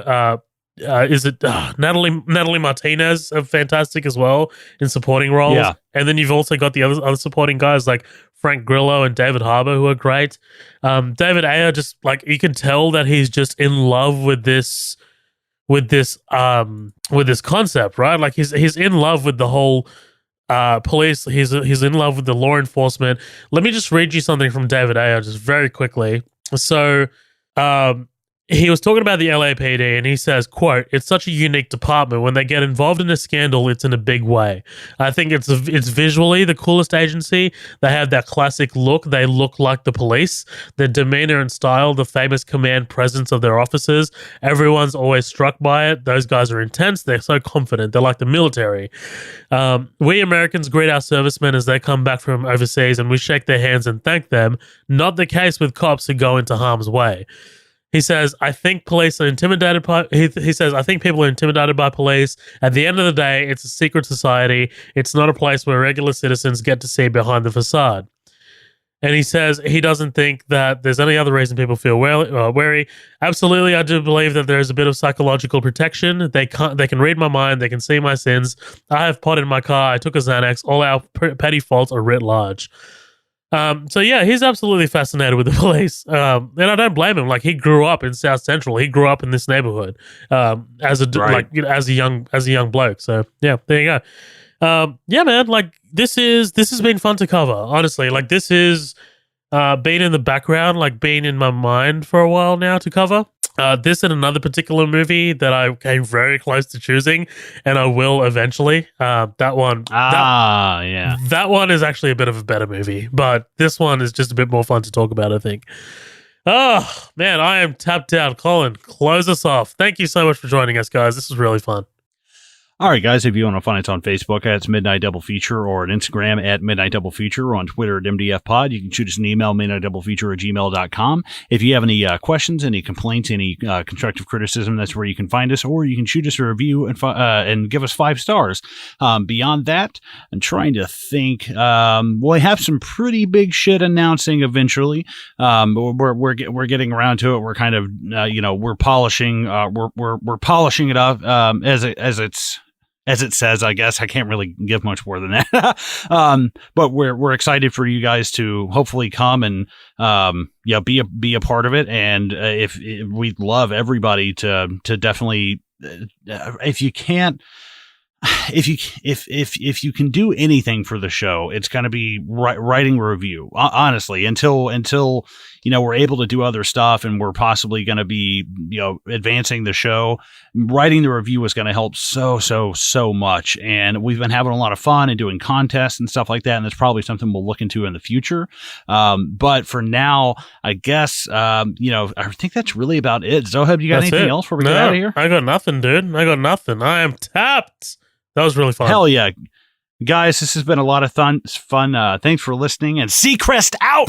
Natalie Martinez are fantastic as well in supporting roles. Yeah. And then you've also got the other supporting guys like Frank Grillo and David Harbour, who are great. David Ayer, just like, you can tell that he's just in love with this concept, right? Like, he's in love with the whole police. He's in love with the law enforcement. Let me just read you something from David Ayer just very quickly. So he was talking about the LAPD, and he says, quote, "It's such a unique department. When they get involved in a scandal, it's in a big way. I think it's visually the coolest agency. They have that classic look. They look like the police. Their demeanor and style, the famous command presence of their officers. Everyone's always struck by it. Those guys are intense. They're so confident. They're like the military. We Americans greet our servicemen as they come back from overseas, and we shake their hands and thank them. Not the case with cops who go into harm's way." He says, "I think police are intimidated by." He says, "I think people are intimidated by police. At the end of the day, it's a secret society. It's not a place where regular citizens get to see behind the facade." And he says he doesn't think that there's any other reason people feel wary. "Absolutely, I do believe that there is a bit of psychological protection. They can read my mind. They can see my sins. I have pot in my car. I took a Xanax. All our petty faults are writ large." So yeah, he's absolutely fascinated with the police, and I don't blame him. Like, he grew up in South Central. He grew up in this neighborhood as a young bloke. So yeah, there you go. Yeah, man. Like, this has been fun to cover. Honestly, like, this is been in the background, like, been in my mind for a while now to cover. This and another particular movie that I came very close to choosing, and I will eventually. That one. Yeah. That one is actually a bit of a better movie, but this one is just a bit more fun to talk about, I think. Oh, man, I am tapped out. Colin, close us off. Thank you so much for joining us, guys. This was really fun. All right, guys, if you want to find us on Facebook, it's Midnight Double Feature, or on Instagram at Midnight Double Feature, or on Twitter at MDF Pod. You can shoot us an email, midnightdoublefeature@gmail.com. If you have any questions, any complaints, any constructive criticism, that's where you can find us, or you can shoot us a review and give us 5 stars. Beyond that, I'm trying to think. We'll have some pretty big shit announcing eventually. We're getting around to it. We're kind of we're polishing we're polishing it up as it says, I guess. I can't really give much more than that. But we're excited for you guys to hopefully come and be a part of it. And if we'd love everybody to definitely, if you can't, if you can do anything for the show, it's going to be writing a review. Honestly, until we're able to do other stuff and we're possibly going to be advancing the show, writing the review is going to help so much. And we've been having a lot of fun and doing contests and stuff like that. And that's probably something we'll look into in the future. But for now, I guess I think that's really about it. Zoheb, you got anything else before we get out of here? I got nothing, dude. I got nothing. I am tapped. That was really fun. Hell yeah. Guys, this has been a lot of fun. Thanks for listening, and Seacrest out!